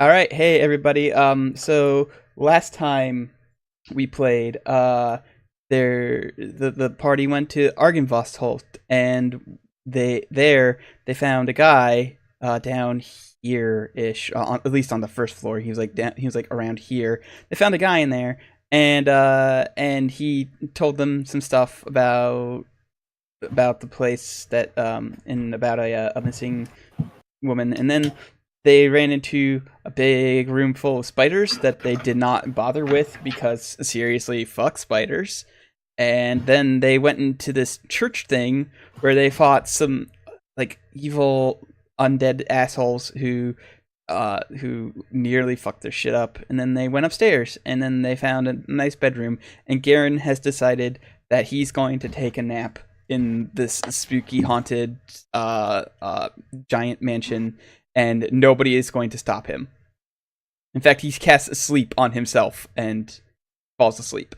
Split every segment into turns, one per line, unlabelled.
All right, hey everybody. So last time we played, the party went to Argynvostholt, and they found a guy down here ish, at least on the first floor. He was like down, he was like around here. They found a guy in there, and he told them some stuff about the place that and about a missing woman, and then they ran into a big room full of spiders that they did not bother with because seriously, fuck spiders. And then they went into this church thing where they fought some like evil undead assholes who nearly fucked their shit up. And then they went upstairs and then they found a nice bedroom. And Garen has decided that he's going to take a nap in this spooky haunted giant mansion, and nobody is going to stop him. In fact, he casts a sleep on himself and falls asleep.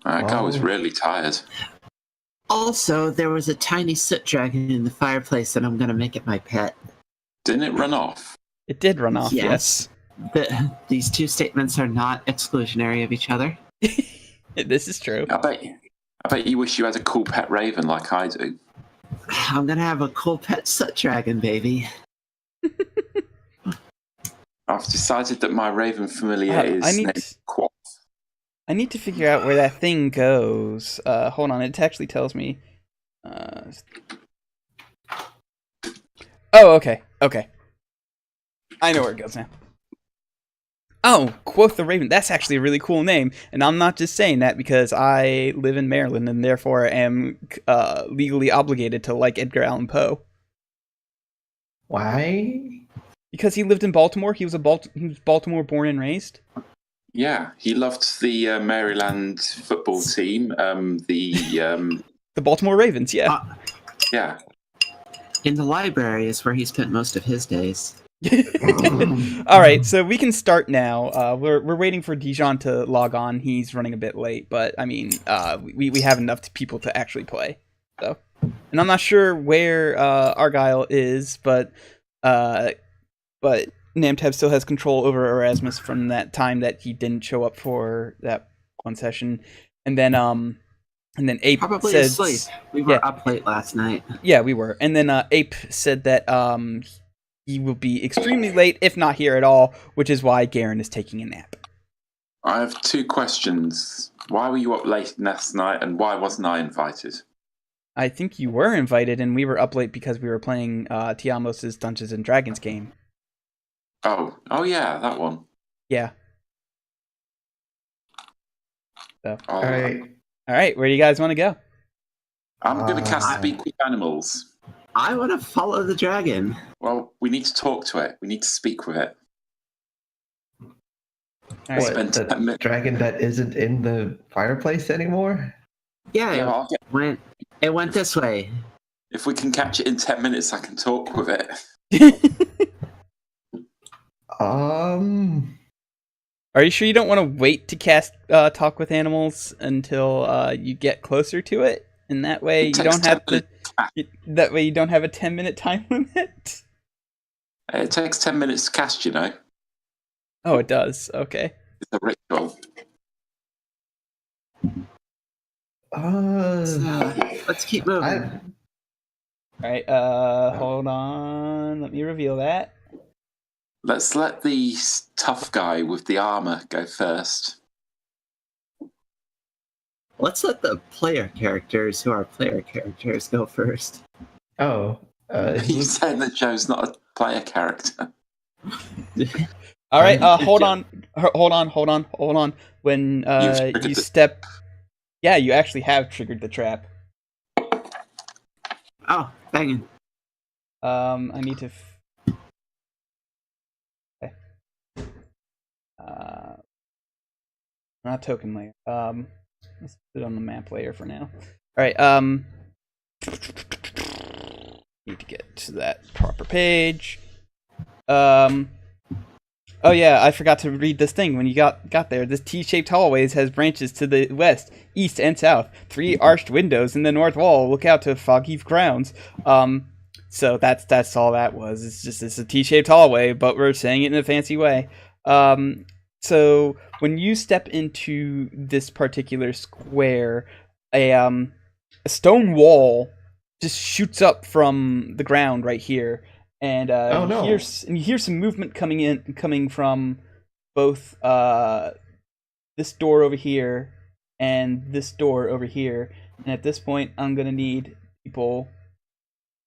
That guy was really tired.
Also, there was a tiny soot dragon in the fireplace, and I'm going to make it my pet.
Didn't it run off?
It did run off, yes.
These two statements are not exclusionary of each other.
This is true.
I bet you wish you had a cool pet raven like I do.
I'm going to have a cool pet soot dragon, baby.
I've decided that my raven familiar is named Quaff.
I need to figure out where that thing goes. Hold on, it actually tells me. Oh, okay. I know where it goes now. Oh, Quoth the Raven. That's actually a really cool name. And I'm not just saying that because I live in Maryland and therefore am legally obligated to like Edgar Allan Poe.
Why?
Because he lived in Baltimore. He was Baltimore born and raised.
Yeah, he loved the Maryland football team. The
Baltimore Ravens, yeah.
Yeah.
In the library is where he spent most of his days.
All right, so we can start now. We're waiting for Dijon to log on. He's running a bit late, but I mean, we have enough people to actually play. So, and I'm not sure where Argyle is, but Namtab still has control over Erasmus from that time that he didn't show up for that one session, and then Ape
probably
said,
asleep. We were up late last night.
Yeah, we were, and then Ape said that he will be extremely late, if not here at all, which is why Garen is taking a nap.
I have two questions. Why were you up late last night, and why wasn't I invited?
I think you were invited, and we were up late because we were playing Tiamos' Dungeons and Dragons game.
Oh yeah, that one.
Yeah. So.
All
right. Where do you guys want to go?
I'm going to cast Speak with Animals.
I want to follow the dragon.
Well, we need to talk to it. We need to speak with it.
All right.
What, the dragon that isn't in the fireplace anymore?
Yeah, it went this way.
If we can catch it in 10 minutes, I can talk with it.
Are you sure you don't want to wait to cast Talk with Animals until you get closer to it? And that way you don't have to. That way you don't have a 10-minute time limit.
It takes 10 minutes to cast, you know.
Oh, it does. Okay.
It's a ritual.
Let's keep moving.
All right. Hold on. Let me reveal that.
Let's let the tough guy with the armor go first.
Let's let the player characters who are player characters go first.
Oh.
You saying that Joe's not a player character?
All right, hold on. When you step... Yeah, you actually have triggered the trap.
Oh, banging.
I need to... Okay. Not token layer. Let's put it on the map layer for now. Alright, need to get to that proper page. Oh yeah, I forgot to read this thing when you got there. This T-shaped hallways has branches to the west, east, and south. 3 arched windows in the north wall look out to foggy grounds. So that's all that was. It's a T-shaped hallway, but we're saying it in a fancy way. So when you step into this particular square, a stone wall just shoots up from the ground right here, and
Oh no.
you hear some movement coming from both this door over here and this door over here. And at this point, I'm gonna need people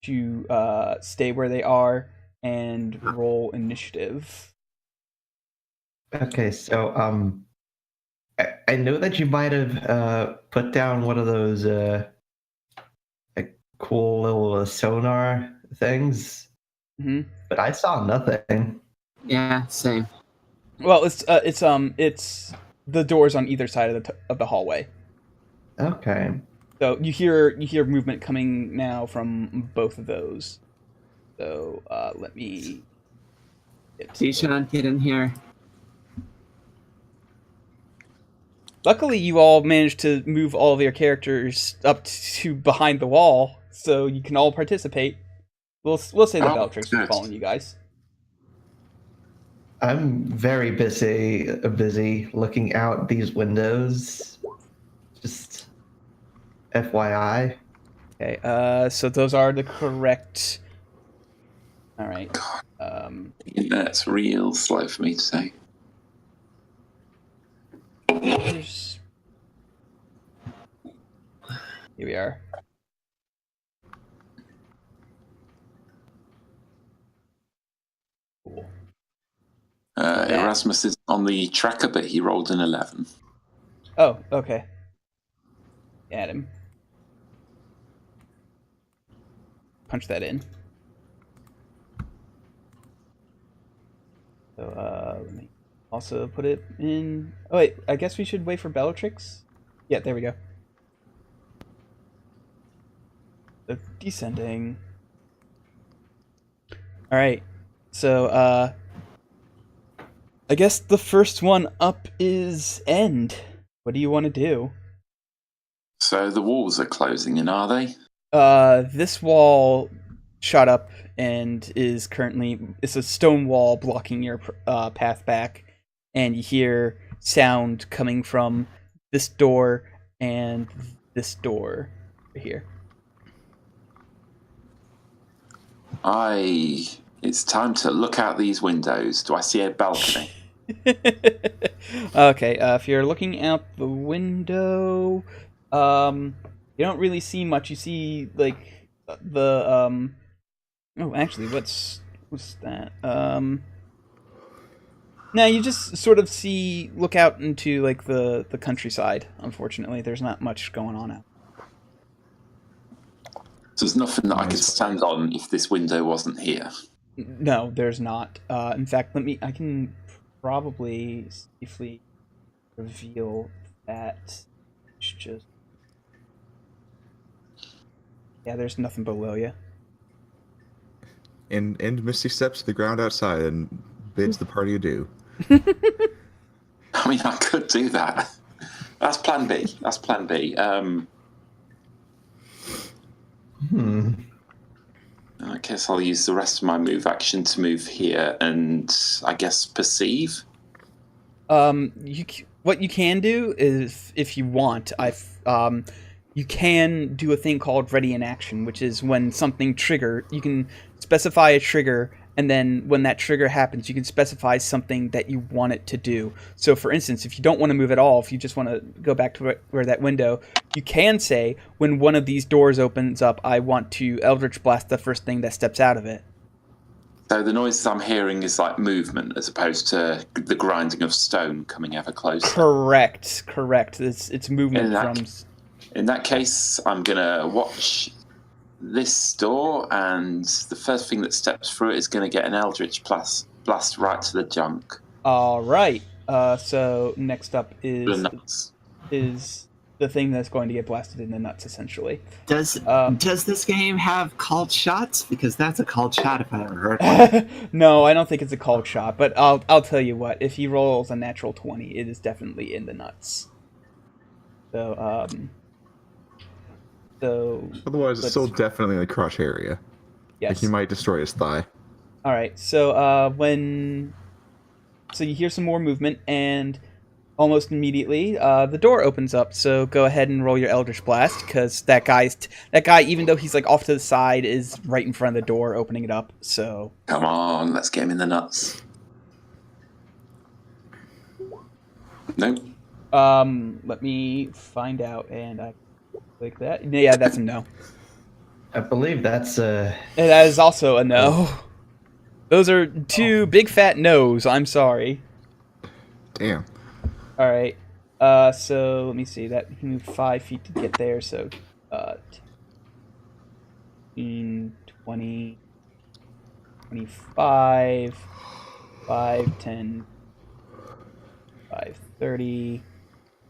to stay where they are and roll initiative.
Okay, so I know that you might have put down one of those like cool little sonar things,
Hmm.
but I saw nothing.
Yeah, same.
Well, it's the doors on either side of the hallway.
Okay.
So you hear movement coming now from both of those. So let me.
Sean, get in here.
Luckily, you all managed to move all of your characters up to behind the wall, so you can all participate. We'll say the
Oh,
Bellatrix was
good.
following you guys.
I'm very busy looking out these windows. Just FYI.
Okay. So those are the correct. All right.
That's real slow for me to say.
Here we are. Cool.
Erasmus is on the tracker, but he rolled an 11.
Oh, okay. Add him. Punch that in. So let me also put it in. Oh wait, I guess we should wait for Bellatrix. Yeah, there we go. So descending. All right. So I guess the first one up is End. What do you want to do?
So the walls are closing in, are they?
This wall shot up and is currently it's a stone wall blocking your path back, and you hear sound coming from this door and this door right here.
It's time to look out these windows. Do I see a balcony?
Okay, if you're looking out the window, you don't really see much. You see like the oh, actually, what's that? No, you just sort of look out into like the countryside. Unfortunately, there's not much going on out.
So there's nothing that I could stand on if this window wasn't here.
No, there's not. In fact, I can probably safely reveal that. It's just, yeah, there's nothing below you.
And Misty steps to the ground outside and bids the party adieu.
I mean, I could do that. That's plan B. I guess I'll use the rest of my move action to move here and I guess perceive.
What you can do is, if you want, you can do a thing called ready in action, which is when something you can specify a trigger, and then when that trigger happens, you can specify something that you want it to do. So for instance, if you don't want to move at all, if you just want to go back to where that window, you can say, when one of these doors opens up, I want to Eldritch Blast the first thing that steps out of it.
So the noises I'm hearing is like movement as opposed to the grinding of stone coming ever closer.
Correct. It's movement from...
In that case, I'm going to watch this door, and the first thing that steps through it is going to get an Eldritch blast right to the junk.
All right. So next up
The nuts.
is the thing that's going to get blasted in the nuts, essentially.
Does this game have called shots? Because that's a called shot if I ever heard one.
No, I don't think it's a called shot, but I'll tell you what. If he rolls a natural 20, it is definitely in the nuts. So
Otherwise, it's still definitely in the crush area. Like
Yes.
he might destroy his thigh.
All right. So so you hear some more movement, and almost immediately the door opens up. So go ahead and roll your Eldritch Blast, because that guy, even though he's like off to the side, is right in front of the door, opening it up. So
Come on, let's get him in the nuts. Nope.
let me find out, and I click that. Yeah, that's a no.
I believe that's
And that is also a no. Those are two big fat no's. I'm sorry.
Damn.
All right. So let me see. That he moved 5 feet to get there. So, 15, 20, 25, 5, 10, 5, 30,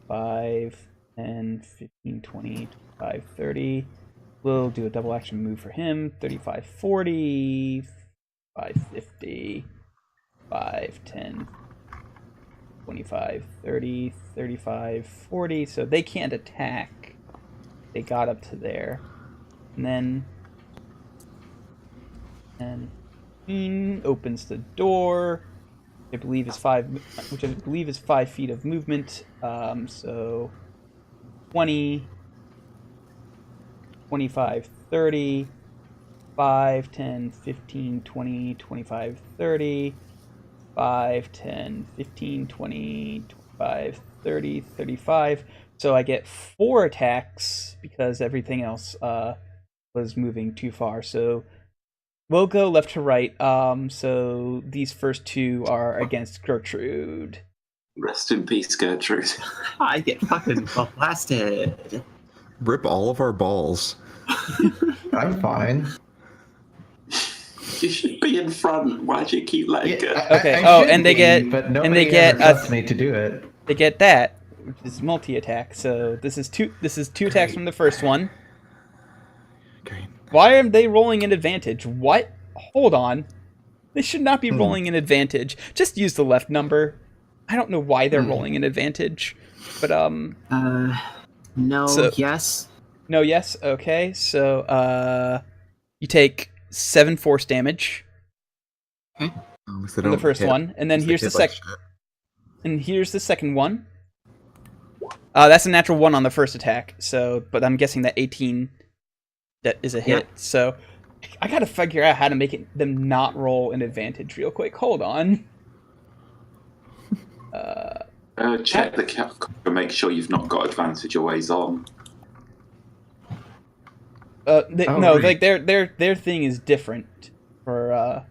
5, 10, 15, 20, 25, 30. We'll do a double action move for him. 35, 40, 5, 50, 5, 10, 25, 30, 35, 40. So they can't attack. They got up to there. And then opens the door. I believe is 5 feet of movement. So 20, 25, 30, 5, 10, 15, 20, 25, 30, 5, 10, 15, 20, 25, 30, 35. So I get 4 attacks because everything else was moving too far. So we'll go left to right. So these first 2 are against Gertrude.
Rest in peace, Gertrude.
I get fucking blasted.
Rip all of our balls.
I'm fine.
You should be in front. Why do you keep letting go?
Okay.
I
And
should
they
be,
get
but
and
nobody
they get
ever trusts me to do it.
They get that, which is multi-attack. So this is two attacks from the first one.
Okay.
Why are they rolling an advantage? What? Hold on. They should not be rolling an advantage. Just use the left number. I don't know why they're rolling an advantage. But
No,
So-
yes.
no, yes, okay. So you take 7 force damage from the first one, and then here's the second. And here's the second one. That's a natural 1 on the first attack. So, but I'm guessing that 18 that is a hit.
Yep.
So I gotta figure out how to make them not roll an advantage real quick. Hold on.
Check the cap to make sure you've not got advantage always on.
No,
right.
like their thing is different for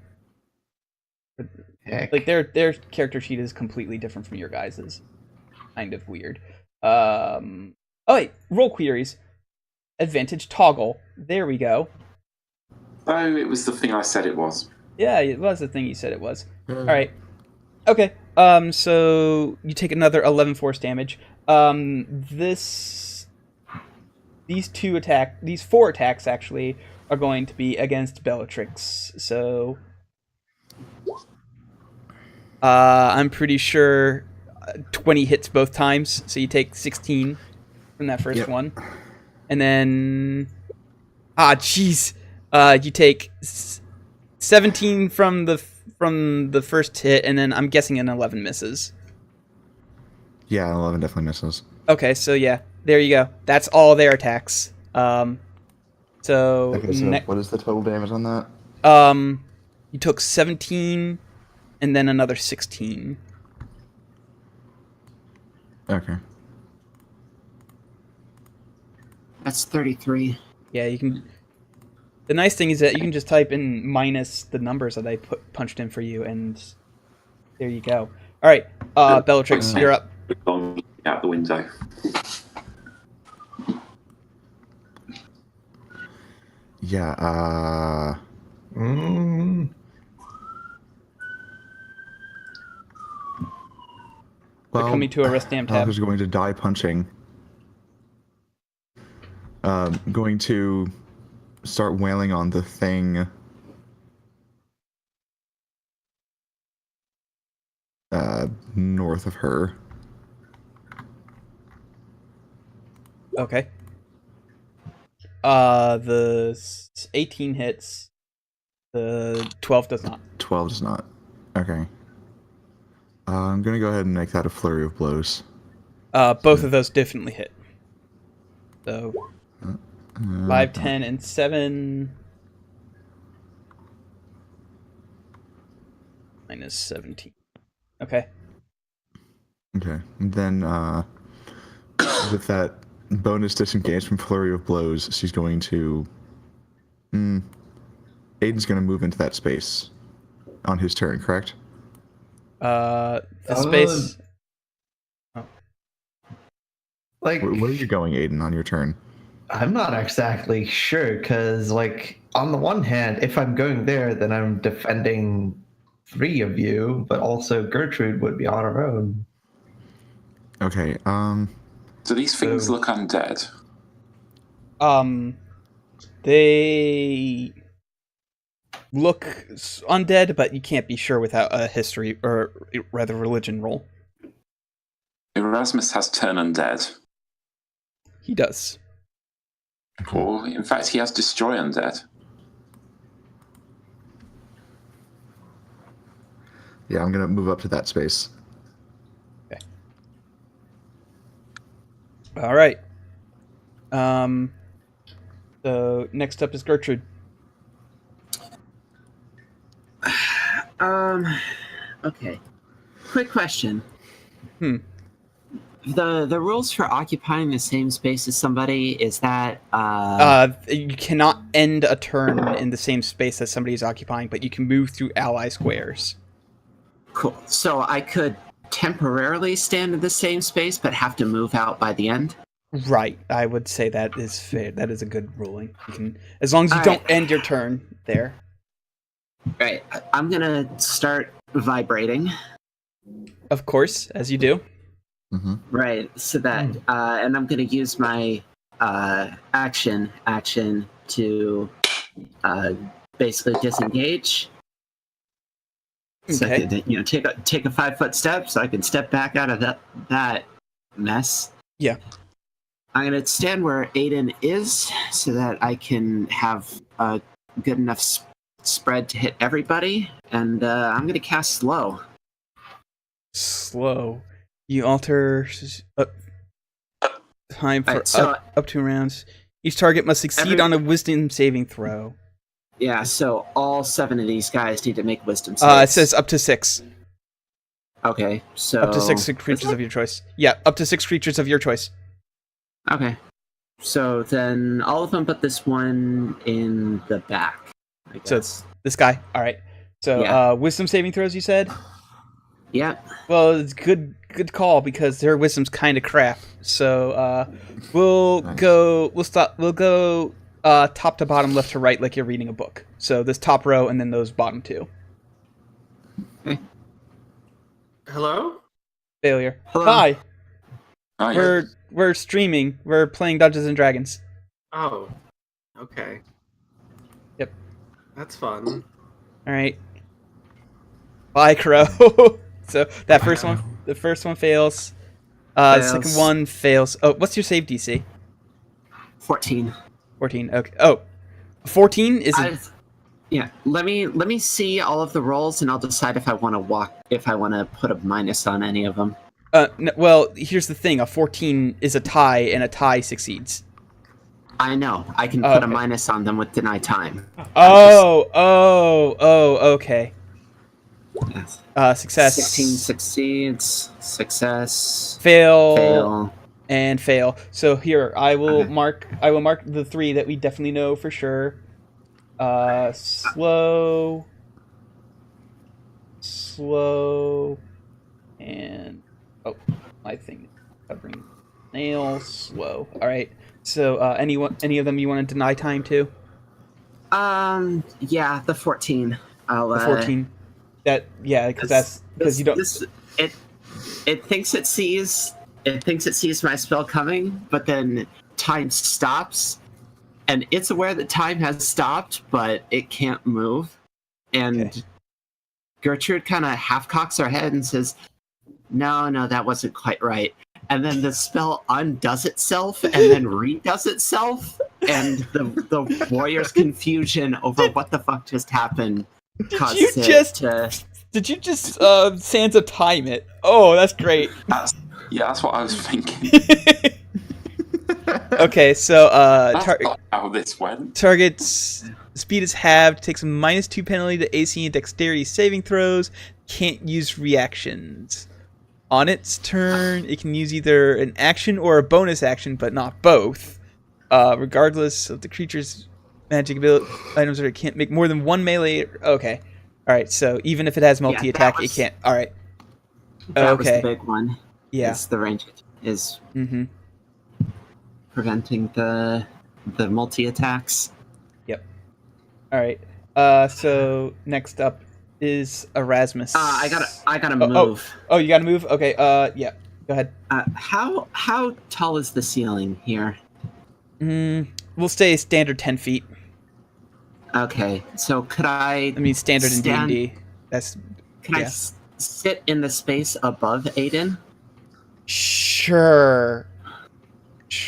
Heck.
like their character sheet is completely different from your guys's. Kind of weird. Oh wait, roll queries. Advantage toggle. There we go.
Oh, it was the thing I said it was.
Yeah, it was the thing you said it was. All right. Okay. So you take another 11 force damage. These 4 attacks actually are going to be against Bellatrix. So I'm pretty sure 20 hits both times. So you take 16 from that first one. And then jeez. You take 17 from the first hit, and then I'm guessing an 11 misses.
Yeah, 11 definitely misses.
Okay, so yeah, there you go. That's all their attacks. So
Okay, so what is the total damage on that?
you took 17, and then another 16.
Okay.
That's 33.
Yeah, you can. The nice thing is that you can just type in minus the numbers that I punched in for you, and there you go. All right, Bellatrix, you're up.
Out the window.
Yeah,
They're coming to a rest tab.
Alpha's going to die punching. Going to start wailing on the thing. North of her.
Okay. The 18 hits. The 12 does not.
12 does not. Okay. I'm gonna go ahead and make that a flurry of blows.
Both of those definitely hit. So 5, 10, and 7 minus 17. Okay.
Okay. And then with that bonus disengage from flurry of blows, she's going to. Aiden's going to move into that space on his turn, correct?
The space.
Like,
Where are you going, Aiden, on your turn?
I'm not exactly sure, because, like, on the one hand, if I'm going there, then I'm defending 3 of you, but also Gertrude would be on her own.
Okay.
Do these things look undead?
They look undead, but you can't be sure without a history, or rather religion roll.
Erasmus has turn undead.
He does.
Or, in fact, he has destroy undead.
Yeah, I'm going to move up to that space.
Okay. All right. So next up is Gertrude.
Okay. Quick question.
Hmm.
The rules for occupying the same space as somebody, is that
You cannot end a turn in the same space that somebody is occupying, but you can move through ally squares.
cool. So I could temporarily stand in the same space but have to move out by the end?
Right. I would say that is fair. That is a good ruling. You can, as long as you
All
don't
right.
end your turn there.
Right. I'm gonna start vibrating.
Of course, as you do.
Mm-hmm.
Right. So that and I'm gonna use my action to basically disengage. So I
Okay.
can, take a 5-foot step, so I can step back out of that mess.
Yeah.
I'm gonna stand where Aiden is, so that I can have a good enough spread to hit everybody, and I'm gonna cast slow.
Slow. You alter time for
Right, so
up 2 rounds. Each target must succeed on a wisdom saving throw.
yeah, so all 7 of these guys need to make wisdom
It
saves.
says up to 6.
Okay, so
Up to 6 creatures of your choice. Yeah, up to 6 creatures of your choice.
Okay, so then all of them but this one in the back, I guess.
So it's this guy. All right. So
Yeah.
wisdom saving throws, you said?
Yeah.
Well, it's good call, because their wisdom's kind of crap. So we'll go top to bottom, left to right, like you're reading a book. So this top row and then those bottom 2.
Hello?
Failure.
Hello.
Hi.
Hi.
We're streaming. We're playing Dungeons and Dragons.
Oh, okay.
Yep.
That's fun.
All right. Bye, Crow. So that the first one fails. The second one fails. Oh, what's your save DC?
14.
14. Okay. Oh, 14 is.
Yeah. Let me see all of the rolls, and I'll decide if I want to put a minus on any of them.
No, well, here's the thing. A 14 is a tie, and a tie succeeds.
I know. I can put
okay.
a minus on them with deny time.
Okay.
Yes.
Success.
16 succeeds. Success.
Fail. And fail. So here, I will
Okay.
mark the 3 that we definitely know for sure. Slow, and my thing is covering nails. Slow. All right. So any of them you want to deny time to?
Yeah, the 14.
The 14. Because you don't.
It thinks it sees my spell coming, but then time stops, and it's aware that time has stopped, but it can't move. And
Okay.
Gertrude kind of half cocks her head and says, "No, that wasn't quite right." and then the spell undoes itself and then redoes itself, and the warrior's confusion over what the fuck just happened caused
you
it
just-
to.
Did you just Sansa time it? Oh, that's great.
That's what I was thinking.
Okay, so
That's not how this went.
target's speed is halved, takes a -2 penalty to AC and dexterity saving throws, can't use reactions. On its turn, it can use either an action or a bonus action, but not both. Regardless of the creature's magic ability, items, or it can't make more than one melee. Okay. Alright, so even if it has multi-attack, it can't. Alright.
That was
Okay.
the big one.
Yeah.
Is the range is
Mm-hmm.
preventing the multi attacks.
Alright. So next up is Erasmus.
I gotta
Oh,
move.
Oh, you gotta move? Okay, yeah. Go ahead.
How tall is the ceiling here?
We'll stay standard 10 feet.
Okay, so could I
Standard in
stand-
D&D. That's
Can I
yeah.
sit in the space above Aiden?
Sure.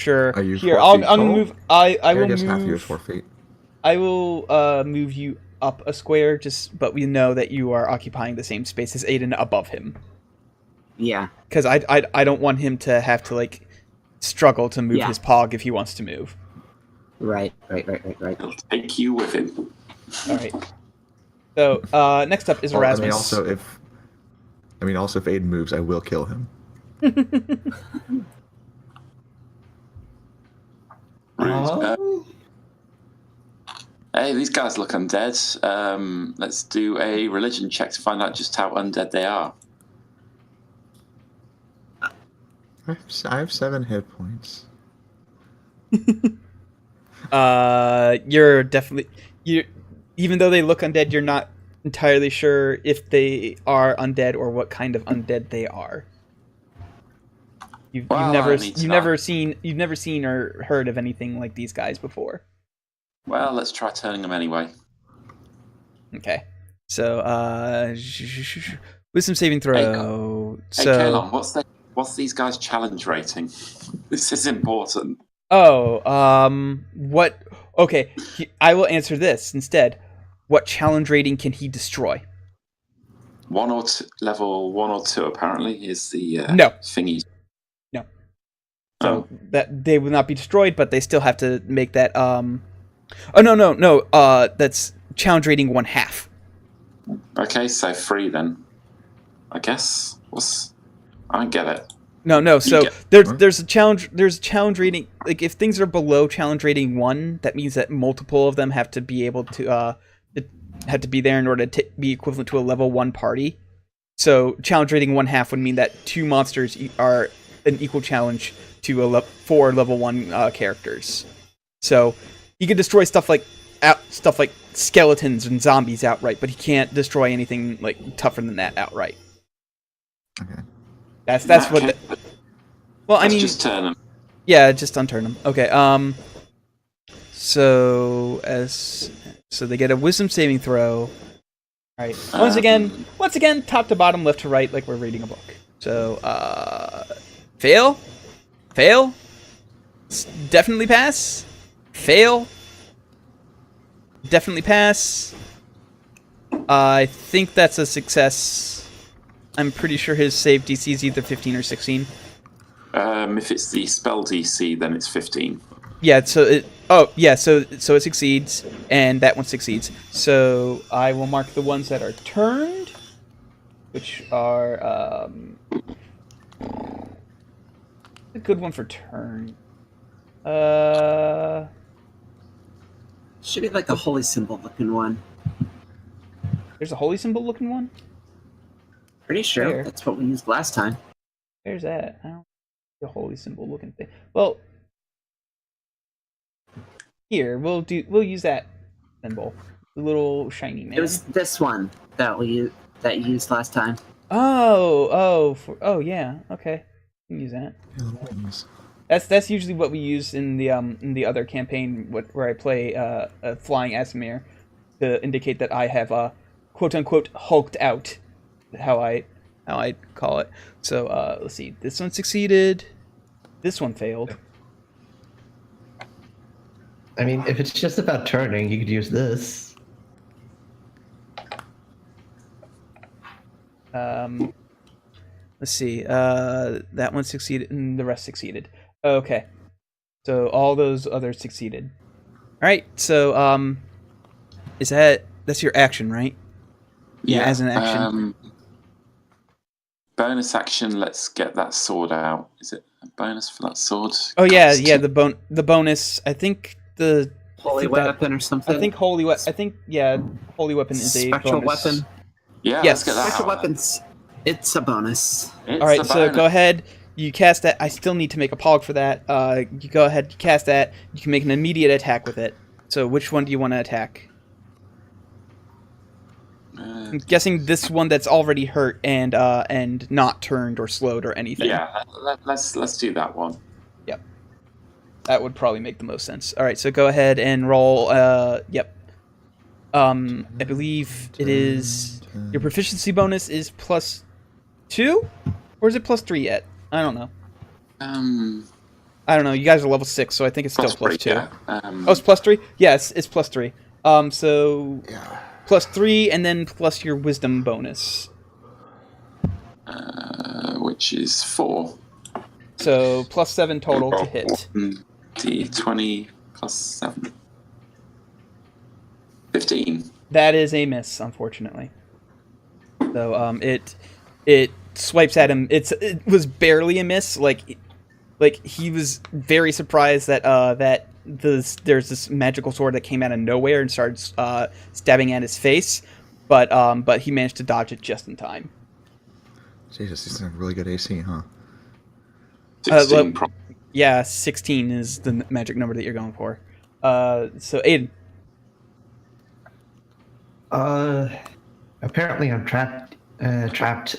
Are you
Here,
4
I'm
feet
gonna
tall?
move. I will
guess half of you is
move.
4 feet.
I will move you up a square. But we know that you are occupying the same space as Aiden above him.
Yeah.
Because I don't want him to have to like struggle to move
Yeah.
his pog if he wants to move.
Right.
He'll take you with him.
All right. So next up is
Well,
Erasmus.
also if Aiden moves, I will kill him.
Hey, these guys look undead. Let's do a religion check to find out just how undead they are.
I have 7 hit points.
You're definitely even though they look undead, you're not entirely sure if they are undead or what kind of undead they are. You've never seen or heard of anything like these guys before.
Well, let's try turning them anyway.
Okay. So wisdom saving throw.
Hey, Kalon, what's these guys' challenge rating? This is important.
What? Okay, I will answer this instead. What challenge rating can he destroy?
Level 1 or 2 apparently is the
No.
thingy.
No. So that they will not be destroyed, but they still have to make that. Oh no. That's challenge rating 1/2.
Okay, so 3 then. I guess. I don't get it.
No. So there's a challenge. There's a challenge rating. Like if things are below challenge rating 1, that means that multiple of them have to be able to have to be there in order to be equivalent to a level 1 party. So challenge rating 1/2 would mean that 2 monsters are an equal challenge to 4 level 1 characters. So he could destroy stuff like skeletons and zombies outright, but he can't destroy anything like tougher than that outright.
Okay.
That's what.
Okay.
Well, I
Let's
mean,
just turn them.
yeah, just unturn them. Okay. So they get a wisdom saving throw. All right. Once again, top to bottom, left to right, like we're reading a book. So fail, definitely pass, fail, definitely pass. I think that's a success. I'm pretty sure his save DC is either 15 or 16.
If it's the spell DC, then it's 15.
Yeah, so it succeeds, and that one succeeds. So I will mark the ones that are turned, which are a good one for turn.
Should be like a holy symbol looking one.
There's a holy symbol looking one.
Pretty sure
Where?
that's what we used last time.
Where's that? I don't see a holy symbol looking thing. Well, here we'll use that symbol. The little shiny man.
It was this one that you used last time.
Oh yeah. Okay, we can use that.
Yeah, little wings.
That's usually what we use in the other campaign where I play a flying Asimir to indicate that I have quote unquote hulked out. How I how I'd call it. So let's see. This one succeeded. This one failed.
I mean, if it's just about turning, you could use this.
Let's see. That one succeeded, and the rest succeeded. Okay. So all those others succeeded. All right. So that's your action, right? Yeah, as an action.
Bonus action. Let's get that sword out. Is it a bonus for that sword?
Oh yeah, yeah. The bonus. I think the
Holy weapon or something.
I think holy weapon. I think holy weapon is a
special
bonus.
weapon.
Yeah,
Yes.
let's get that
Special
out.
weapons. It's a bonus.
It's
All right,
a
so
bonus.
go ahead. You cast that. I still need to make a pog for that. You go ahead. You cast that. You can make an immediate attack with it. So which one do you want to attack? I'm guessing this one that's already hurt and not turned or slowed or anything.
Yeah, let's do that one.
Yep. That would probably make the most sense. All right, so go ahead and roll. Yep. I believe it is your proficiency bonus is +2, or is it +3 yet? I don't know. I don't know. You guys are level 6, so I think it's still +2.
Yeah.
Oh, it's +3. Yes, it's +3. So +3, and then plus your wisdom bonus.
Which is 4.
So +7 total to hit.
D20 +7. 15.
That is a miss, unfortunately. So it swipes at him. It was barely a miss. Like he was very surprised that there's this magical sword that came out of nowhere and started stabbing at his face, but he managed to dodge it just in time.
Jesus, he's a really good AC, huh?
16
Yeah, 16 is the magic number that you're going for. So Aiden.
Apparently I'm trapped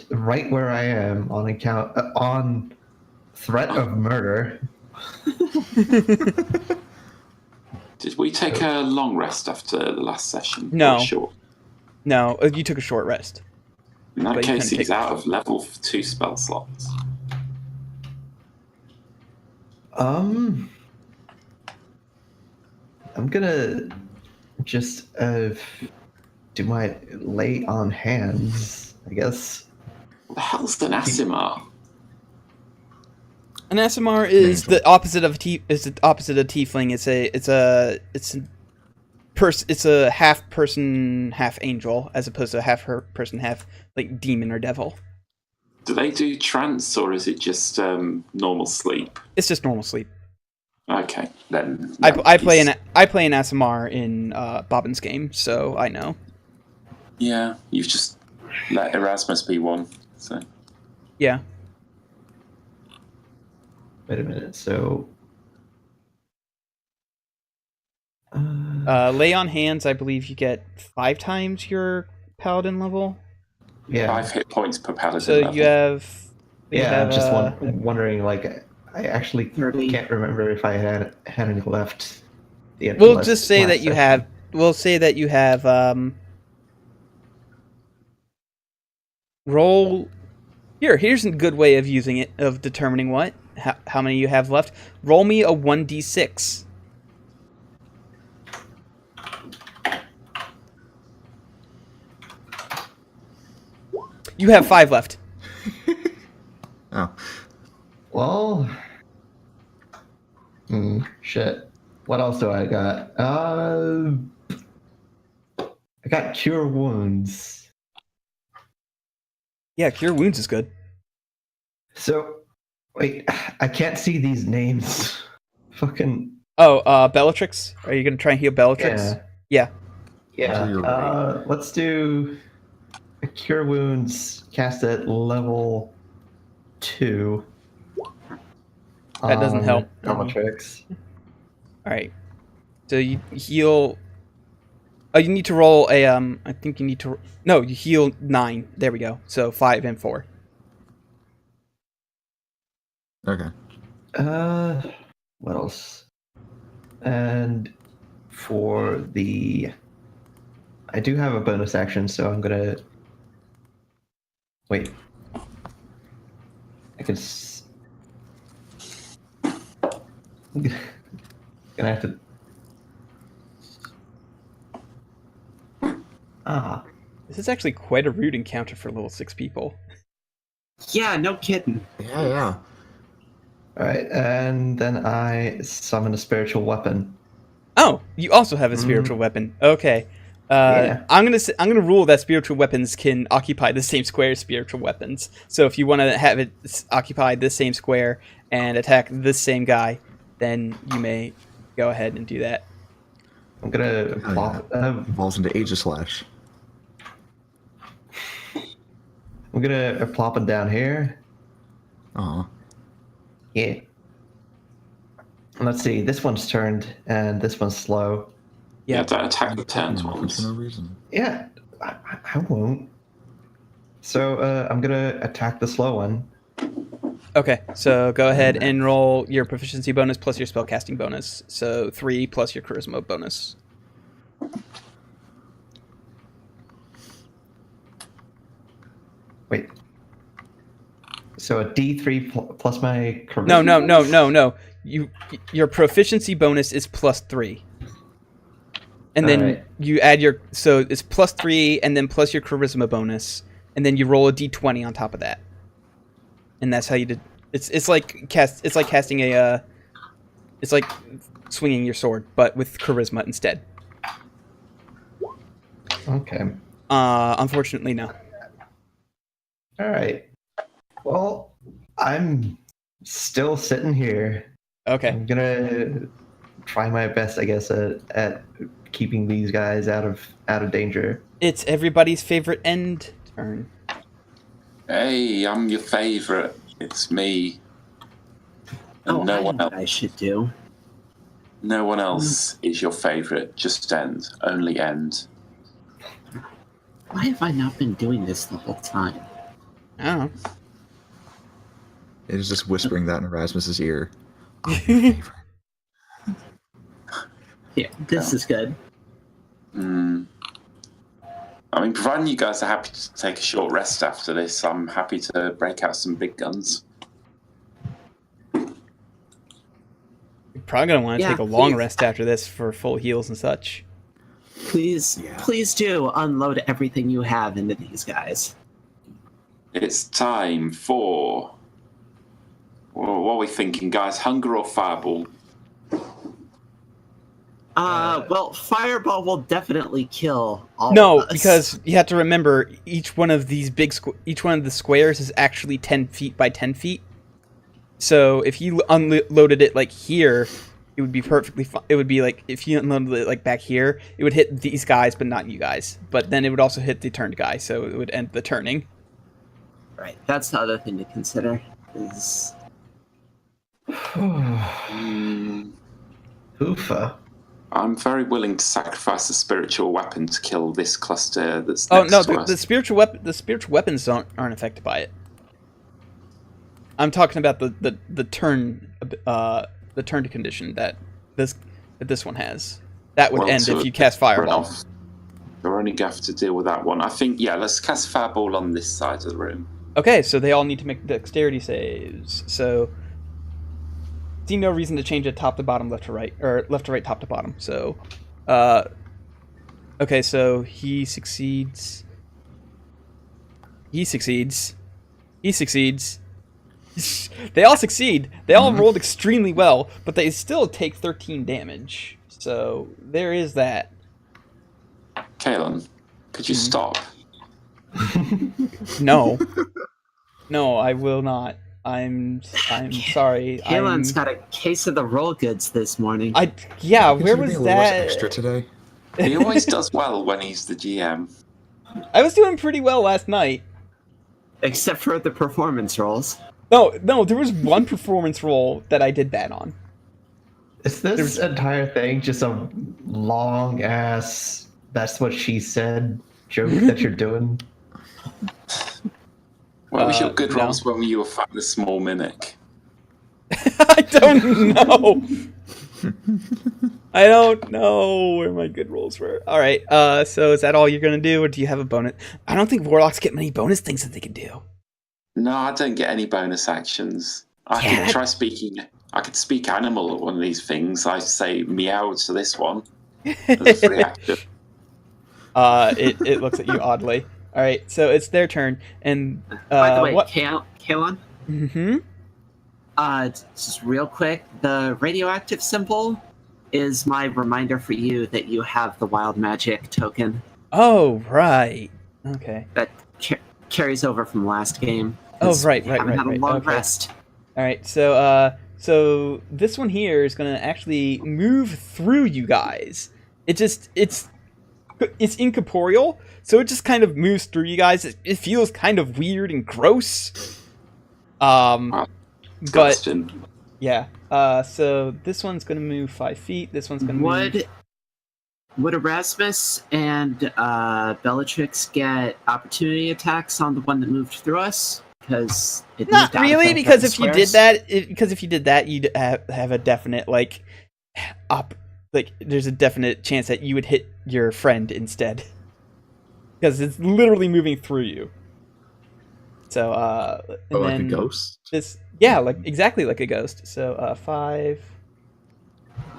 right where I am on threat of murder.
Did we take a long rest after the last session?
No.
Or short?
No, you took a short rest.
In that
But you
case,
couldn't
he's
take-
out of level 2 spell slots.
I'm gonna just do my lay on hands, I guess.
What the hell's an Asimar?
An Asimar is the opposite of tiefling. It's a half person, half angel, as opposed to a half person, half like demon or devil.
Do they do trance, or is it just normal sleep?
It's just normal sleep.
Okay, then.
I play an Asimar in Bobbin's game, so I know.
Yeah, you've just let Erasmus be one. So
Yeah.
Wait a minute. So,
Lay on hands, I believe you get 5 times your paladin level.
yeah,
5 hit points per paladin
So
level.
you have.
I'm just wondering. Like, I actually
30.
can't remember if I had any left.
We'll just say that you have. We'll say that you have. Roll. Here's a good way of using it, of determining how many you have left. Roll me a 1d6. You have 5 left.
Oh.
Well, shit. What else do I got? I got cure wounds.
Yeah, cure wounds is good.
So, wait, I can't see these names. Fucking
Oh, Bellatrix? Are you gonna try and heal Bellatrix? Yeah.
yeah.
You're right.
Let's do cure wounds cast at level 2.
That doesn't help.
Bellatrix.
All right. So you heal. Oh, you need to roll a. I think you need to. No, you heal 9. There we go. So 5 and 4.
Okay.
What else? And for the, I do have a bonus action, so I'm gonna wait. can. I'm gonna have to. Ah.
This is actually quite a rude encounter for level 6 people.
Yeah, no kidding.
Yeah.
All right, and then I summon a spiritual weapon.
Oh, you also have a spiritual weapon. Okay.
Yeah.
I'm gonna rule that spiritual weapons can occupy the same square as spiritual weapons. So if you want to have it occupy this same square and attack this same guy, then you may go ahead and do that.
I'm gonna plop.
Evolves into Aegislash.
I'm gonna plop it down here.
Aw.
Yeah. Let's see. This one's turned, and this one's slow.
Yeah, don't attack the turned
For
ones.
no reason.
Yeah, I won't. So I'm gonna attack the slow one.
Okay, so go ahead and roll your proficiency bonus plus your spellcasting bonus. So 3 plus your charisma bonus.
Wait. So a D3 plus my charisma.
No. Your proficiency bonus is plus 3. And then
Alright.
you add so it's plus 3 and then plus your charisma bonus, and then you roll a D20 on top of that. And that's how you did. It's like casting a it's like swinging your sword, but with charisma instead.
Okay.
Unfortunately, no.
All right. Well, I'm still sitting here.
Okay.
I'm gonna try my best, I guess, at keeping these guys out of danger.
It's everybody's favorite end turn.
Hey, I'm your favourite. It's me. And
Oh,
no
I know
one
what
else.
I should do.
No one else is your favourite. Just end. Only end.
Why have I not been doing this the whole time?
I don't know.
It is just whispering that in Erasmus's ear. I'm your favorite.
Yeah, this is good.
I mean, providing you guys are happy to take a short rest after this, I'm happy to break out some big guns.
You're probably gonna want to
Yeah,
take a long
please.
rest after this for full heals and such.
Please, please do unload everything you have into these guys.
It's time for... Well, what are we thinking, guys? Hunger or Fireball?
Well, Fireball will definitely kill all
No,
of us.
because you have to remember each one of these each one of the squares is actually 10 feet by 10 feet. So if you unloaded it like here, it would be perfectly fine. It would be like if you unloaded it like back here, it would hit these guys, but not you guys. But then it would also hit the turned guy, so it would end the turning.
Right, that's the other thing to consider. Is
Oofa.
I'm very willing to sacrifice a spiritual weapon to kill this cluster that's
Oh
next
no,
to us.
the spiritual weapons aren't affected by it. I'm talking about the turn condition that this one has. That would end
so
if you cast Fireball.
enough. We're only going to have to deal with that one. I think, yeah, let's cast Fireball on this side of the room.
Okay, so they all need to make dexterity saves. So, see no reason to change it top to bottom, left to right, or left to right, top to bottom. So, okay, so he succeeds. He succeeds. He succeeds. They all succeed. They all rolled extremely well, but they still take 13 damage. So there is that.
Kaelin, could you stop?
No. No, I will not. I'm sorry.
Kaelin's got a case of the roll goods this morning.
Yeah, where
Is
was
there a little less
that?
extra today?
He always does well when he's the GM.
I was doing pretty well last night.
Except for the performance rolls.
No, there was one performance roll that I did bad on.
Is this entire thing just a long ass "that's what she said" joke that you're doing?
What was your good
no.
rolls when you were fighting the small mimic?
I don't know. I don't know where my good rolls were. All right, so is that all you're gonna do, or do you have a bonus? I don't think warlocks get many bonus things that they can do.
No, I don't get any bonus actions. I
Yeah.
could try speaking. I could speak animal at one of these things. I say meow to this one as a free action.
It looks at you oddly. All right, so it's their turn, and
By the way,
what?
Kaelon,
Mm-hmm.
just real quick, the radioactive symbol is my reminder for you that you have the wild magic token
Oh right. Okay.
that carries over from last game.
Oh
'cause
right,
we
right,
haven't
right,
had
right.
a long
Okay.
rest.
All right, so this one here is gonna actually move through you guys. It's incorporeal, so it just kind of moves through you guys. It feels kind of weird and gross. But
Disgusting.
yeah. So this one's gonna move 5 feet. This one's gonna move.
Would Erasmus and Bellatrix get opportunity attacks on the one that moved through us? Because it
Not
moved out of
really,
the
because if you did
squares?
that, you'd have a definite like there's a definite chance that you would hit your friend instead, because it's literally moving through you. So and
like a
then
ghost?
yeah, like exactly like a ghost. So 5,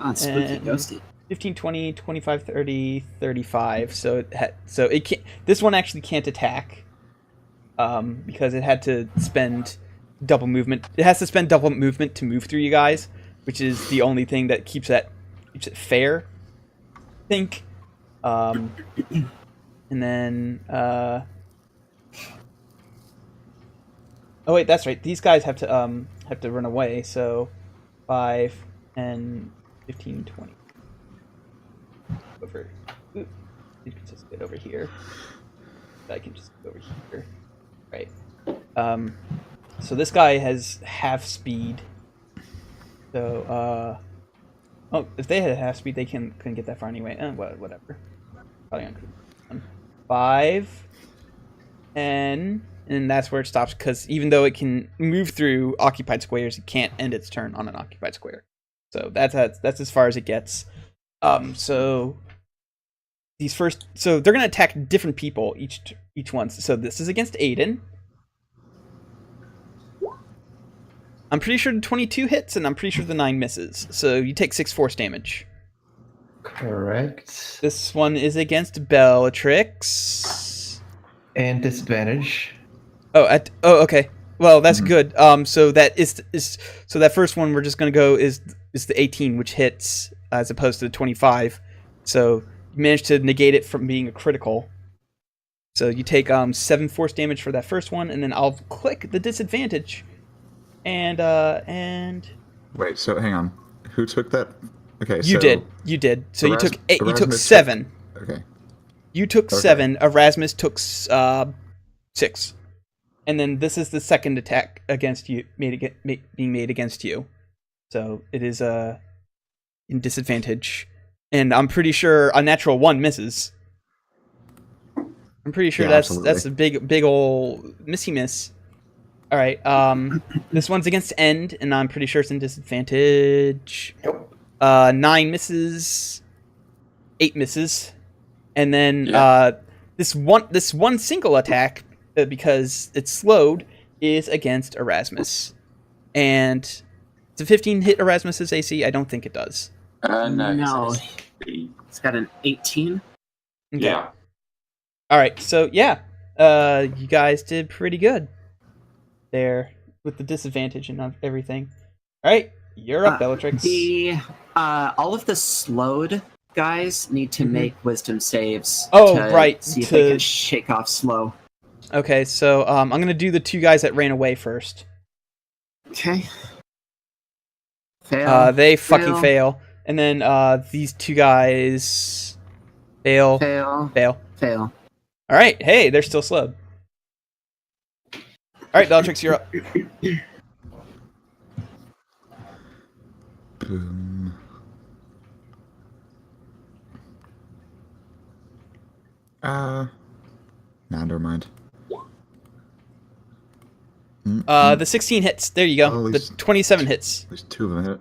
Oh, it's spooky,
and-
ghosty.
15, 20, 25, 30, 35. So it can't. This one actually can't attack, because it had to spend double movement. It has to spend double movement to move through you guys, which is the only thing that keeps it fair, I think. And then oh wait, that's right. These guys have to run away. So 5 and 15, 20. Over. Ooh, you can just get over here. I can just go over here. Right. So this guy has half speed. So oh, if they had half speed, they couldn't get that far anyway. Whatever. Probably on 5, 10, and that's where it stops. Because even though it can move through occupied squares, it can't end its turn on an occupied square. So that's as far as it gets. So they're gonna attack different people each one. So this is against Aiden. I'm pretty sure the 22 hits, and I'm pretty sure the 9 misses. So you take 6 force damage.
Correct.
This one is against Bellatrix.
And disadvantage.
Oh, okay. Well, that's good. So that is so that first one we're just gonna go is the 18, which hits as opposed to the 25. So you managed to negate it from being a critical. So you take 7 force damage for that first one, and then I'll click the disadvantage. And
Wait, so hang on. Who took that? Okay,
you did. So you took 8. You took
Erasmus
7.
Okay.
You took 7. Erasmus took 6. And then this is the second attack against you being made against you. So it is in disadvantage, and I'm pretty sure a natural 1 misses. I'm pretty sure
Yeah,
that's a big ol' missy miss. All right. This one's against End, and I'm pretty sure it's in disadvantage.
Nope.
9 misses, 8 misses, and then this one single attack, because it's slowed, is against Erasmus, and does a 15 hit Erasmus's AC? I don't think it does.
No.
It's got an 18.
Okay.
Yeah.
All right. So yeah, you guys did pretty good there with the disadvantage and everything. All right, you're up, Bellatrix.
All of the slowed guys need to make wisdom saves.
Oh,
to
right,
See if they can shake off slow.
Okay, so I'm gonna do the 2 guys that ran away first.
Okay. Fail.
They fucking fail, and then these 2 guys fail.
Fail.
All right, hey, they're still slowed. All right, Bellatrix, you're up.
Boom. Nah, never mind.
The 16 hits. There you go.
Oh,
The 27 hits.
There's 2 of them hit.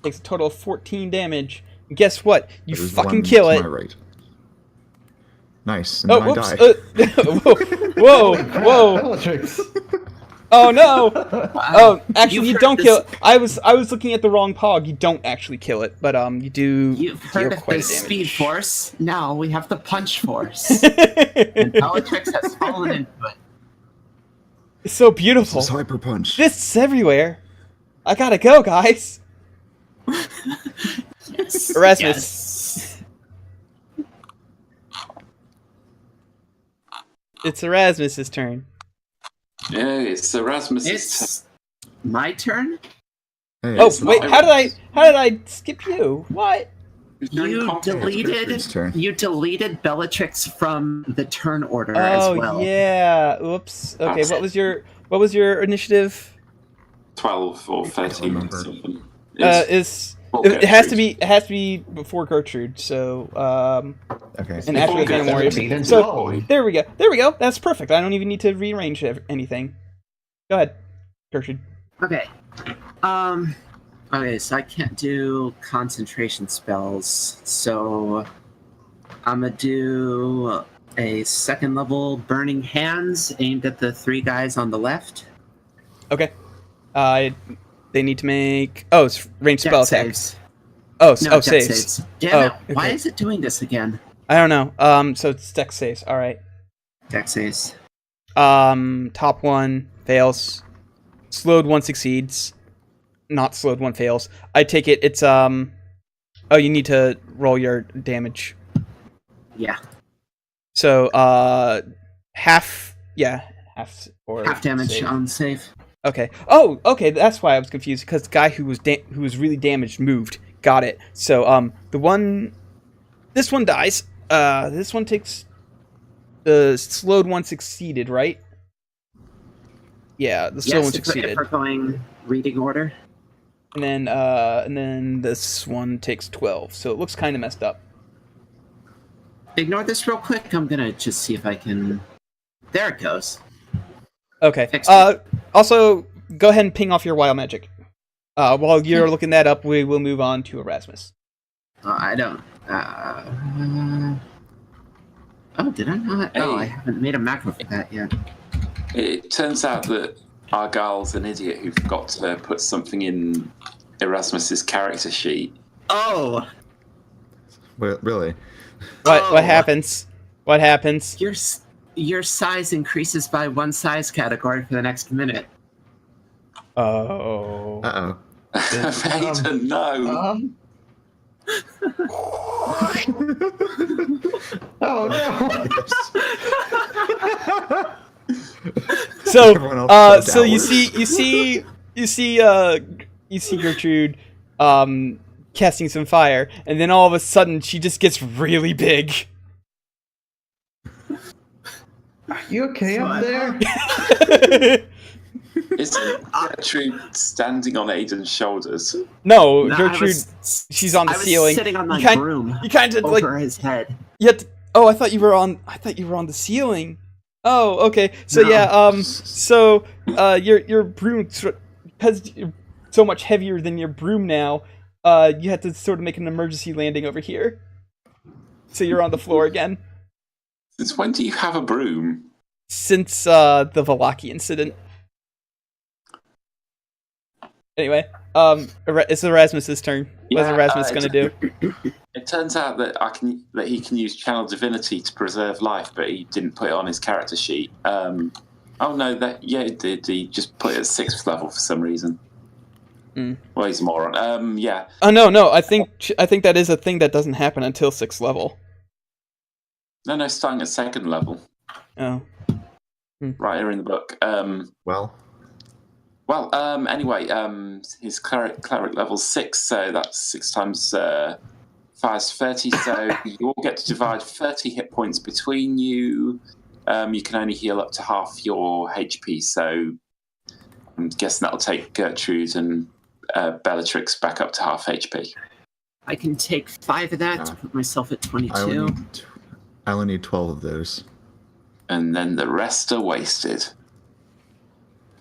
Takes a total of 14 damage. And guess what? You
There's
fucking
one
kill
to
it.
my right. Nice. And
Oh,
then I
whoops!
die.
Whoa!
Bellatrix.
Oh no! Oh, actually,
You've
you
heard
don't
this-
kill it. I was looking at the wrong pog. You don't actually kill it, but you do.
You've
deal
heard of
quite
the
a damage.
speed force. Now we have the punch force. And Bellatrix has fallen into it.
It's so beautiful.
This is hyper punch.
Fists everywhere. I gotta go, guys.
Yes.
Erasmus.
Yes.
It's Erasmus's turn.
Yeah, it's Erasmus's
It's my turn.
Hey,
Oh
It's
wait,
not
how did I skip you? What?
You
Gertrude's turn.
deleted Bellatrix from the turn order
Oh
as well.
yeah. Oops. Okay.
That's
What was your initiative?
12 or 13 or
remember.
something.
It has to be before Gertrude. So
Okay.
and after the Phantom Warriors.
17 and
So
12.
there we go. That's perfect. I don't even need to rearrange anything. Go ahead, Gertrude.
Okay. Okay, so I can't do concentration spells, so I'm gonna do a second level Burning Hands aimed at the 3 guys on the left.
Okay. They need to make it's ranged spell
Dex
attack.
saves.
Oh,
No, dex
saves.
saves. Damn
Oh,
it! Why
okay.
is it doing this again?
I don't know. So it's dex saves. All right.
Dex saves.
Top one fails. Slowed one succeeds. Not slowed one fails. I take it. It's Oh, you need to roll your damage.
Yeah,
So half. Yeah, half or
half damage
save.
on save.
Okay. Oh, okay. That's why I was confused because the guy who was really damaged moved. Got it. So this one dies. This one takes. The slowed one succeeded, right? Yeah, the slowed one
Yes, if
succeeded.
we're going reading order.
And then this one takes 12. So it looks kind of messed up.
Ignore this real quick. I'm gonna just see if I can. There it goes.
Okay.
Fixed it.
Also, go ahead and ping off your wild magic. While you're looking that up, we will move on to Erasmus.
I don't. Oh, did I not? Oh, I
Hey.
haven't made a macro for that yet.
It turns out that Argyle's an idiot who forgot to put something in Erasmus's character sheet.
Oh,
Wait, really?
What
Oh.
happens? What happens?
your size increases by 1 size category for the next minute.
Oh.
Uh
Vader, no.
Oh no!
So,
Everyone else
so you
fell
see Gertrude, casting some fire, and then all of a sudden she just gets really big.
Are you okay up there?
Isn't Gertrude standing on Aiden's shoulders?
No,
No,
Gertrude, she's on the
I was
ceiling.
sitting on my
You can't-
broom
you kind of like
over his head.
yet. Oh, I thought you were on the ceiling. Oh, okay. So
No.
yeah, so your broom, because you're so much heavier than your broom now, you had to sort of make an emergency landing over here. So you're on the floor again.
Since when do you have a broom?
Since the Valaki incident. Anyway, it's Erasmus's turn. What's
Yeah,
Erasmus gonna do?
It turns out that he can use channel divinity to preserve life, but he didn't put it on his character sheet. Oh no, he did. He just put it at 6th level for some reason.
Mm.
Well, he's a moron. Yeah.
Oh no, I think that is a thing that doesn't happen until 6th level.
No, starting at 2nd level,
Oh.
right here in the book. Anyway, his cleric level's 6, so that's 6 times 5 is 30. So you all get to divide 30 hit points between you. You can only heal up to half your HP, so I'm guessing that'll take Gertrude and Bellatrix back up to half HP.
I can take 5 of that to put myself at 22.
I only need 12 of those.
And then the rest are wasted.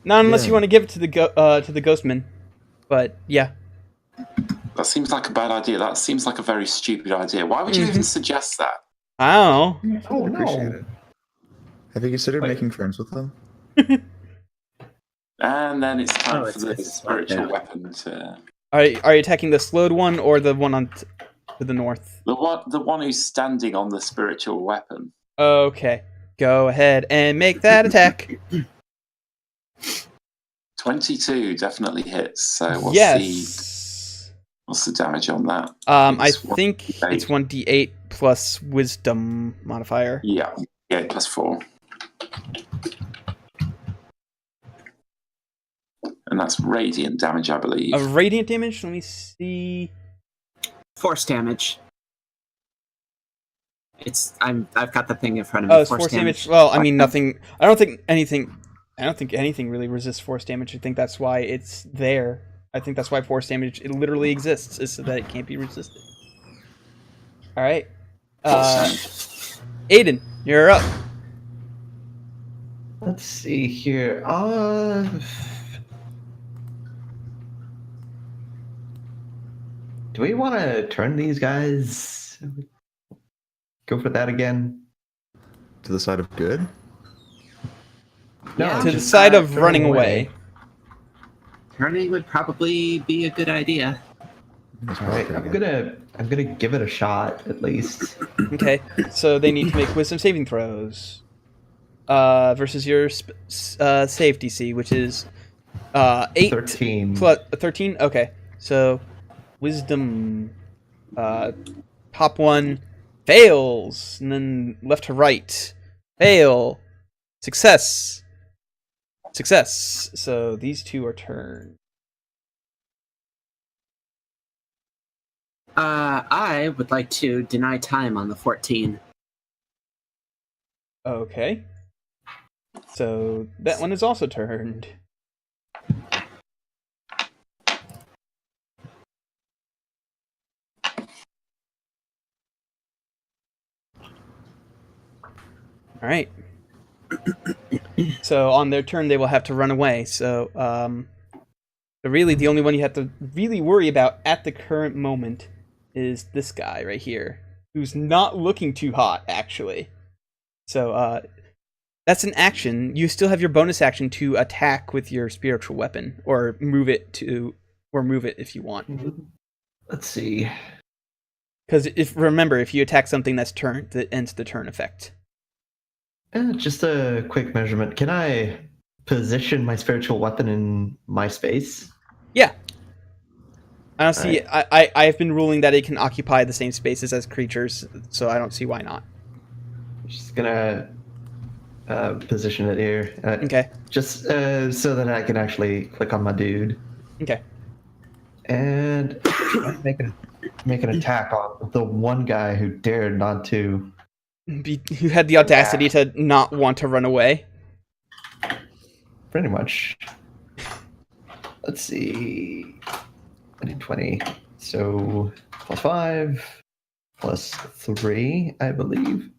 Not unless
Yeah.
you want to give it to the Ghostman. But yeah.
That seems like a bad idea. That seems like a very stupid idea. Why would you even suggest that?
I don't
Oh
Appreciate
no!
it. Have you considered
Wait.
making friends with them?
know.
And then it's time
Oh,
for the
it's
spiritual
yeah.
weapon to
Are you attacking the slowed one or the one on to the north?
the one who's standing on the spiritual weapon.
Okay. Go ahead and make that attack.
22 definitely hits. So we'll see
Yes.
what's the damage on that.
I
It's
think
1d8.
it's 1d8 plus wisdom modifier.
Yeah, plus 4. And that's radiant damage, I believe.
Radiant damage? Let me see.
Force damage. I've got the thing in front of me.
Oh, it's force damage. Well, I mean, nothing. I don't think anything really resists force damage. I think that's why it's there. I think that's why force damage it literally exists, is so that it can't be resisted. All right. Aiden, you're up.
Let's see here. Do we want to turn these guys? Go for that again?
To the side of good?
No,
Yeah,
To the
just
side of
turn
running away.
Turning would probably be a good idea.
That's
All right,
probably good.
I'm gonna give it a shot at least.
Okay, so they need to make wisdom saving throws. Versus your save DC, which is 8
13.
plus 13. Okay, so wisdom top one fails, and then left to right fail, success. So these two are turned.
I would like to deny time on the 14.
Okay, so that one is also turned. All right. So on their turn, they will have to run away. So, really, the only one you have to really worry about at the current moment is this guy right here, who's not looking too hot, actually. So, that's an action. You still have your bonus action to attack with your spiritual weapon, or move it if you want.
Let's see.
Because remember, if you attack something that's turned, that ends the turn effect.
Just a quick measurement. Can I position my spiritual weapon in my space?
Yeah. I don't see. I have been ruling that it can occupy the same spaces as creatures, so I don't see why not.
Just gonna position it here.
Okay.
Just so that I can actually click on my dude
Okay.
and make an attack on the one guy who dared not to.
You had the audacity to not want to run away.
Pretty much. Let's see. 20. So plus 5 plus 3, I believe.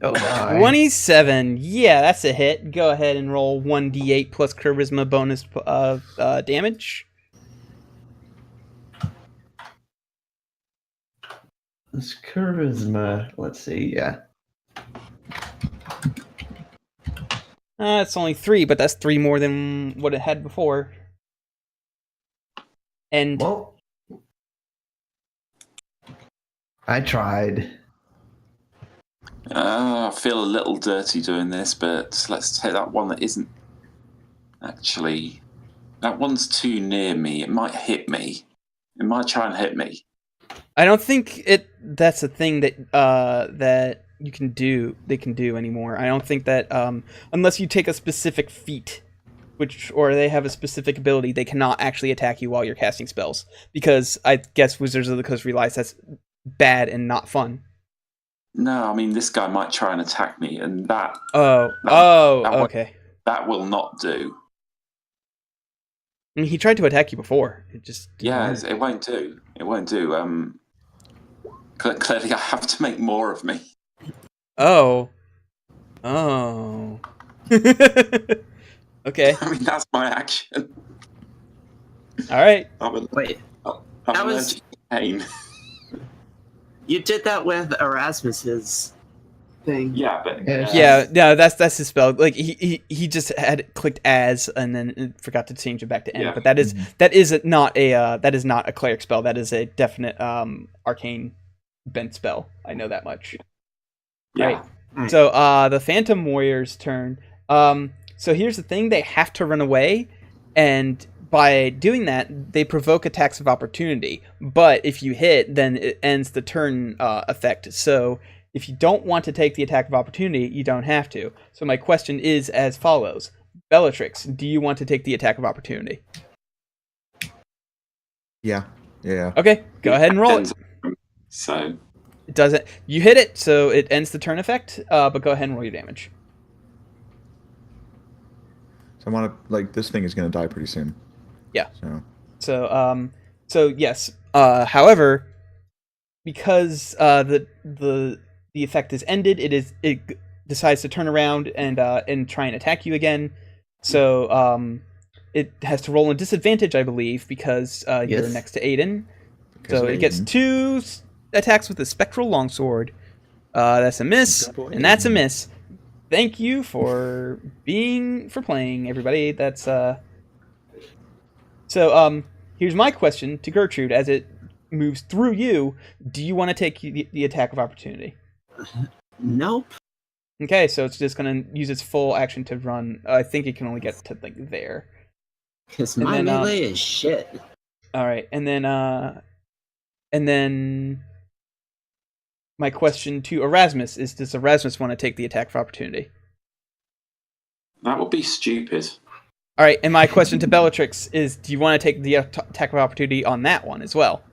Oh my.
27. Yeah, that's a hit. Go ahead and roll 1d8 plus charisma bonus damage.
This charisma. Let's see. Yeah.
It's only 3, but that's 3 more than what it had before. And
Well, I tried.
I feel a little dirty doing this, but let's take that one that isn't actually. That one's too near me. It might hit me. It might try and hit me.
I don't think that's a thing that that you can do. They can do anymore. I don't think that unless you take a specific feat, or they have a specific ability, they cannot actually attack you while you're casting spells. Because I guess Wizards of the Coast realize that's bad and not fun.
No, I mean this guy might try and attack me, and that
Okay.
that will not do.
I mean, he tried to attack you before. It just didn't work.
It won't do. It won't do. Clearly, I have to make more of me.
Oh. Okay.
I mean, that's my action.
All right.
Wait.
I'm
That
allergic
was-
to pain.
You did that with Erasmus's thing.
Yeah, but
Yeah, no, that's his spell. Like he just had clicked as and then forgot to change it back to end.
Yeah.
But that is not a cleric spell. That is a definite arcane bent spell. I know that much.
yeah.
Right.
So the Phantom Warrior's turn. So here's the thing: they have to run away, and by doing that, they provoke attacks of opportunity. But if you hit, then it ends the turn effect. So if you don't want to take the attack of opportunity, you don't have to. So my question is as follows: Bellatrix, do you want to take the attack of opportunity?
Yeah. Yeah.
Okay, go ahead and roll it.
So
It doesn't. You hit it, so it ends the turn effect. But go ahead and roll your damage.
So I want to like this thing is gonna die pretty soon.
Yeah.
So
So yes. However, because the effect is ended, it decides to turn around and try and attack you again. So it has to roll a disadvantage, I believe, because you're
Yes.
next to Aiden.
because
So
of
it gets
Aiden.
2 attacks with the spectral longsword. That's a miss,
Good boy,
and that's a
Aiden.
miss. Thank you for playing, everybody. That's So here's my question to Gertrude as it moves through you. Do you want to take the attack of opportunity?
Nope.
Okay, so it's just gonna use its full action to run. I think it can only get to like there.
Because
And
my
then,
melee is shit.
All right, and then my question to Erasmus is: does Erasmus want to take the attack of opportunity?
that would be stupid.
All right, and my question to Bellatrix is: do you want to take the attack of opportunity on that one as well?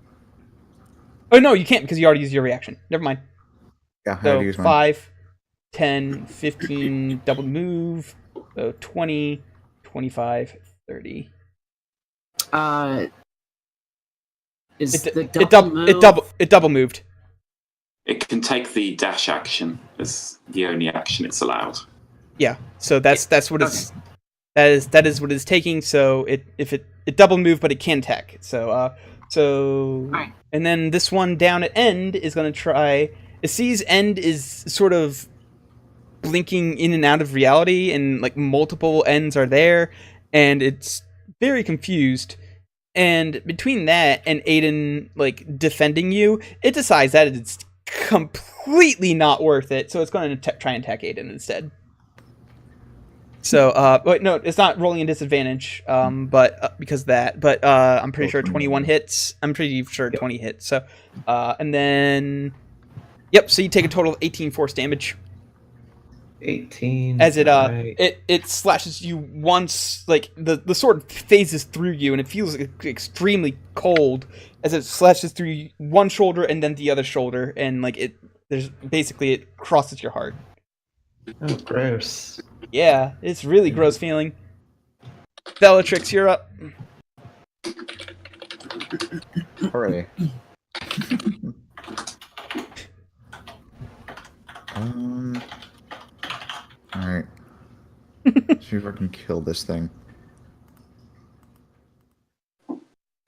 Oh no, you can't because you already used your reaction. Never mind.
Yeah, I had to
So
use mine.
5, 10, 15, double move. So 20, 25, 30.
Is the
It
double move?
double moved.
It can take the dash action as the only action it's allowed.
Yeah. So that's what it's that is what it's taking. So if it double moved, but it can attack. So
Right.
and then this one down at end is going to try. It sees end is sort of blinking in and out of reality, and like multiple ends are there, and it's very confused. And between that and Aiden like defending you, it decides that it's completely not worth it. So it's going to try and attack Aiden instead. So, wait, no, it's not rolling a disadvantage, but because of that. But I'm pretty sure 21 hits. I'm pretty sure 20 hits. So, and then, yep. So you take a total of 18 force damage
18.
as it
right.
it slashes you once. Like the sword phases through you, and it feels extremely cold as it slashes through one shoulder and then the other shoulder, and like it crosses your heart.
Oh, gross.
Yeah, it's really gross feeling. Bellatrix, you're up.
Hooray. Alright. See if I can kill this thing.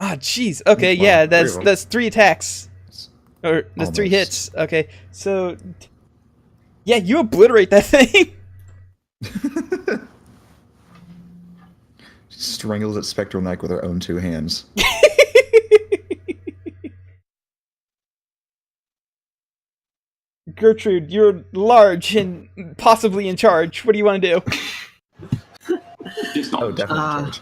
Ah, jeez. Okay,
Wow,
yeah,
3 of them.
that's 3 attacks. Or that's 3
Almost.
hits. Okay, so yeah, you obliterate that thing.
She strangles its spectral neck with her own 2 hands.
Gertrude, you're large and possibly in charge. What do you want to do?
She's not.
Oh, definitely in charge.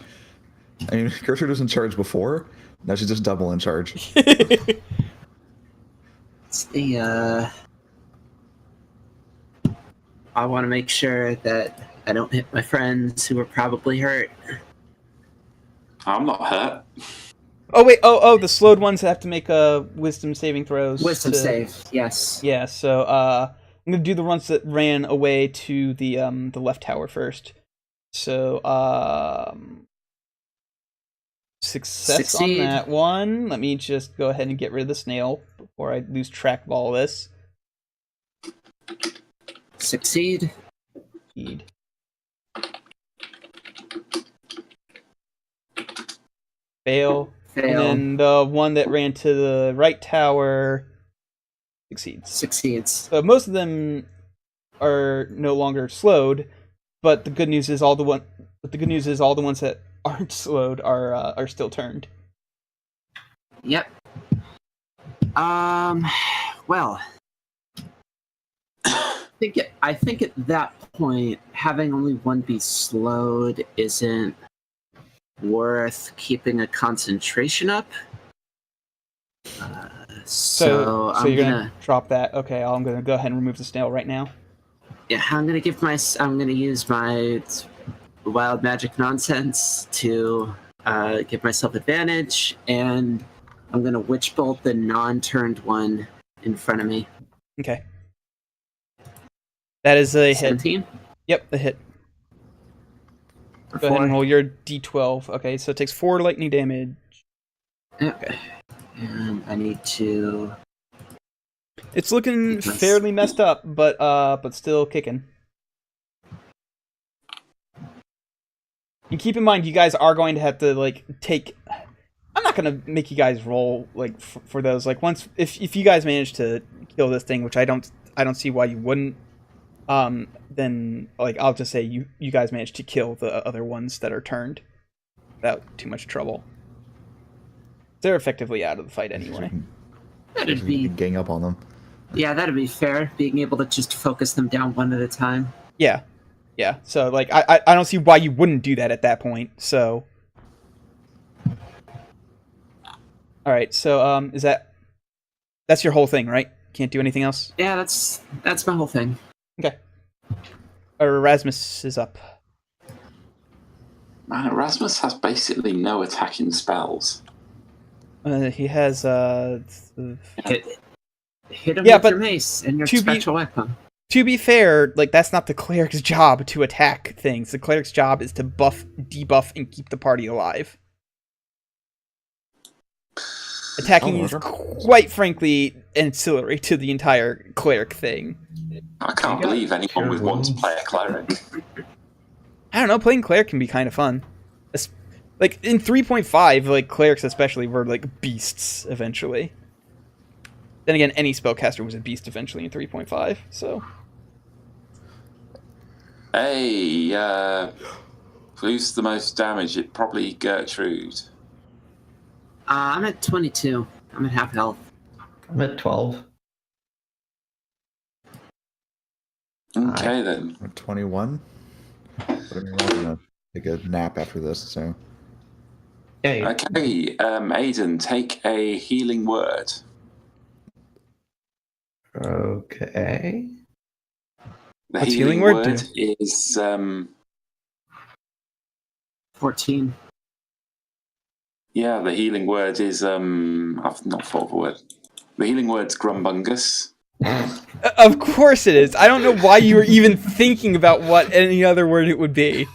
I mean, Gertrude was in charge before. Now she's just double in charge.
It's the I want to make sure that I don't hit my friends who are probably hurt.
I'm not hurt.
Oh wait, the slowed ones have to make wisdom saving throws.
Wisdom save, yes.
Yeah, so I'm gonna do the ones that ran away to the left tower first. So success
Succeed.
on that one. Let me just go ahead and get rid of the snail before I lose track of all this.
Succeed.
Succeed. Fail.
Fail.
And then the one that ran to the right tower Succeeds.
Succeeds.
So most of them are no longer slowed, but the good news is all the ones that aren't slowed are still turned.
Yep. Well, I think at that point, having only one be slowed isn't worth keeping a concentration up. So
you're gonna drop that. Okay, I'm gonna go ahead and remove the snail right now.
Yeah, I'm gonna use my wild magic nonsense to give myself advantage, and I'm gonna witch bolt the non-turned one in front of me.
Okay. That is a hit.
17?
Yep, a hit.
For
Go ahead
4.
and roll your d12. Okay, so it takes 4 lightning damage.
Okay. And I need to...
It's looking fairly messed up, but still kicking. And keep in mind, you guys are going to have to like take. I'm not gonna make you guys roll like for those. Like once if you guys manage to kill this thing, which I don't see why you wouldn't. Then like I'll just say you guys managed to kill the other ones that are turned without too much trouble. They're effectively out of the fight anyway.
That'd be
gang up on them.
Yeah, that'd be fair. Being able to just focus them down one at a time.
Yeah. So like I don't see why you wouldn't do that at that point. So all right. So that's your whole thing, right? Can't do anything else.
Yeah, that's my whole thing.
Okay. Erasmus is up.
Man, Erasmus has basically no attacking spells.
He has
Hit him
Yeah,
with
but
your mace and your
to be-
special weapon.
To be fair, like that's not the cleric's job to attack things. The cleric's job is to buff, debuff, and keep the party alive. Attacking is quite frankly ancillary to the entire cleric thing.
I can't believe anyone would want to play a cleric.
I don't know, playing cleric can be kind of fun. Like in 3.5, like clerics especially were like beasts eventually. Then again, any spellcaster was a beast eventually in 3.5, so.
Hey, who's the most damage? It probably Gertrude.
I'm at 22. I'm at half health.
I'm at 12.
Okay then.
I'm at 21. But I mean, we're gonna take a nap after this, so.
Yeah.
Okay, Aiden, take a healing word.
Okay.
The
What's
healing
healing word
word is
14.
yeah, the healing word is I've not thought of a word. The healing word's grumbungus.
Of course it is. I don't know why you were even thinking about what any other word it would be.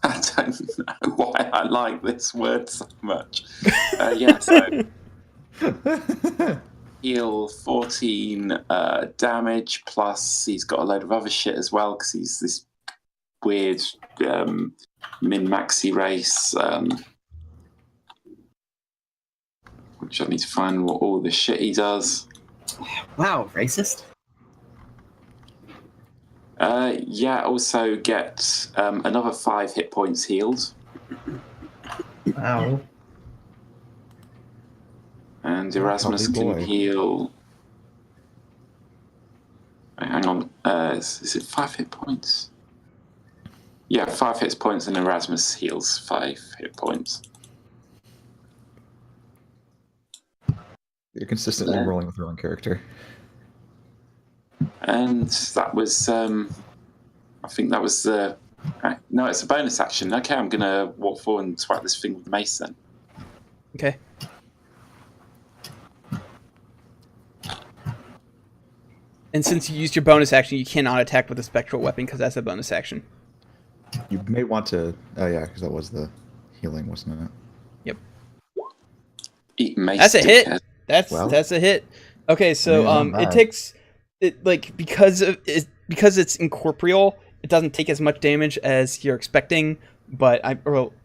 I don't know why I like this word so much. Yeah, so heal 14 damage, plus he's got a load of other shit as well, because he's this weird min-maxi race, which I need to find what all the shit he does.
Wow, racist.
Yeah, also get another 5 hit points healed.
Ow.
And Erasmus
Happy
can
boy.
heal. Hang on, is it 5 hit points? Yeah, 5 hit points, and Erasmus heals 5 hit points.
You're consistently
Yeah.
rolling with your own character.
And that was, I think that was the. No, it's a bonus action. Okay, I'm gonna walk forward and swipe this thing with the mace then.
Okay. And since you used your bonus action, you cannot attack with a spectral weapon because that's a bonus action.
You may want to. Oh yeah, because that was the healing, wasn't it?
Yep.
Eat mace.
That's a hit.
dickhead.
That's a hit. Okay, so
Yeah, not
it
bad.
takes it like because it's incorporeal, it doesn't take as much damage as you're expecting, but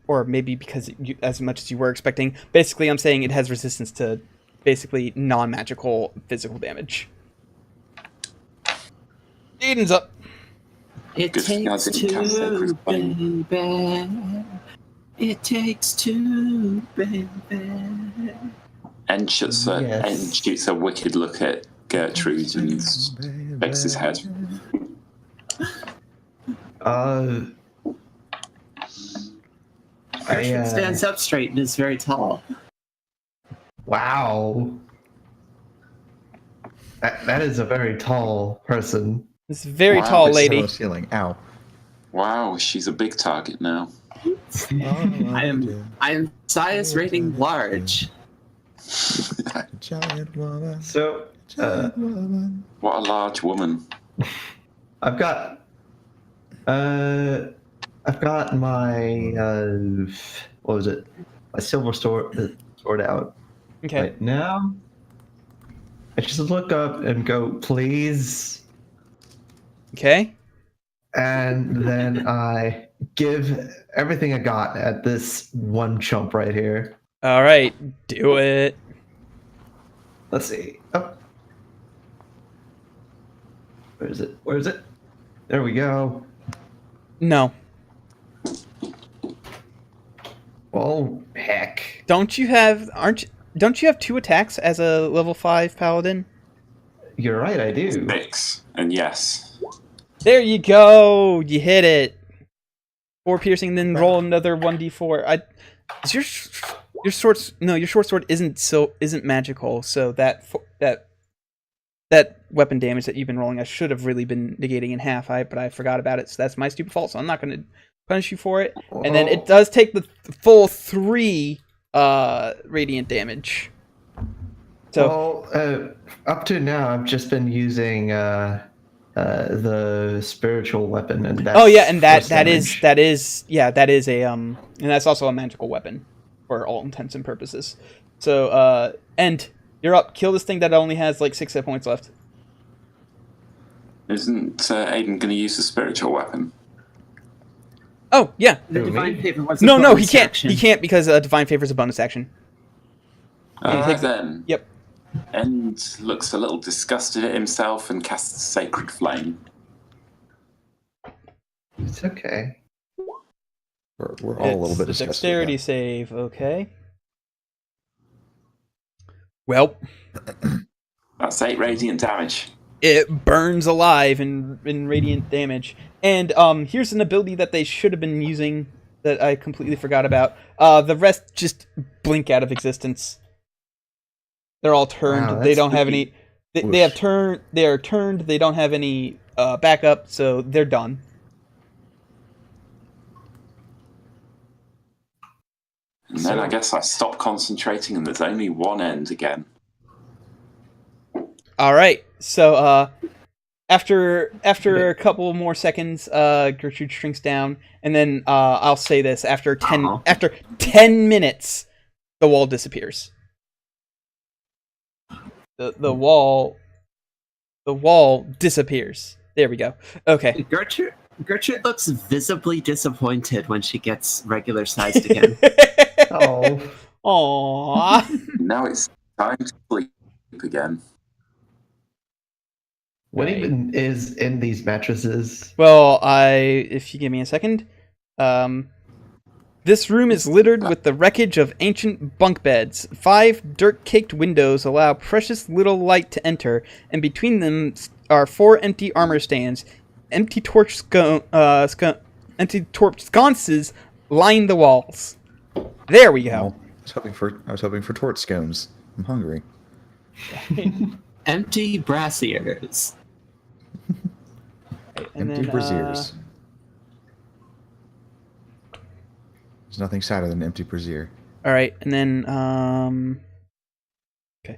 or maybe because as much as you were expecting. Basically, I'm saying it has resistance to basically non-magical physical damage. Aiden's up.
It
Good thing I
takes
didn't cast Sacred
two,
Flame.
baby. It takes two, baby.
And shoots a wicked look at Gertrude and shakes his head.
Gertrude stands up straight and is very tall.
Wow. That is a very tall person.
This very
Wow,
tall
it's
lady.
The ceiling. Ow.
Wow, she's a big target now.
I am size rating large.
Giant woman.
So,
Giant woman.
What a large woman.
I've got my what was it? My silver sword out
Okay.
right now. I just look up and go, please,
Okay.
and then I give everything I got at this one chump right here.
All right. Do it.
Let's see. Oh. Where is it? Where is it? There we go.
No.
Oh, heck.
Don't you have 2 attacks as a level 5 paladin?
You're right, I do.
6. And yes.
There you go. You hit it. 4 piercing, then roll another 1d4. Is your short sword isn't magical, so that weapon damage that you've been rolling, I should have really been negating in half, but I forgot about it, so that's my stupid fault, so I'm not going to punish you for it. And then it does take the full 3 radiant damage. So
up to now, I've just been using the spiritual weapon, and that's
and that
damage.
is a and that's also a magical weapon for all intents and purposes. So and you're up. Kill this thing that only has like 6 hit points left.
Isn't Aiden going to use the spiritual weapon?
Oh yeah.
The
Who,
divine
me?
favor was a
No, he
bonus
can't.
action.
He can't because divine favor is a bonus action.
Alright then.
Yep.
End looks a little disgusted at himself and casts Sacred Flame.
It's okay.
We're all a little bit
It's a
disgusted.
dexterity save. Okay. Well,
That's 8 radiant damage.
it burns alive in radiant damage. And here's an ability that they should have been using that I completely forgot about. The rest just blink out of existence. They're all turned.
Wow,
they
that's
don't have
spooky.
any. They have turned. They are turned. They don't have any backup, so they're done.
And then I guess I stop concentrating and there's only one end again.
All right. So after a couple more seconds, Gertrude shrinks down, and then I'll say this: after 10 minutes, the wall disappears. The wall disappears. There we go. Okay.
Gertrude looks visibly disappointed when she gets regular sized again.
Oh,
Aww.
Now it's time to sleep again.
what
Right.
even is in these mattresses?
Well, if you give me a second, this room is littered with the wreckage of ancient bunk beds. 5 dirt-caked windows allow precious little light to enter, and between them are 4 empty armor stands. Empty torch sconces line the walls. There we go.
I was hoping for torch scones. I'm hungry.
Empty brassiers.
And
Empty
then,
braziers. There's nothing sadder than an empty brazier.
All right, and then okay.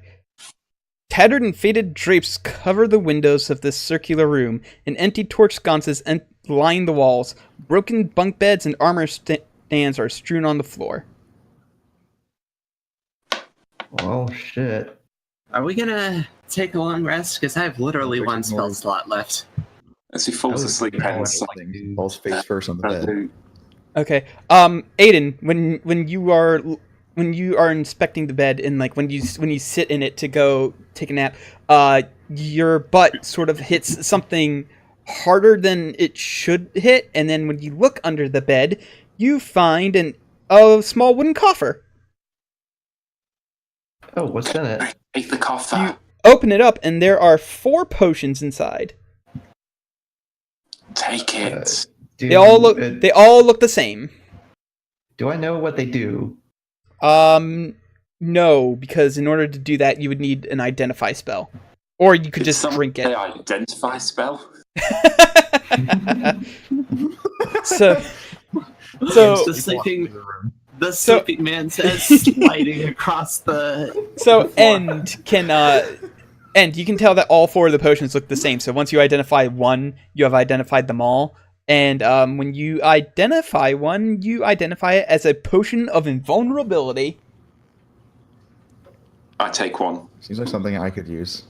Tattered and faded drapes cover the windows of this circular room, and empty torch sconces line the walls. Broken bunk beds and armor stands are strewn on the floor.
Oh shit!
Are we gonna take a long rest? Because I have literally one spell slot left.
As he falls asleep, Hen's
Falls face first on the bed.
Okay. Aiden, when you are inspecting the bed and like when you sit in it to go take a nap, your butt sort of hits something harder than it should hit, and then when you look under the bed, you find a small wooden coffer.
Oh, what's in it?
Take the coffer.
You open it up, and there are 4 potions inside.
Take it.
They all look the same.
Do I know what they do?
No, because in order to do that, you would need an identify spell, or you could just drink it.
Say identify spell.
So
the sleeping man says, sliding across the.
So
the floor.
And you can tell that all 4 of the potions look the same. So once you identify one, you have identified them all. And when you identify one, you identify it as a potion of invulnerability.
I take one.
Seems like something I could use.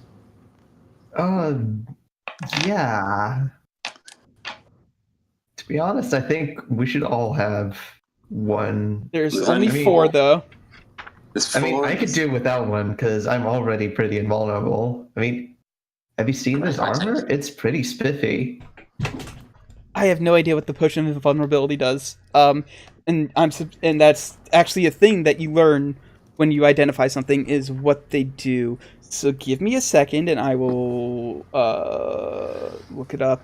Yeah. To be honest, I think we should all have one.
There's
There's
only
only
4,
4.
though.
There's 4.
I mean, I could do without one because I'm already pretty invulnerable. I mean, have you seen this armor? It's pretty spiffy.
I have no idea what the potion of invulnerability does. And that's actually a thing that you learn when you identify something is what they do. So give me a second, and I will look it up.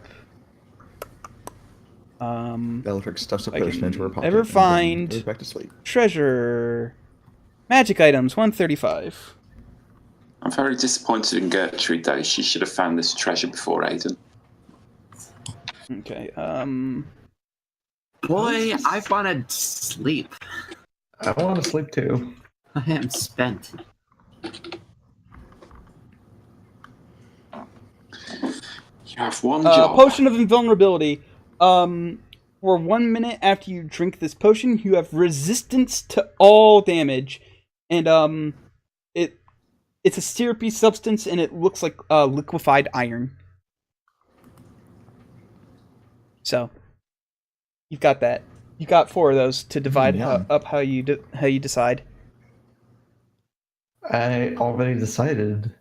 Bellatrix stuffs a potion into her pocket.
Ever
and then
find
goes back to sleep.
treasure, magic items, 135.
I'm very disappointed in Gertrude, though. She should have found this treasure before Aiden.
Okay.
Boy, I want to sleep.
I want to sleep too.
I am spent.
You have one job.
Potion of invulnerability. For 1 minute after you drink this potion, you have resistance to all damage, and it's a syrupy substance, and it looks like liquefied iron. So, you've got that. You got 4 of those to divide up how you decide.
I already decided.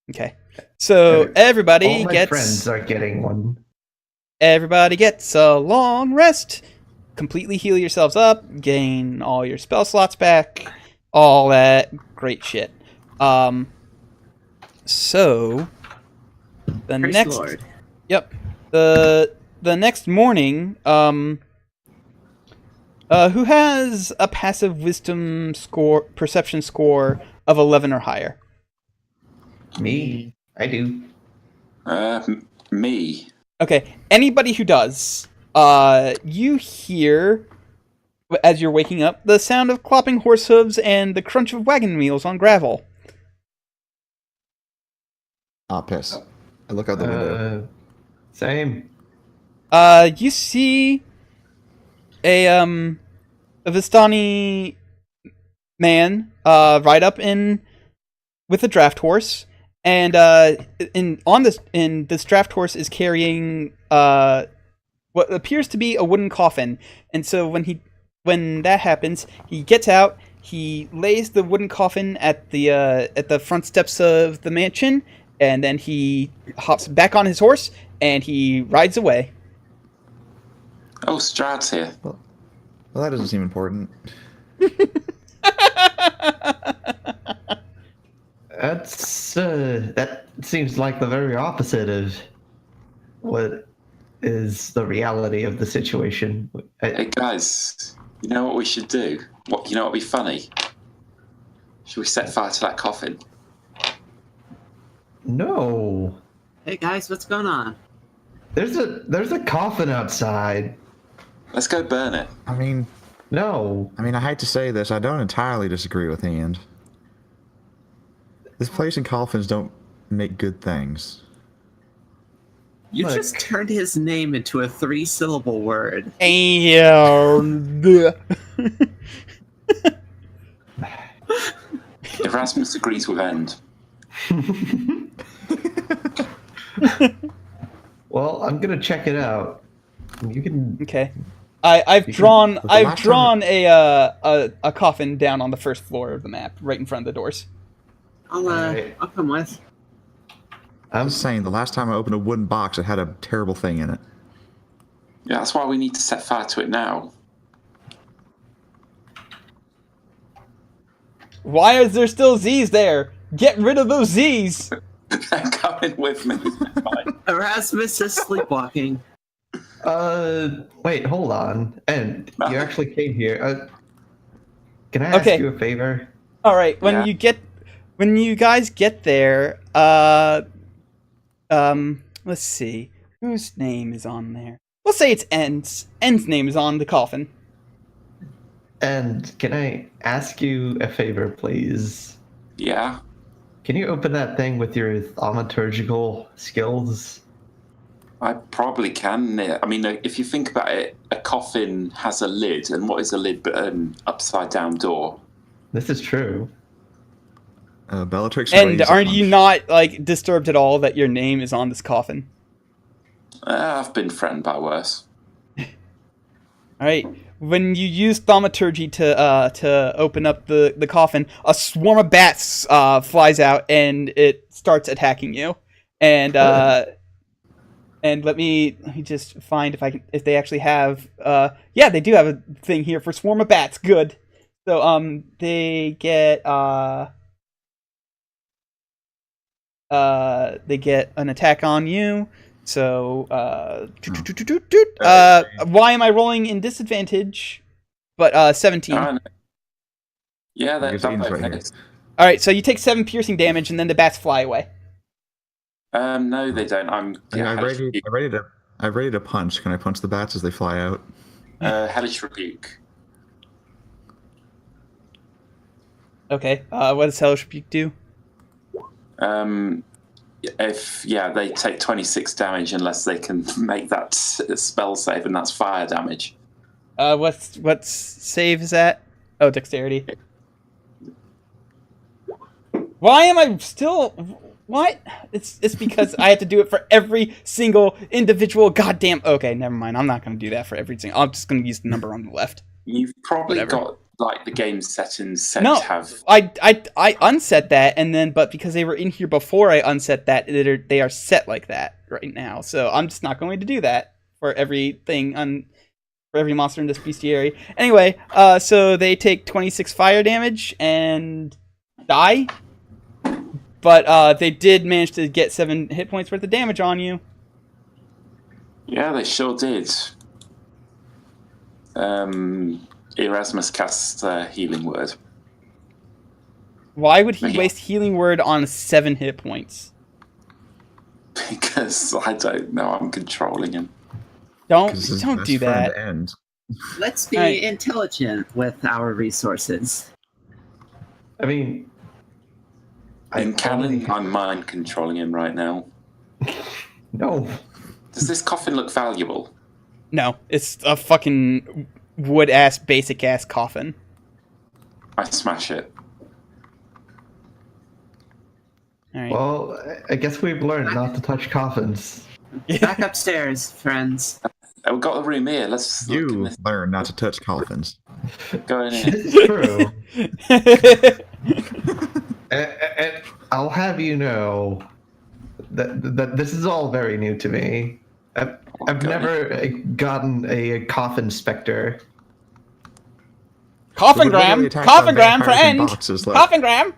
Okay. So everybody
All my
gets
friends are getting one.
Everybody gets a long rest. Completely heal yourselves up. Gain all your spell slots back. All that great shit. So the
Praise
next
the Lord.
Yep. The next morning, who has a passive wisdom perception score of 11 or higher?
Me. I do.
Me.
Okay, anybody who does, you hear, as you're waking up, the sound of clopping horse hooves and the crunch of wagon wheels on gravel.
Ah, piss. I look out the window.
Same.
You see a Vistani man ride up in with a draft horse, and this draft horse is carrying what appears to be a wooden coffin. And so when that happens, he gets out, he lays the wooden coffin at the front steps of the mansion, and then he hops back on his horse and he rides away.
Oh, Strahd's here.
Well, that doesn't seem important.
That seems like the very opposite of what is the reality of the situation.
Hey guys, you know what we should do? You know what would be funny? Should we set fire to that coffin?
No.
Hey guys, what's going on?
There's a coffin outside.
Let's go burn it.
I mean,
I
I hate to say this, I don't entirely disagree with Ian. This place and coffins don't make good things.
You
Look.
just turned his name into a 3-syllable word.
Erasmus agrees with End.
Well, I'm gonna check it out. You can.
Okay. I've drawn
time-
a coffin down on the first floor of the map, right in front of the doors.
I'll
Alright.
I'll come with.
I'm just saying, the last time I opened a wooden box, it had a terrible thing in it.
Yeah, that's why we need to set fire to it now.
Why is there still Z's there? Get rid of those Z's!
They're coming with me. Fine.
Erasmus is sleepwalking.
Wait, hold on. And
No.
you actually came here. Can I ask
Okay.
you a favor?
Alright,
Yeah.
when you guys get there, let's see. Whose name is on there? We'll say it's N's. N's name is on the coffin.
And can I ask you a favor, please?
Yeah.
Can you open that thing with your thaumaturgical skills?
I probably can. I mean, if you think about it, a coffin has a lid, and what is a lid but an upside-down door?
This is true.
Bellatrix
And
raised a
aren't you
punch.
not, like, disturbed at all that your name is on this coffin?
I've been threatened by worse.
Alright, when you use thaumaturgy to open up the coffin, a swarm of bats flies out and it starts attacking you. And let me just find if they actually have yeah, they do have a thing here for swarm of bats. Good. So they get an attack on you. So, why am I rolling in disadvantage? But 17.
Yeah,
Because
that
Ian's right here.
hits.
All right, so you take 7 piercing damage, and then the bats fly away.
No, they don't.
I've ready to punch. Can I punch the bats as they fly out?
Hellish Rebuke.
Okay. What does Hellish Rebuke do?
They take 26 damage unless they can make that spell save, and that's fire damage.
What save is that? Oh, dexterity. Why am I still? What? It's because I have to do it for every single individual goddamn. Okay, never mind. I'm not going to do that for every single. I'm just going to use the number on the left.
You've probably
Whatever.
got like the game settings set
No,
to have.
I unset that, and then but because they were in here before I unset that, they are set like that right now. So I'm just not going to do that for everything for every monster in this bestiary. Anyway, so they take 26 fire damage and die, but they did manage to get 7 hit points worth of damage on you.
Yeah, they sure did. Erasmus casts Healing Word.
Why would he
Yeah.
waste healing word on 7 hit points?
Because I don't know, I'm controlling him.
Don't
'Cause his
don't
best
do
friend
that.
ends.
Let's be
Alright.
intelligent with our resources.
I mean,
In canon, I'm mind controlling him right now.
No.
Does this coffin look valuable?
No, it's a fucking wood-ass, basic-ass coffin.
I smash it.
Alright.
Well, I guess we've learned not to touch coffins.
Back upstairs, friends.
Oh, we've got the room here. Let's look in
You
this.
learn not to touch coffins.
Go in here.
This is true. And I'll have you know that this is all very new to me. I've
Okay.
never gotten a coffin specter.
Coffin
We were literally
gram!
attacked
Coffin
by
gram for
vampires in
end!
boxes, like-
Coffin gram!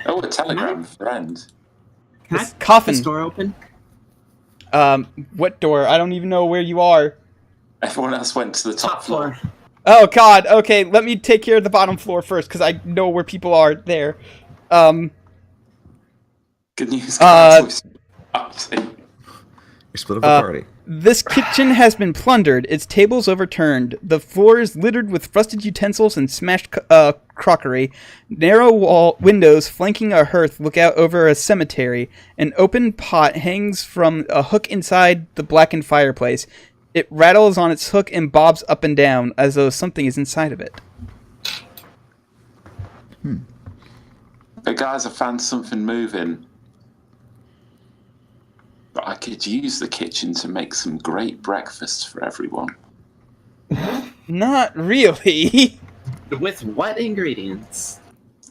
Oh, a telegram for end.
Can
This
I
coffin.
this door open?
What door? I don't even know where you are.
Everyone else went to the top floor.
Oh god, okay, let me take care of the bottom floor first, because I know where people are there.
Good news, guys.
You split up the party.
This kitchen has been plundered, its tables overturned, the floor is littered with rusted utensils and smashed crockery. Narrow windows flanking a hearth look out over a cemetery. An open pot hangs from a hook inside the blackened fireplace. It rattles on its hook and bobs up and down, as though something is inside of it.
Hey guys, I found something moving. But I could use the kitchen to make some great breakfast for everyone.
Not really.
With what ingredients?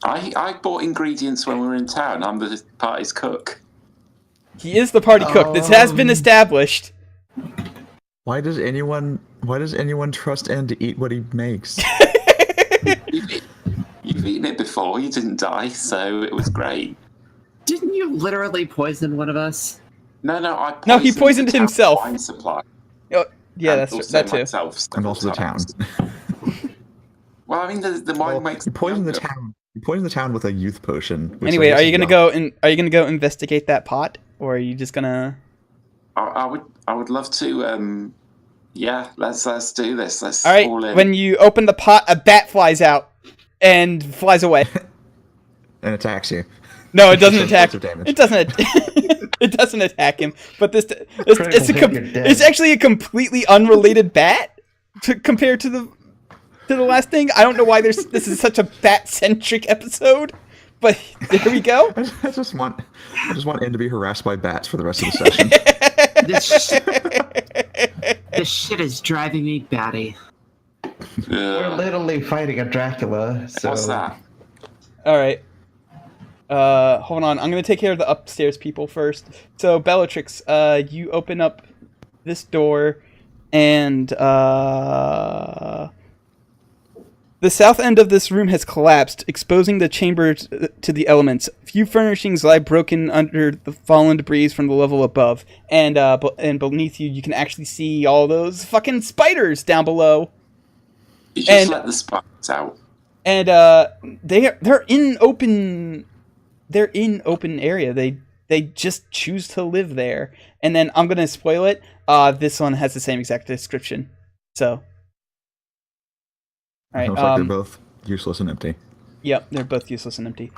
I bought ingredients when we were in town. I'm the party's cook.
He is the party cook. This has been established.
Why does anyone trust N to eat what he makes?
You've eaten it before. You didn't die, so it was great.
Didn't you literally poison one of us?
No,
He poisoned
the town
himself.
wine supply.
Oh, yeah,
And
that's
also
that too.
myself
And also the town.
times. Well, I mean, the wine makes.
You poisoned the town. You poisoned the town with a youth potion. which
Anyway,
I
are
guess
you
is
gonna
yellow.
go investigate that pot, or are you just gonna?
I would love to. Yeah, let's do this. Let's
All right.
all in.
When you open the pot, a bat flies out and flies away.
And attacks you.
No, it doesn't
Does
attack.
lots of damage.
It doesn't. It doesn't attack him. But
Critical hit, you're dead.
it's actually a completely unrelated bat compared to the last thing. I don't know why this is such a bat centric episode, but there we go.
I just want N to be harassed by bats for the rest of the session.
This shit is driving me batty.
We're literally fighting a Dracula. So
What's that?
All right. Hold on. I'm gonna take care of the upstairs people first. So Bellatrix, you open up this door, and the south end of this room has collapsed, exposing the chamber to the elements. Few furnishings lie broken under the fallen debris from the level above, and beneath you, you can actually see all those fucking spiders down below.
You just let the spiders out.
And they're in open area. They just choose to live there. And then I'm gonna spoil it. This one has the same exact description. So, all right.
Looks like they're both useless and empty.
Yep, they're both useless and empty.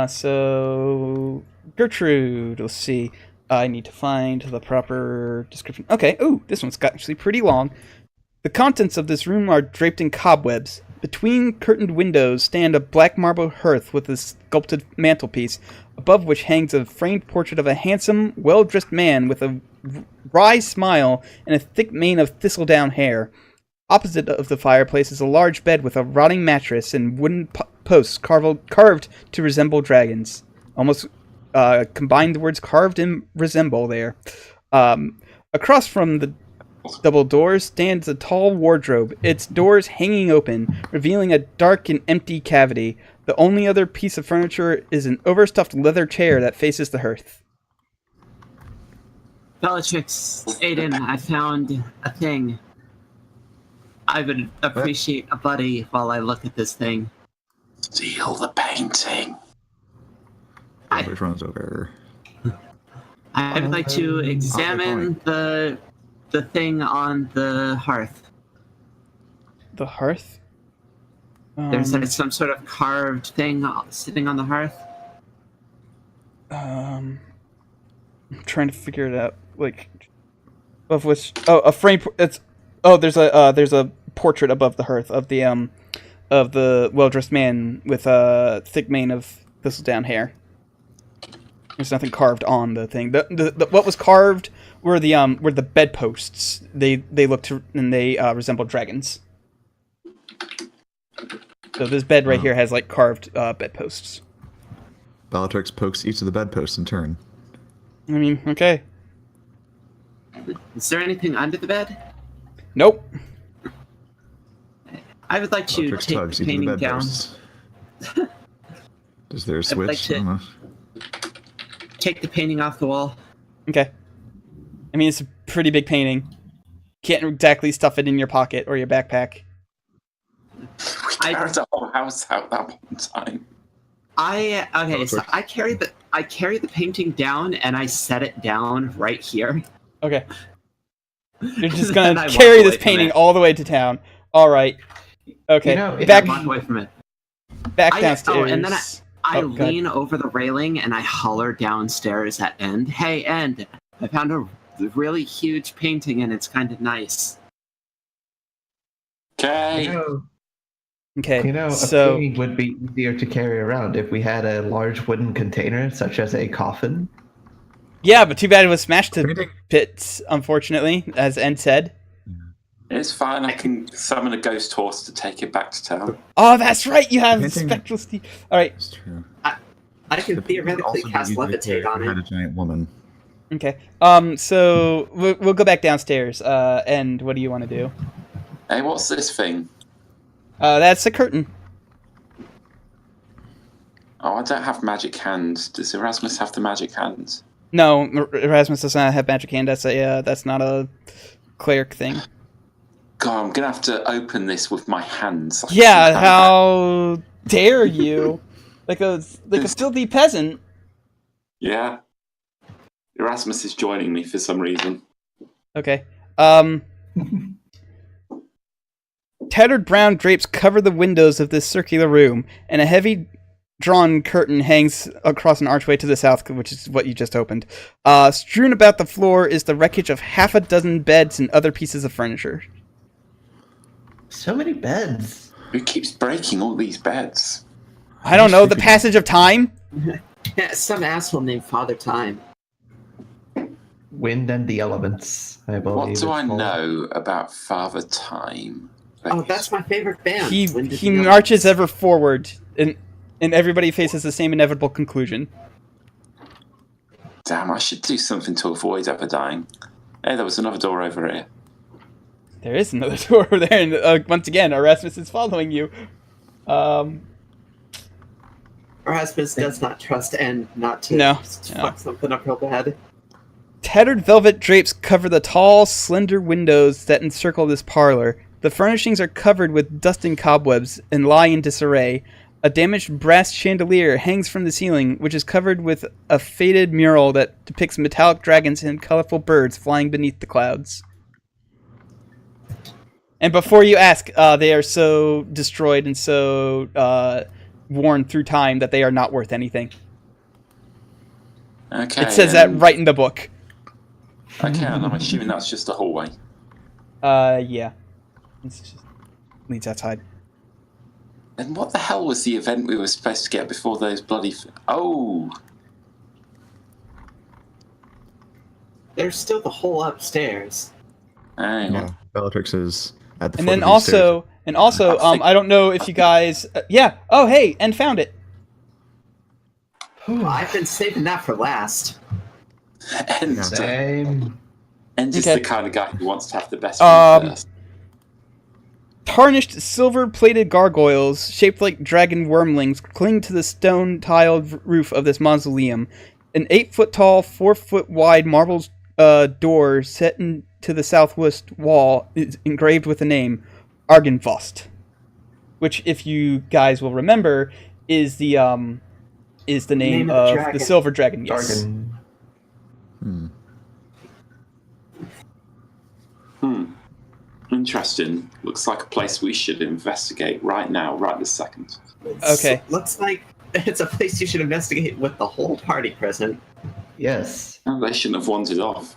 So Gertrude, let's see. I need to find the proper description. Okay. Ooh, this one's actually pretty long. The contents of this room are draped in cobwebs. Between curtained windows stand a black marble hearth with a sculpted mantelpiece, above which hangs a framed portrait of a handsome, well-dressed man with a wry smile and a thick mane of thistledown hair. Opposite of the fireplace is a large bed with a rotting mattress and wooden posts carved to resemble dragons. Almost combine the words carved and resemble there. Across from the double doors stands a tall wardrobe, its doors hanging open, revealing a dark and empty cavity. The only other piece of furniture is an overstuffed leather chair that faces the hearth.
Bellatrix, Aiden, I found a thing. I would appreciate a buddy while I look at this thing.
Steal the painting.
Which runs over.
I would like to examine the thing on the hearth.
The hearth?
There's like some sort of carved thing sitting on the hearth.
I'm trying to figure it out. Like, of which? Oh, a frame. It's there's a portrait above the hearth of the well-dressed man with a thick mane of thistledown hair. There's nothing carved on the thing. The what was carved were the bedposts. They looked and they resembled dragons. So this bed right here has like carved bedposts.
Bellatrix pokes each of the bedposts in turn.
I mean, okay.
Is there anything under the bed?
Nope.
I would like to
Bellatrix
take
tugs
the
each of the
painting down.
bedposts. Is there a
I'd like
switch?
to-
I don't know.
Take the painting off the wall.
Okay. I mean, it's a pretty big painting. Can't exactly stuff it in your pocket or your backpack.
We carried the whole house out that one time.
So I carry the painting down and I set it down right here.
Okay. You're just
Then
gonna
I walk
carry
away
this
from
painting
it.
all the way to town. All right. Okay.
You know,
back
Walk away from it.
downstairs.
And then I
Oh, God.
lean over the railing and I holler downstairs at End. Hey, End, I found a really huge painting and it's kind of nice.
Okay.
Okay.
A
So
painting would be easier to carry around if we had a large wooden container, such as a coffin.
yeah, but too bad it was smashed to
Painting-
bits, unfortunately, as Ed said.
It's fine. I can summon a ghost horse to take it back to town.
Oh, that's right. You have
Painting-
spectral steed. All right.
It's true.
I can theoretically cast levitate on
Had a
it.
giant woman.
Okay. So we'll go back downstairs. And what do you want to do?
Hey, what's this thing?
That's a curtain.
Oh, I don't have magic hand. Does Erasmus have the magic hand?
No, Erasmus does not have magic hand. That's not a cleric thing.
God, I'm gonna have to open this with my hands. Like
Yeah,
some
how dare you? Like a filthy peasant.
Yeah. Erasmus is joining me for some reason.
Okay. Tattered brown drapes cover the windows of this circular room, and a heavy drawn curtain hangs across an archway to the south, which is what you just opened. Strewn about the floor is the wreckage of half a dozen beds and other pieces of furniture.
So many beds.
Who keeps breaking all these beds?
I don't know, the passage of time?
Some asshole named Father Time.
Wind and the elements, I believe.
What do
it's
I
called.
know about Father Time?
Oh, that's my favorite band.
He
When did
he
you know
marches
this?
ever forward, and everybody faces the same inevitable conclusion.
Damn, I should do something to avoid ever dying. Hey, there was another door over here.
There is another door over there, and once again, Erasmus is following you.
Erasmus does not trust and not to
No,
just
no.
fuck something up real bad.
Tattered velvet drapes cover the tall, slender windows that encircle this parlor. The furnishings are covered with dust and cobwebs and lie in disarray. A damaged brass chandelier hangs from the ceiling, which is covered with a faded mural that depicts metallic dragons and colorful birds flying beneath the clouds. And before you ask, they are so destroyed and so worn through time that they are not worth anything.
Okay.
It says that right in the book.
Okay, and I'm assuming that's just a hallway.
Yeah. It's just leads outside.
And what the hell was the event we were supposed to get before those bloody... Oh!
There's still the hole upstairs.
Hang
Yeah,
on.
Bellatrix is at the
And
foot
then
of these stairs.
also, I don't know if you guys, yeah. Oh, hey, and found it.
I've been saving that for last.
And,
Same.
and just
Okay.
the kind of guy who wants to have the best one first.
Tarnished silver-plated gargoyles, shaped like dragon wormlings, cling to the stone-tiled roof of this mausoleum. An 8-foot-tall, 4-foot-wide marble door set into the southwest wall is engraved with the name Argynvost, which, if you guys will remember, is the name
Name of the
of the
dragon.
silver dragon. Yes.
Jargon.
Interesting. Looks like a place we should investigate right now, right this second.
Okay.
Looks like it's a place you should investigate with the whole party present.
Yes.
Oh, they shouldn't have wandered off.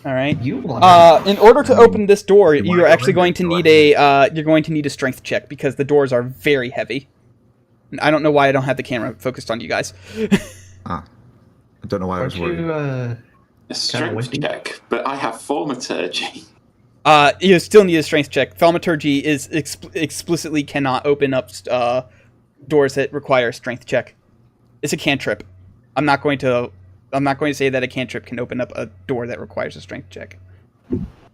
All right.
You want
In order to open this door,
You
you
wanna
are
go
actually
in
going
there,
to
go
need you're going to need a strength check because the doors are very heavy. And I don't know why I don't have the camera focused on you guys.
I don't know why I was
Aren't
worried.
you,
A strength
wimpy.
check, but I have thaumaturgy.
You still need a strength check. Thaumaturgy is explicitly cannot open up doors that require a strength check. It's a cantrip. I'm not going to say that a cantrip can open up a door that requires a strength check.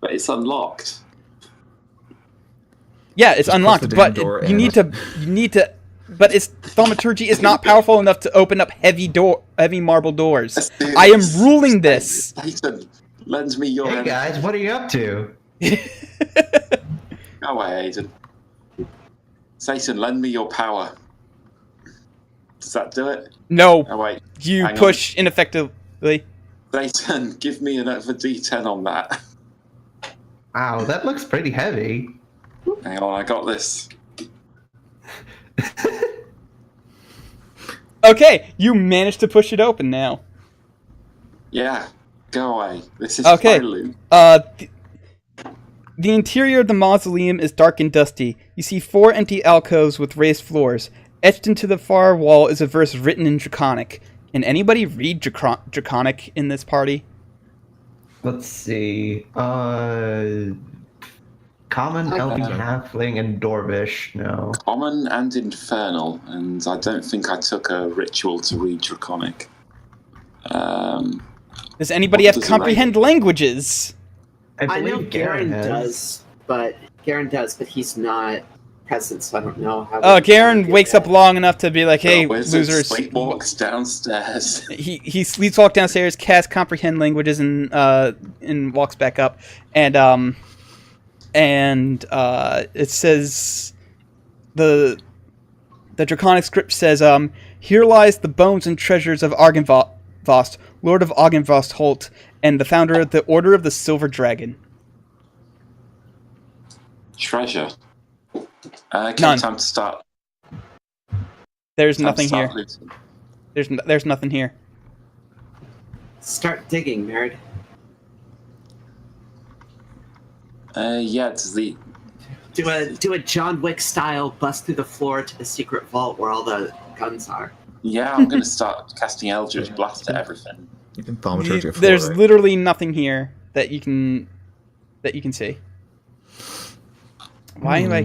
But it's unlocked.
Yeah, it's unlocked,
the damn
but
door
you need
and-
to. But it's thaumaturgy is not powerful enough to open up heavy marble doors.
Let's do
I am
this.
ruling this.
Satan, lend me your
Hey guys, what are you up to?
Go away, Aiden. Satan, lend me your power. Does that do it?
No,
Oh wait.
you
hang on.
push ineffectively.
Satan, give me another D10 on that.
Wow, that looks pretty heavy.
Hang on, I got this.
Okay, you managed to push it open now.
Yeah, go away. This is
Okay.
my loot.
The interior of the mausoleum is dark and dusty. You see 4 empty alcoves with raised floors. Etched into the far wall is a verse written in Draconic. Can anybody read Draconic in this party?
Let's see. Common,
Okay.
elfie, halfling, and dwarvish. No.
Common and infernal, and I don't think I took a ritual to read draconic.
Does anybody
What
have
does it
comprehend languages?
I know
believe
Garen
has.
does, but he's not present, so I don't know how.
Oh, Garen wakes up long enough to be like, "Hey,
The wizard
losers."
sleepwalks downstairs.
He sleepwalks downstairs, casts comprehend languages, and walks back up, and it says the draconic script says, "Here lies the bones and treasures of Argynvost, Lord of Argynvost Holt, and the founder of the Order of the Silver Dragon."
Treasure. Okay,
None.
time to start.
There's
Time
nothing
to
here.
start looting.
There's nothing here.
Start digging, nerd.
Yeah, it's the
Do a John Wick style bust through the floor to the secret vault where all the guns are.
yeah. I'm gonna start casting Eldritch Blast at everything.
You can thaumaturge your floor,
There's
right?
literally nothing here that you can see. Why do I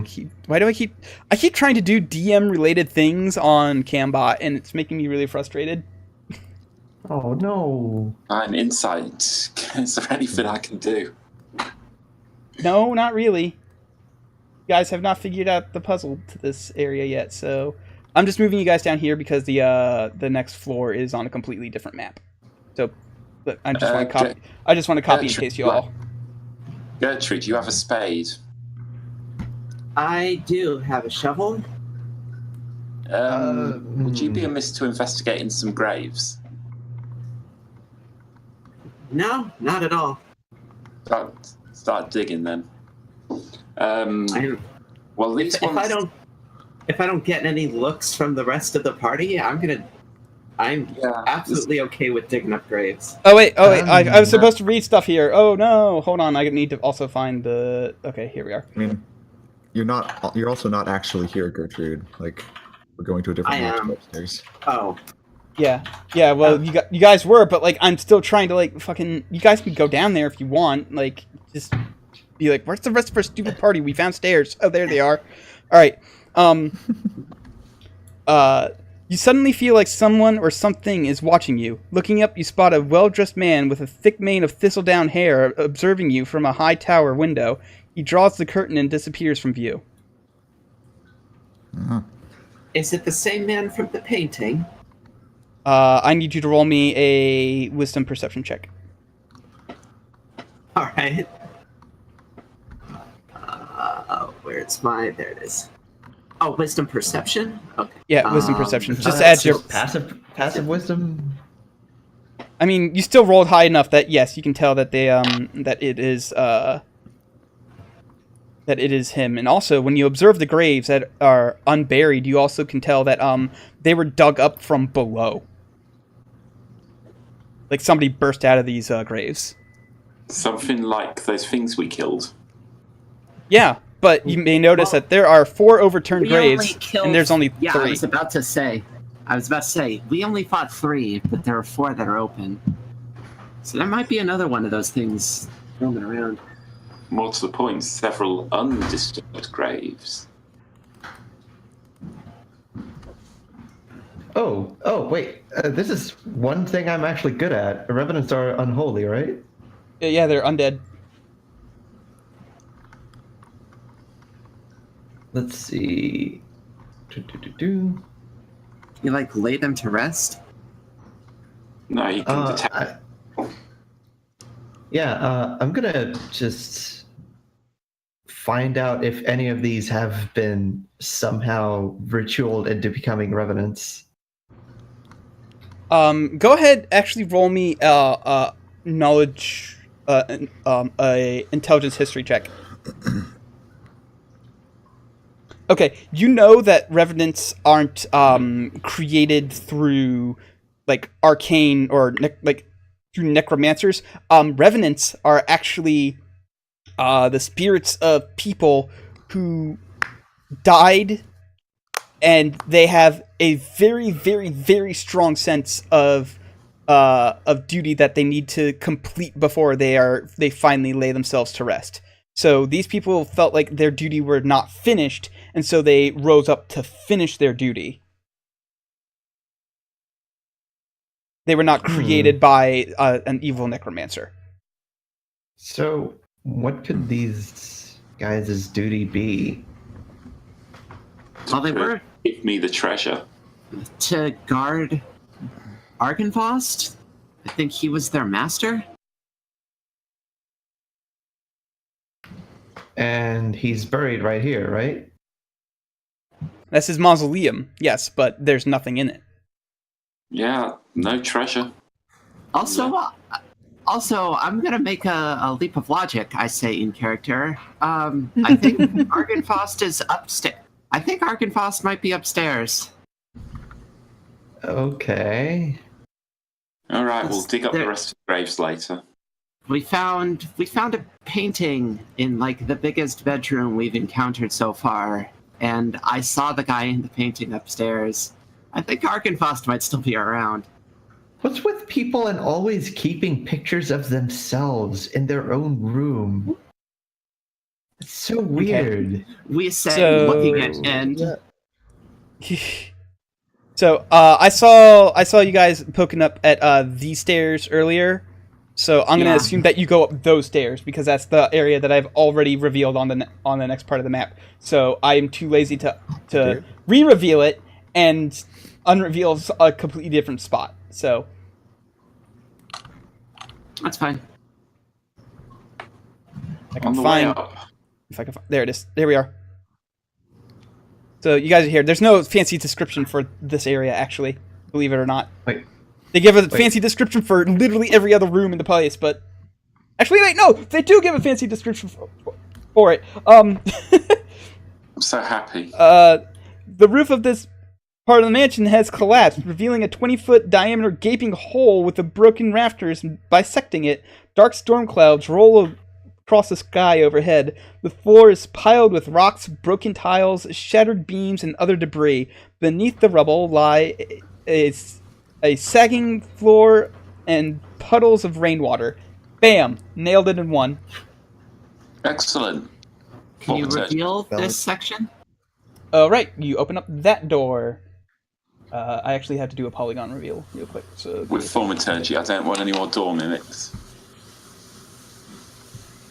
keep trying to do DM related things on Cambot, and it's making me really frustrated.
Oh no.
I'm insight. Is there anything I can do?
No, not really. You guys have not figured out the puzzle to this area yet, so I'm just moving you guys down here because the next floor is on a completely different map. So, but I just want to copy. I just want to copy and paste you all.
Gertrude, do you have a spade?
I do have a shovel.
Would you be amiss to investigate in some graves?
No, not at all.
Start digging then.
I'm,
Well, these
if
ones.
I don't get any looks from the rest of the party, I'm
Yeah,
absolutely okay with digging up graves.
Oh wait, I was supposed to read stuff here. Oh no, hold on, I need to also find the. Okay, here we are.
I mean, you're also not actually here, Gertrude. Like, we're going to a different
I
room
am.
upstairs.
Oh,
Yeah. Well, you guys were, but like I'm still trying to like fucking. You guys can go down there if you want. Like, just be like, where's the rest of our stupid party? We found stairs. Oh, there they are. All right. You suddenly feel like someone or something is watching you. Looking up, you spot a well-dressed man with a thick mane of thistledown hair observing you from a high tower window. He draws the curtain and disappears from view.
is it the same man from the painting?
I need you to roll me a wisdom perception check.
All right. There it is. Oh, wisdom perception. Okay.
Yeah, wisdom perception. Just add your.
Passive wisdom.
I mean, you still rolled high enough that yes, you can tell that they that it is him. And also, when you observe the graves that are unburied, you also can tell that they were dug up from below. Like somebody burst out of these graves.
Something like those things we killed.
Yeah, but you may notice that there are 4 overturned graves, and there's only 3.
Yeah, I was about to say, we only fought 3, but there are 4 that are open. So there might be another one of those things roaming around.
More to the point, several undisturbed graves.
Oh, wait. This is one thing I'm actually good at. Revenants are unholy, right?
Yeah, they're undead.
Let's see.
You like lay them to rest?
No, you can detect.
I'm gonna just find out if any of these have been somehow ritualed into becoming revenants.
Go ahead. Actually, roll me knowledge, a intelligence history check. Okay, you know that revenants aren't created through like arcane or through necromancers. Revenants are actually the spirits of people who died, and they have a very, very, very strong sense of of duty that they need to complete before they finally lay themselves to rest. So these people felt like their duty were not finished, and so they rose up to finish their duty. They were not created by an evil necromancer.
So, what could these guys' duty be?
Well, they were
Give me the treasure.
to guard Argynvost. I think he was their master.
And he's buried right here, right?
That's his mausoleum, yes, but there's nothing in it.
Yeah, no treasure.
Also, I'm gonna make a leap of logic. I say in character. I think Argynvost is upstairs. I think Argynvost might be upstairs.
Okay.
All right, we'll dig up the rest of the graves later.
We found a painting in like the biggest bedroom we've encountered so far, and I saw the guy in the painting upstairs. I think Argynvost might still be around.
What's with people and always keeping pictures of themselves in their own room? It's so weird.
We say
So-
looking at end.
So I saw you guys poking up at these stairs earlier. So I'm gonna assume that you go up those stairs because that's the area that I've already revealed on the next part of the map. So I am too lazy to re-reveal it and unreveal a completely different spot. So
That's fine.
I
On
can
the way
find
up.
if I can. There it is. There we are. So you guys are here. There's no fancy description for this area, actually. Believe it or not.
Wait.
They give a fancy description for literally every other room in the place, but actually, wait, no, they do give a fancy description for it.
I'm so happy.
The roof of this part of the mansion has collapsed, revealing a 20-foot diameter gaping hole with the broken rafters bisecting it. Dark storm clouds roll across the sky overhead. The floor is piled with rocks, broken tiles, shattered beams, and other debris. Beneath the rubble lie a sagging floor and puddles of rainwater. Bam! Nailed it in one.
Excellent.
Can you
Voltage.
reveal
Valid.
this section?
Right, you open up that door. I actually had to do a polygon reveal real quick. So
With thaumaturgy, I don't want any more door mimics.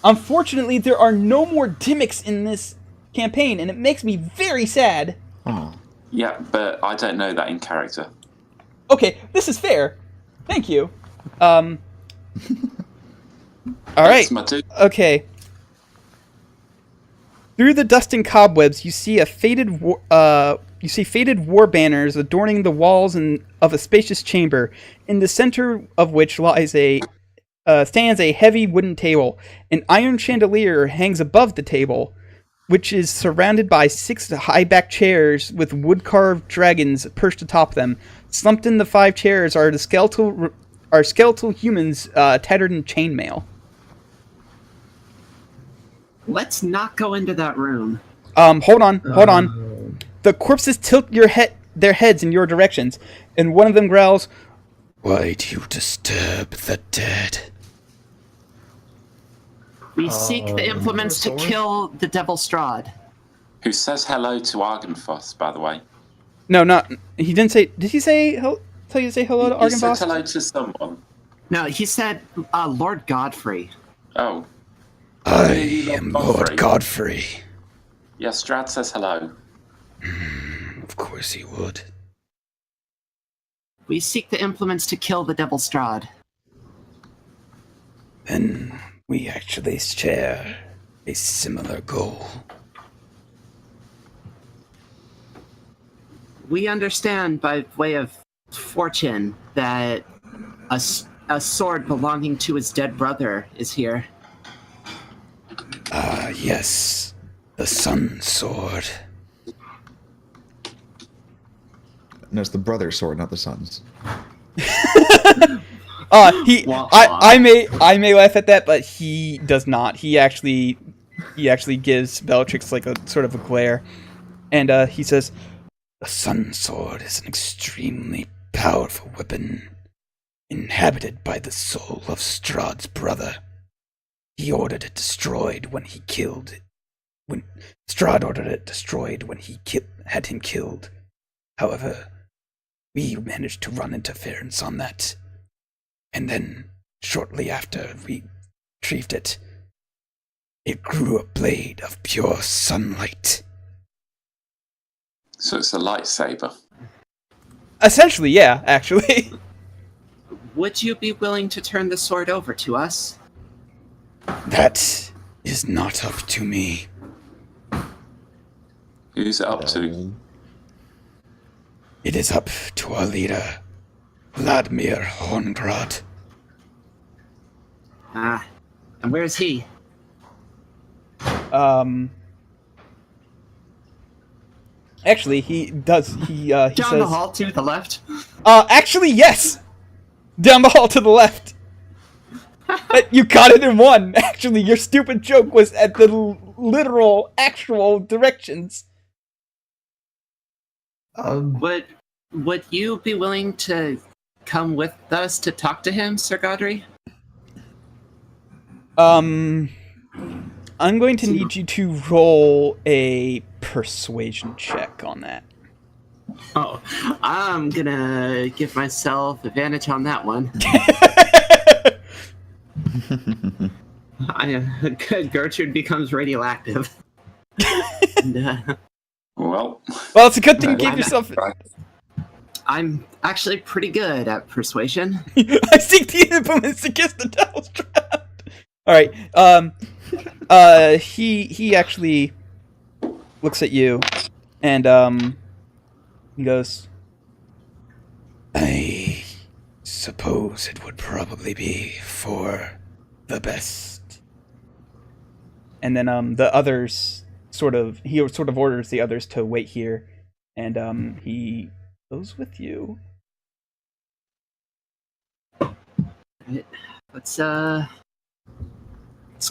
unfortunately, there are no more Dimics in this campaign, and it makes me very sad.
Oh.
Yeah, but I don't know that in character.
Okay, this is fair. Thank you. All right.
That's my dude.
Okay. Through the dust and cobwebs, you see faded war banners adorning the walls of a spacious chamber, in the center of which stands a heavy wooden table. An iron chandelier hangs above the table, which is surrounded by 6 high-backed chairs with wood-carved dragons perched atop them. Slumped in the 5 chairs are skeletal humans tattered in chainmail.
Let's not go into that room.
Hold on. The corpses tilt their heads in your directions, and one of them growls, "Why do you disturb the dead?"
We seek the implements to
sword?
kill the Devil Strahd.
Who says hello to Argynvost, by the way?
No, not. He didn't say. Did he say? Tell you to say hello to
He said
Argynvost?
hello to someone.
No, he said Lord Godfrey.
Oh.
I
am Lord
Godfrey.
Yeah, Strahd says hello.
Of course he would.
We seek the implements to kill the Devil Strahd.
Then we actually share a similar goal.
We understand by way of fortune that a sword belonging to his dead brother is here.
Yes. The Sun Sword.
No, it's the brother's sword, not the son's.
I may laugh at that, but he does not. He actually gives Bellatrix like a sort of a glare, and he says, "The Sun Sword is an extremely powerful weapon. inhabited by the soul of Strahd's brother. He ordered it destroyed when he killed it. When Strahd ordered it destroyed when he had him killed. However, we managed to run interference on that. And then, shortly after we retrieved it, it grew a blade of pure sunlight.
So it's a lightsaber.
Essentially, yeah, actually.
Would you be willing to turn the sword over to us?
That is not up to me.
Who's it up to?
It is up to our leader, Vladimir Horngrad.
Ah, and where is he?
Actually, he does. He
Down
says,
the hall to the left.
Actually, yes. Down the hall to the left. You got it in one. Actually, your stupid joke was at the literal, actual directions.
Would you be willing to come with us to talk to him, Sir Godfrey?
I'm going to need you to roll a persuasion check on that.
Oh, I'm gonna give myself advantage on that one. Gertrude becomes radioactive. And,
Well,
it's a good thing you gave yourself.
I'm actually pretty good at persuasion.
I seek the implements against the devil's trap. All right. He actually looks at you, and he goes, "I suppose it would probably be for the best." And then the others he orders the others to wait here, and he goes with you.
Let's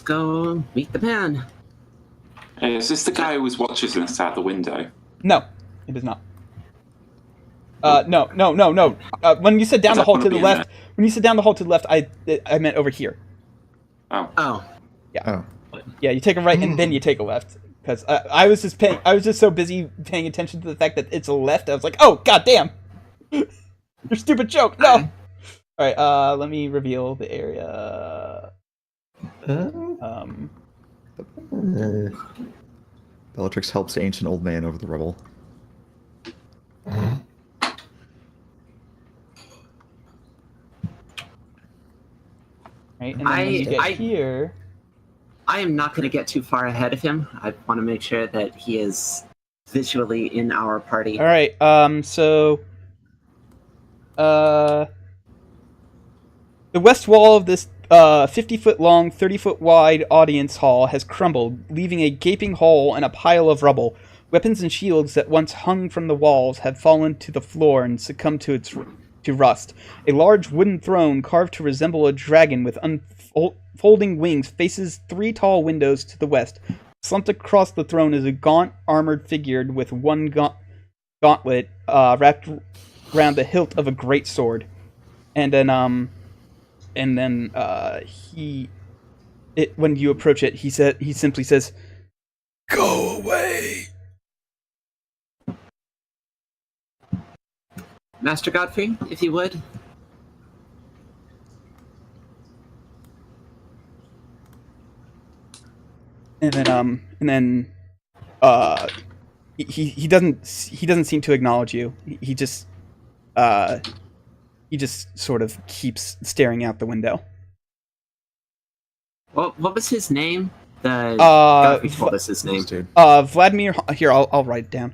go meet the man.
Hey, is this the guy who was watching us out the window?
No, it is not. No. When you said down the hall to the left, I meant over here.
Oh.
Yeah. Yeah, you take a right and then you take a left. Because I was just so busy paying attention to the fact that it's a left. I was like, oh, goddamn. Your stupid joke. No. All right. Let me reveal the area.
Bellatrix helps the ancient old man over the rubble.
Right, and then when you get here,
I am not going to get too far ahead of him. I want to make sure that he is visually in our party.
All right. So, the west wall of this 50-foot long, 30-foot wide audience hall has crumbled, leaving a gaping hole and a pile of rubble. Weapons and shields that once hung from the walls have fallen to the floor and succumbed to rust. A large wooden throne carved to resemble a dragon with unfolding wings faces 3 tall windows to the west. Slumped across the throne is a gaunt, armored figure with one gauntlet wrapped around the hilt of a great sword. And then when you approach it, he simply says, "Go away."
Master Godfrey, if you would.
And then he doesn't seem to acknowledge you. He just sort of keeps staring out the window.
What was his name? Godfrey told us his name.
Vladimir. Here, I'll write it down.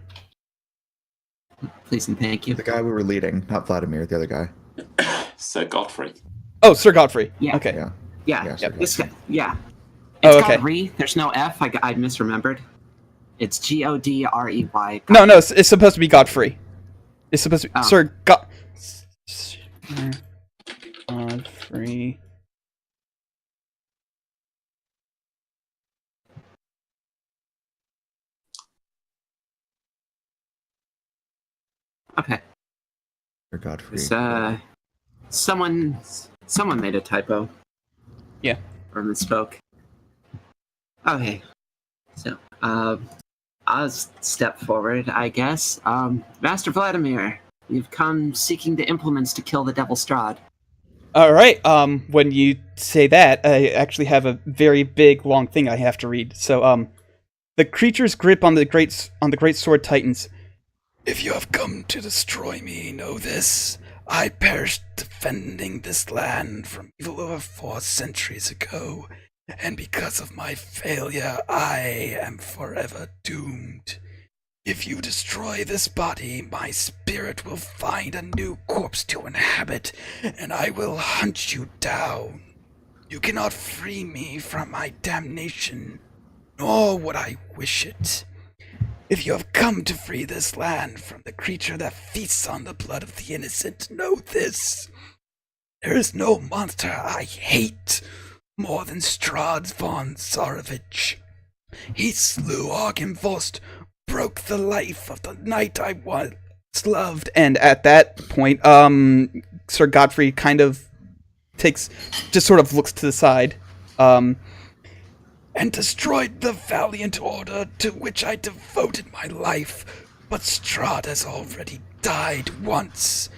Please and thank you.
The guy we were leading, not Vladimir, the other guy.
Sir Godfrey.
Oh, Sir Godfrey.
Yeah.
Okay.
Yeah.
Sir
This guy. Yeah.
Oh,
It's
okay.
Godfrey. There's no F. I misremembered. It's Godrey.
No, it's supposed to be Godfrey. It's supposed to be Sir Godfrey.
Okay.
Or Godfrey.
So, Someone made a typo.
Yeah.
Or misspoke. Okay. So, I'll step forward, I guess. Master Vladimir, you've come seeking the implements to kill the Devil Strahd.
All right. When you say that, I actually have a very big, long thing I have to read. So, the creature's grip on the great sword tightens. If you have come to destroy me, know this: I perished defending this land from evil over 4 centuries ago, and because of my failure, I am forever doomed. If you destroy this body, my spirit will find a new corpse to inhabit, and I will hunt you down. You cannot free me from my damnation, nor would I wish it. If you have come to free this land from the creature that feasts on the blood of the innocent, know this: there is no monster I hate more than Strahd von Zarovich. He slew Argynvost, broke the life of the knight I once loved. And at that point, Sir Godfrey kind of just sort of looks to the side, and destroyed the valiant order to which I devoted my life. But Strahd has already died once.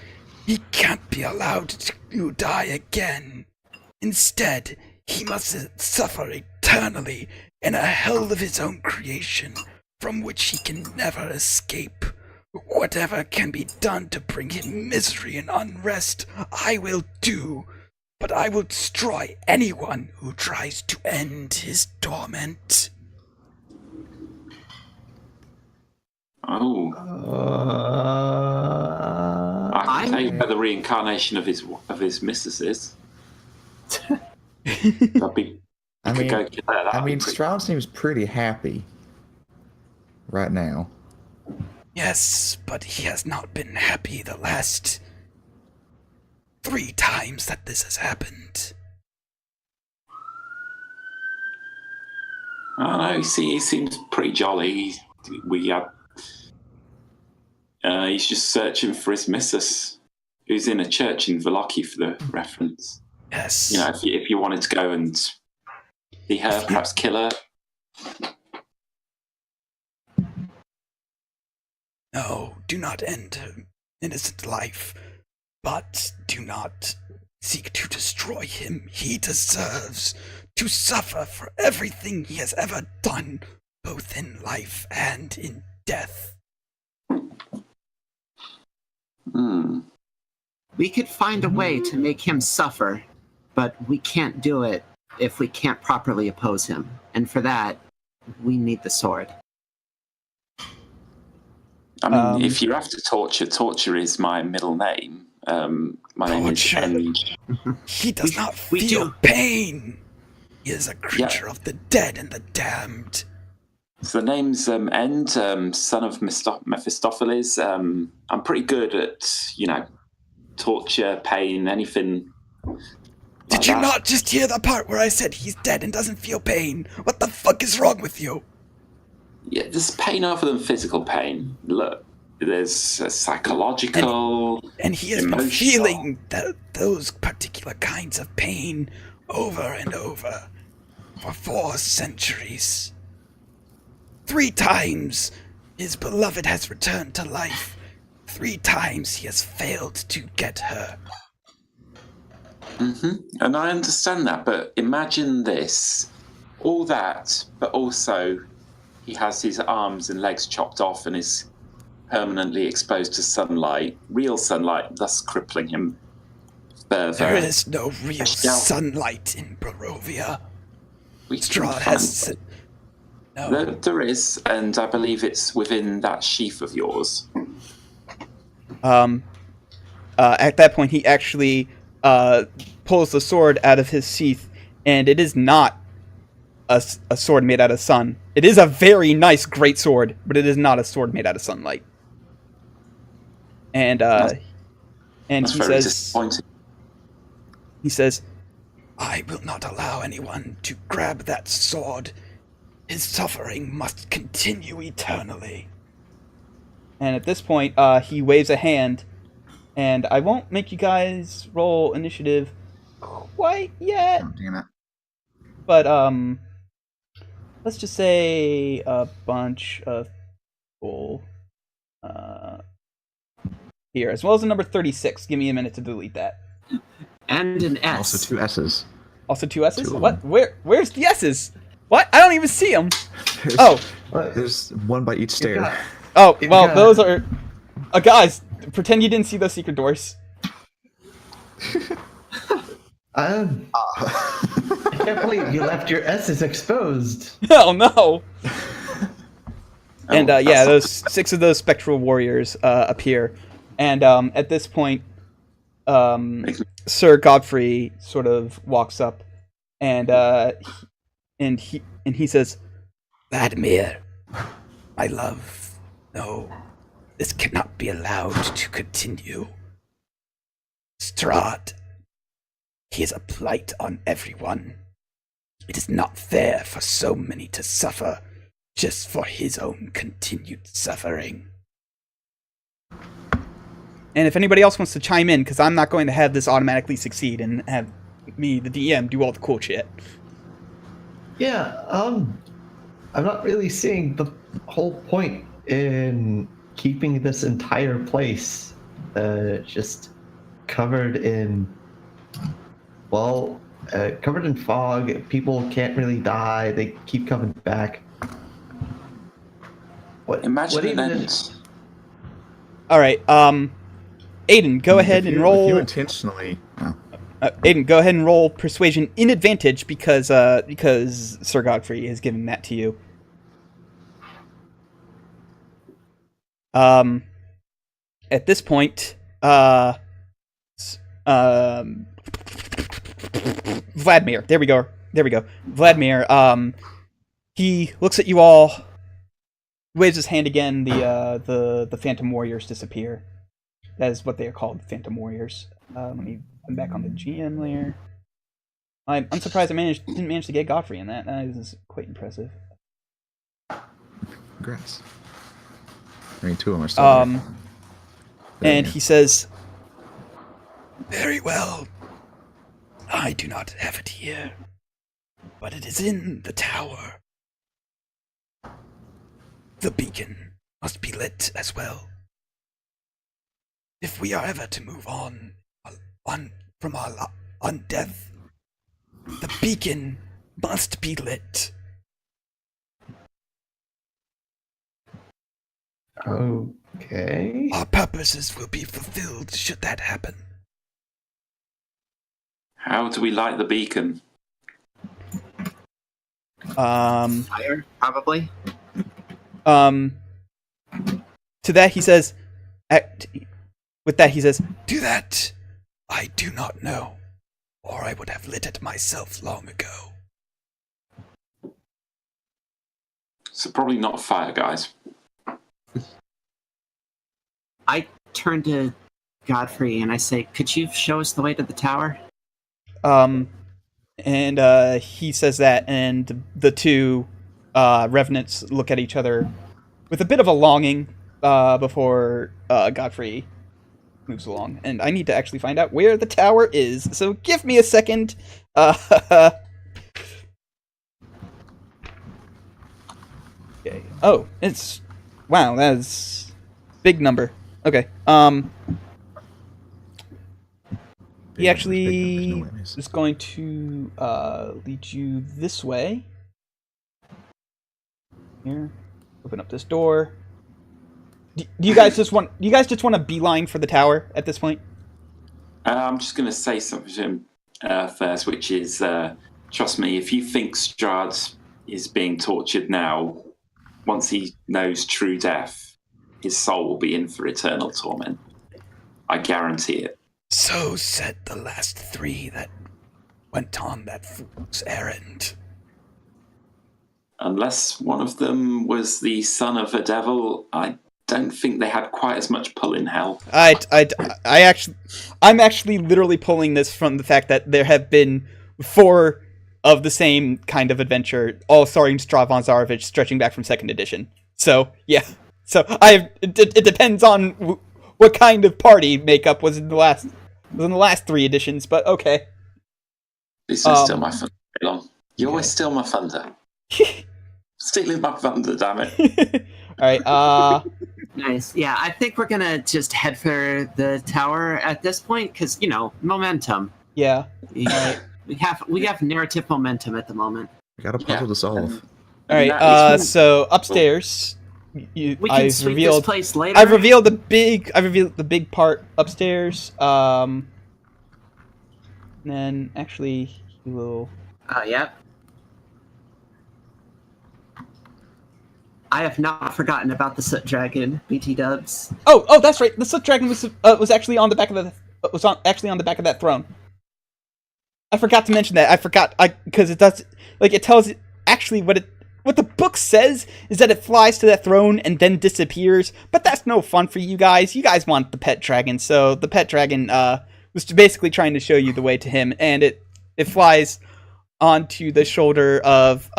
He can't be allowed to die again. Instead, he must suffer eternally in a hell of his own creation, from which he can never escape. Whatever can be done to bring him misery and unrest, I will do. But I will destroy anyone who tries to end his torment.
Oh. I can tell you where the reincarnation of his missus is.
I mean, Strahd seems pretty happy right now.
Yes, but he has not been happy the last 3 times that this has happened.
I don't know. He seems pretty jolly. He's just searching for his missus, who's in a church in Voloki, for the reference.
Yes.
You know, if you wanted to go and see her, perhaps kill her.
No, do not end her innocent life, but do not seek to destroy him. He deserves to suffer for everything he has ever done, both in life and in death.
We could find a way to make him suffer, but we can't do it if we can't properly oppose him. And for that, we need the sword.
I mean, if you're after torture is my middle name. My name is End.
He does not feel pain. He is a creature of the dead and the damned.
So the name's End, son of Mephistopheles. I'm pretty good at, torture, pain, anything.
Did you not just hear the part where I said he's dead and doesn't feel pain? What the fuck is wrong with you?
Yeah, there's pain other than physical pain. Look, there's a psychological,
and he has been feeling those particular kinds of pain over and over for 4 centuries. 3 times his beloved has returned to life. 3 times he has failed to get her.
And I understand that, but imagine this. All that, but also he has his arms and legs chopped off and is permanently exposed to sunlight, real sunlight, thus crippling him further.
There is no real sunlight in Barovia. Strahd has... No.
There is, and I believe it's within that sheath of yours.
At that point, he actually pulls the sword out of his sheath, and it is not a sword made out of sun. It is a very nice, great sword, but it is not a sword made out of sunlight. And he says,
disappointing.
He says, I will not allow anyone to grab that sword. His suffering must continue eternally. And at this point, he waves a hand, And I won't make you guys roll initiative quite yet,
Oh, damn it.
but let's just say a bunch of people here, as well as the number 36. Give me a minute to delete that.
And an S.
Also 2 S's.
Also 2 S's?
Two of
What?
them.
Where's the S's? What? I don't even see them.
There's,
Oh.
There's one by each stair.
Oh,
You
well,
got-
those are... guys, pretend you didn't see those secret doors.
I can't believe you left your S's exposed.
Oh, no! And,
Oh,
yeah,
that's-
those 6 of those spectral warriors appear. And at this point, Sir Godfrey sort of walks up, and he says,
Vladimir, my love, no, this cannot be allowed to continue. Strahd, he is a blight on everyone. It is not fair for so many to suffer just for his own continued suffering.
and if anybody else wants to chime in, because I'm not going to have this automatically succeed and have me, the DM, do all the cool shit.
Yeah, I'm not really seeing the whole point in keeping this entire place just covered in, well, covered in fog. People can't really die. They keep coming back. What?
Imagine
what
an
even
end.
is-
All right, Aiden, go ahead and roll.
If you intentionally... Oh.
Aiden, go ahead and roll persuasion in advantage because Sir Godfrey is giving that to you. At this point, Vladimir. There we go. Vladimir. He looks at you all, waves his hand again. The Phantom Warriors disappear. That is what they are called, Phantom Warriors. Let me come back on the GM layer. I'm surprised I didn't manage to get Godfrey in that. That is quite impressive.
Congrats. I mean, 2 of them are still there.
And he says,
Very well. I do not have it here, but it is in the tower. The beacon must be lit as well. If we are ever to move on from our undeath, the beacon must be lit.
Okay.
Our purposes will be fulfilled should that happen.
How do we light the beacon?
Fire, probably.
to that he says, with that he says,
To that, I do not know, or I would have lit it myself long ago.
So probably not fire, guys.
I turn to Godfrey and I say, could you show us the way to the tower?
and he says that, and the two revenants look at each other with a bit of a longing before Godfrey moves along. And I need to actually find out where the tower is, so give me a second. Okay. Oh, it's... Wow, that's... big number. Okay, he actually is going to lead you this way. Here, open up this door. Do you guys just want? Do you guys just want a beeline for the tower at this point?
I'm just going to say something to him first, which is, trust me, if you think Strahd is being tortured now, once he knows true death, his soul will be in for eternal torment. I guarantee it.
So said the last 3 that went on that fool's errand.
Unless one of them was the son of a devil, I don't think they had quite as much pull in hell.
I'm actually literally pulling this from the fact that there have been 4 of the same kind of adventure, all starring Strahd von Zarovich, stretching back from 2nd edition. So yeah, so it depends on what kind of party makeup was in the last 3 editions, but okay.
This is still my thunder. Long. You always steal my thunder. Stealing my thunder, damn it.
Alright,
Nice. Yeah, I think we're gonna just head for the tower at this point because momentum.
yeah.
We have narrative momentum at the moment.
We got a puzzle to solve.
Alright, so upstairs,
We can sweep this place later.
I've revealed the big part upstairs. And then actually he will.
Yep. I have not forgotten about the Soot Dragon, BT Dubs.
Oh, that's right. The Soot Dragon was actually on the back of that throne. I forgot to mention that. Because it does it tells actually what the book says is that it flies to that throne and then disappears. But that's no fun for you guys. You guys want the pet dragon, so the pet dragon was basically trying to show you the way to him, and it flies onto the shoulder of.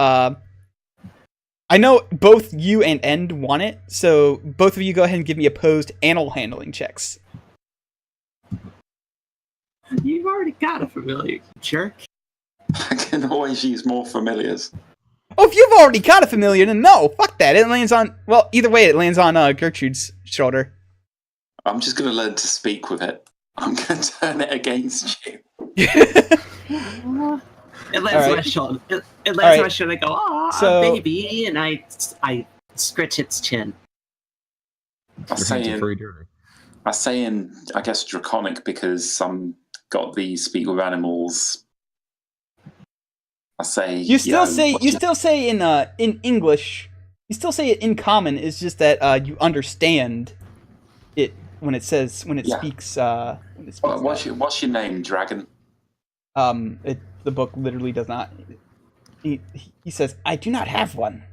I know both you and End want it, so both of you go ahead and give me opposed animal handling checks.
You've already got a familiar, you jerk.
I can always use more familiars.
Oh, if you've already got a familiar, then no, fuck that. It lands on, well, either way, it lands on Gertrude's shoulder.
I'm just going to learn to speak with it. I'm going to turn it against you.
It lands on my shoulder. It lands on my shoulder. I go, "Oh, baby," and I scratch its chin.
I say in, I guess, Draconic because some got the speak with animals. I say
you still say in English. You still say it in common. It's just that you understand it when it speaks.
What's your name, dragon?
The book literally does not. He says, "I do not have one."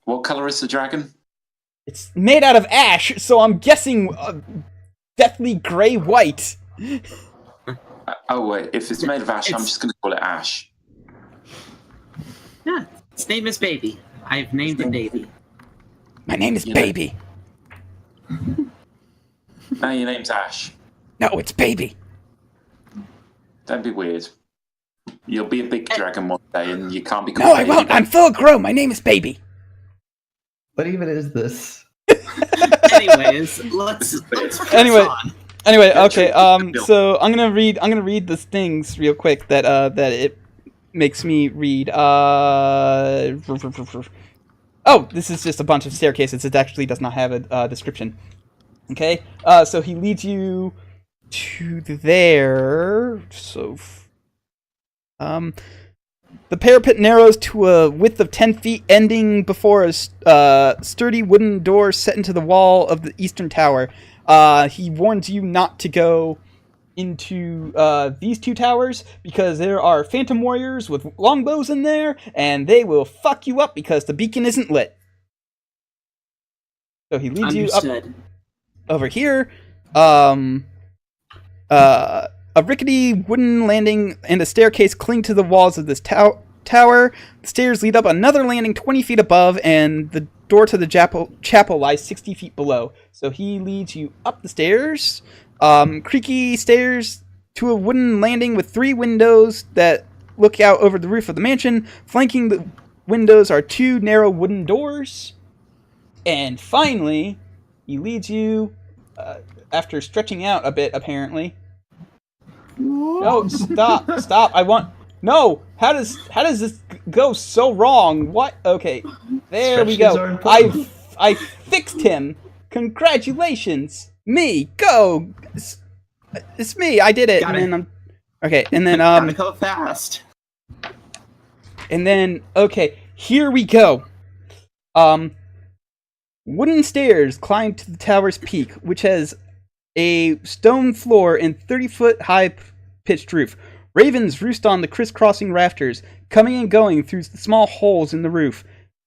What color is the dragon?
It's made out of ash, so I'm guessing deathly gray-white.
Oh wait, if it's made of ash, I'm just going to call it Ash.
Yeah, its name is Baby. I've named it Baby.
My name is Baby.
No, your name's Ash.
No, it's Baby.
Don't be weird. You'll be a big dragon one day, and you can't be.
No, I won't. I'm full grown. My name is Baby.
What even is this?
Anyways, let's press on.
Anyway, okay. So I'm gonna read the things real quick that it makes me read. Oh, this is just a bunch of staircases. It actually does not have a description. Okay. So he leads you to there. So, the parapet narrows to a width of 10 feet, ending before a sturdy wooden door set into the wall of the eastern tower. He warns you not to go into these two towers because there are phantom warriors with longbows in there, and they will fuck you up because the beacon isn't lit. So he leads you up over here. A rickety wooden landing and a staircase cling to the walls of this tower. The stairs lead up another landing 20 feet above, and the door to the chapel lies 60 feet below. So he leads you up the stairs, creaky stairs to a wooden landing with 3 windows that look out over the roof of the mansion. Flanking the windows are 2 narrow wooden doors. And finally, he leads you, after stretching out a bit, apparently. No, stop! No! How does this go so wrong? What? Okay, there we go. I fixed him. Congratulations, me. Go. It's me. I did it.
Gotta go fast.
And then here we go. Wooden stairs climb to the tower's peak, which has a stone floor and 30-foot high pitched roof. Ravens roost on the crisscrossing rafters, coming and going through the small holes in the roof.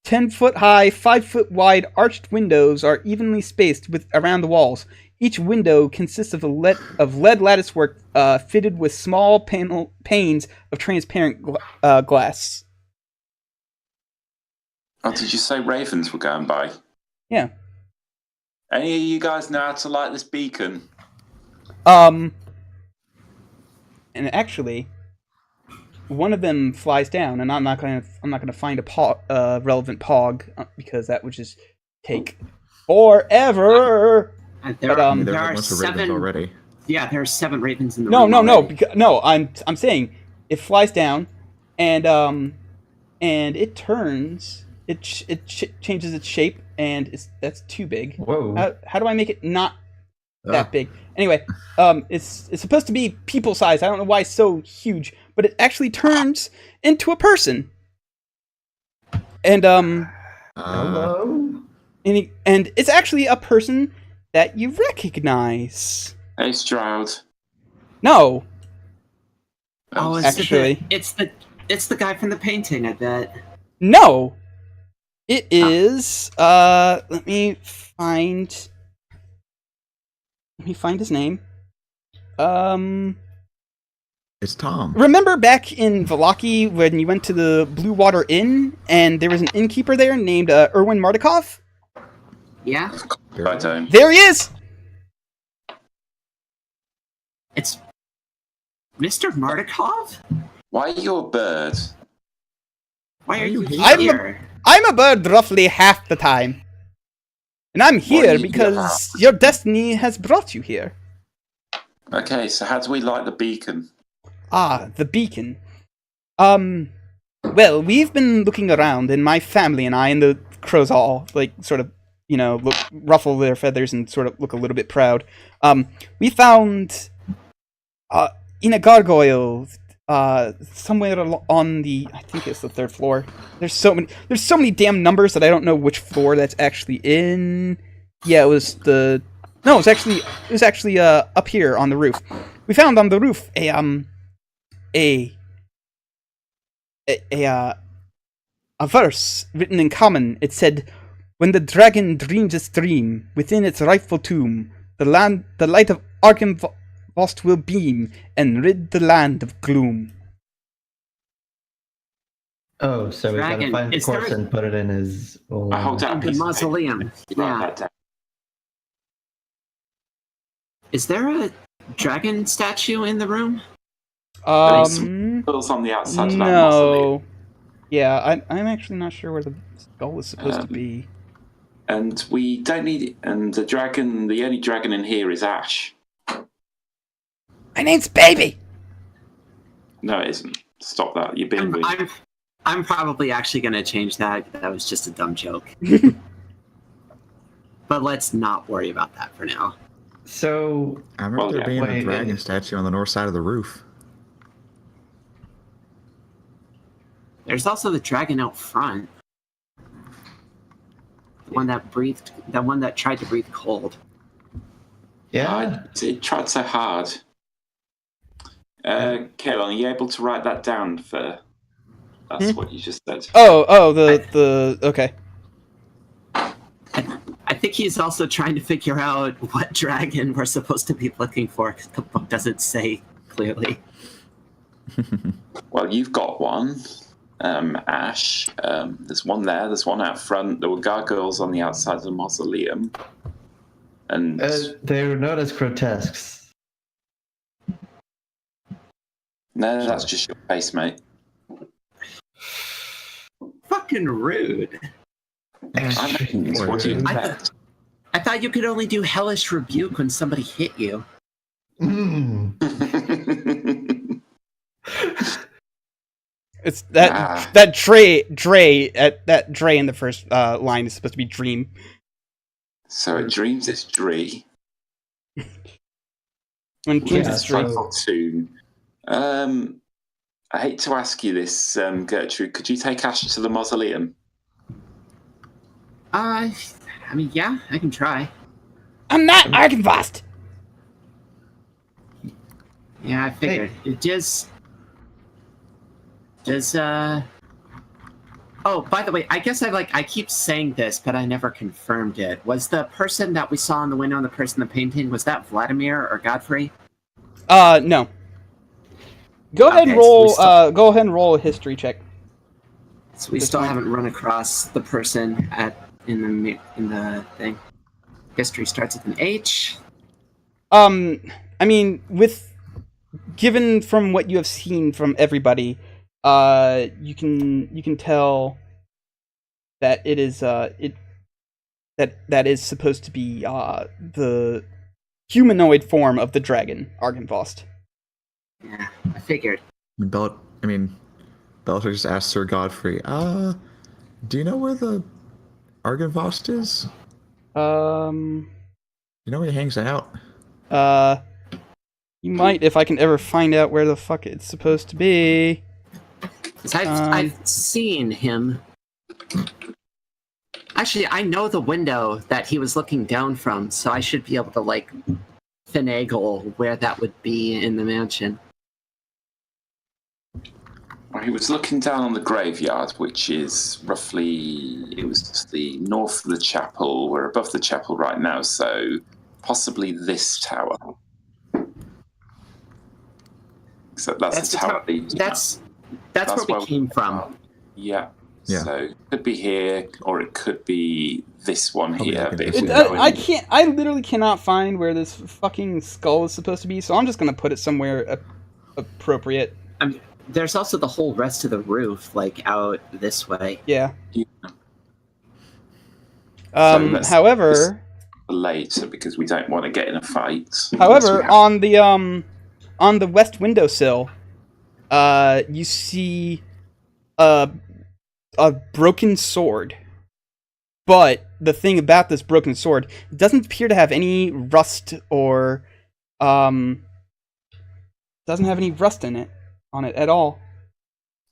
10-foot high, 5-foot wide arched windows are evenly spaced around the walls. Each window consists of lead latticework fitted with small panes of transparent glass.
Oh, did you say ravens were going by?
Yeah.
Any of you guys know how to light this beacon?
And actually, one of them flies down, and I'm not gonna find a relevant pog because that would just take forever.
There,
But,
there
a
are
bunch of ravens
7
already.
Yeah, there are 7 ravens in the
No,
room.
no, no,
already.
because no. I'm saying it flies down, and it turns. It changes its shape, and that's too big.
Whoa.
How do I make it not
Ah.
that big? Anyway, it's supposed to be people size. I don't know why it's so huge, but it actually turns into a person. And
Hello.
and it's actually a person that you recognize.
Hey, Strahd.
No,
Oh,
Actually-
it's the guy from the painting. I bet.
no, it is. Let me find his name.
It's Tom.
Remember back in Valaki when you went to the Blue Water Inn and there was an innkeeper there named Erwin Mardikov?
Yeah,
I don't.
There he is!
it's Mr. Mardikov.
Why are you a bird?
Why are you
I'm a-
here?
I'm a bird roughly half the time. And I'm here
you
because your destiny has brought you here.
Okay, so how do we light the beacon?
Ah, the beacon. Well, we've been looking around, and my family and I and the crows all, like, sort of, ruffle their feathers and sort of look a little bit proud. We found, in a gargoyle, somewhere on the, I think it's the 3rd floor. There's so many damn numbers that I don't know which floor that's actually in. Yeah, it was actually up here on the roof. We found on the roof a verse written in common. It said, "When the dragon dreams its dream within its rightful tomb, the light of Arkenvost will beam and rid the land of gloom."
Oh, so we gotta
Dragon.
find the
Is there
course
a-
and put it in his.
I hold out a
The
piece of
mausoleum.
paper. You write
Yeah.
that down.
Is there a dragon statue in the room?
Skulls on the outside of that mausoleum.
No. Yeah, I'm actually not sure where the skull is supposed to be.
And we don't need it. And the only dragon in here is Ash.
My name's Baby.
No, it isn't. Stop that. You're being weird.
I'm probably actually going to change that. That was just a dumb joke. But let's not worry about that for now.
So
I remember
Well,
there
yeah,
being
wait,
a dragon
and-
statue on the north side of the roof.
There's also the dragon out front. The one that tried to breathe cold.
yeah,
It tried so hard. Kaelon, are you able to write that down for... That's what you just said.
Oh, the okay.
I think he's also trying to figure out what dragon we're supposed to be looking for, because the book doesn't say clearly.
Well, you've got one. Ash. There's one there. There's one out front. There were gargoyles on the outside of the mausoleum. And
they're known as grotesques.
no, that's just your face, mate.
Fucking rude.
I mean, what do you expect?
I thought you could only do hellish rebuke when somebody hit you.
Mm.
It's that Dre in the first line is supposed to be dream.
So it dreams it's Dree.
When dreams
Yeah,
is dream.
so-
Cartoon. I hate to ask you this, Gertrude. Could you take Ash to the mausoleum?
I mean, yeah, I can try.
I'm not Arkenvost.
Yeah, I figured. It does. Oh, by the way, I guess I keep saying this, but I never confirmed it. Was the person that we saw in the window and the person in the painting, was that Vladimir or Godfrey?
No. Go ahead and
Okay,
roll.
so we
Go ahead and roll a history check.
So we
This
still
one.
haven't run across the person in the thing. History starts with an H.
I mean, given from what you have seen from everybody, you can tell that it is that is supposed to be the humanoid form of the dragon Argynvost.
Yeah, I figured.
Bellatrix just asked Sir Godfrey, do you know where the Argynvost is? You know where he hangs out?
You might, if I can ever find out where the fuck it's supposed to be.
'Cause I've seen him. Actually, I know the window that he was looking down from, so I should be able to, like, finagle where that would be in the mansion.
Well, he was looking down on the graveyard, which is roughly, it was to the north of the chapel. We're above the chapel right now, so possibly this tower. So that's the tower.
That's where we came from.
Yeah.
Yeah.
So it could be here, or it could be this one
Probably
here.
like
But
in
if
this
we
one.
go in-
I literally cannot find where this fucking skull is supposed to be, so I'm just gonna put it somewhere appropriate.
There's also the whole rest of the roof, like, out this way.
Yeah.
Yeah. So
However,
later, because we don't want to get in a fight.
However, on the west windowsill, you see a broken sword. But the thing about this broken sword, it doesn't appear to have any rust or doesn't have any rust on it at all.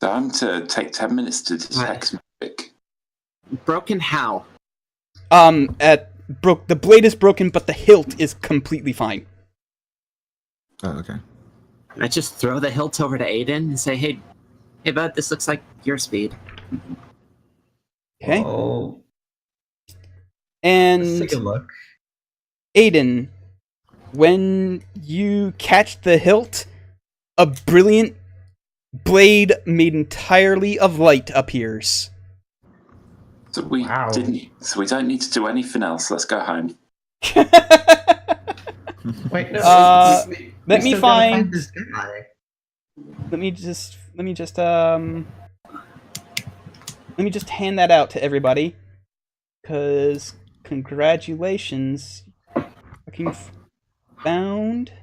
So I'm to take 10 minutes to detect magic.
Broken how?
The blade is broken, but the hilt is completely fine.
Oh, okay.
I just throw the hilt over to Aiden and say, hey bud, this looks like your speed.
Okay.
Oh,
And
let's take a look.
Aiden, when you catch the hilt, a brilliant blade made entirely of light appears.
So we don't need to do anything else. Let's go home.
Wait, no.
Let me
still gotta
find.
this guy.
Let me just hand that out to everybody, because congratulations, fucking found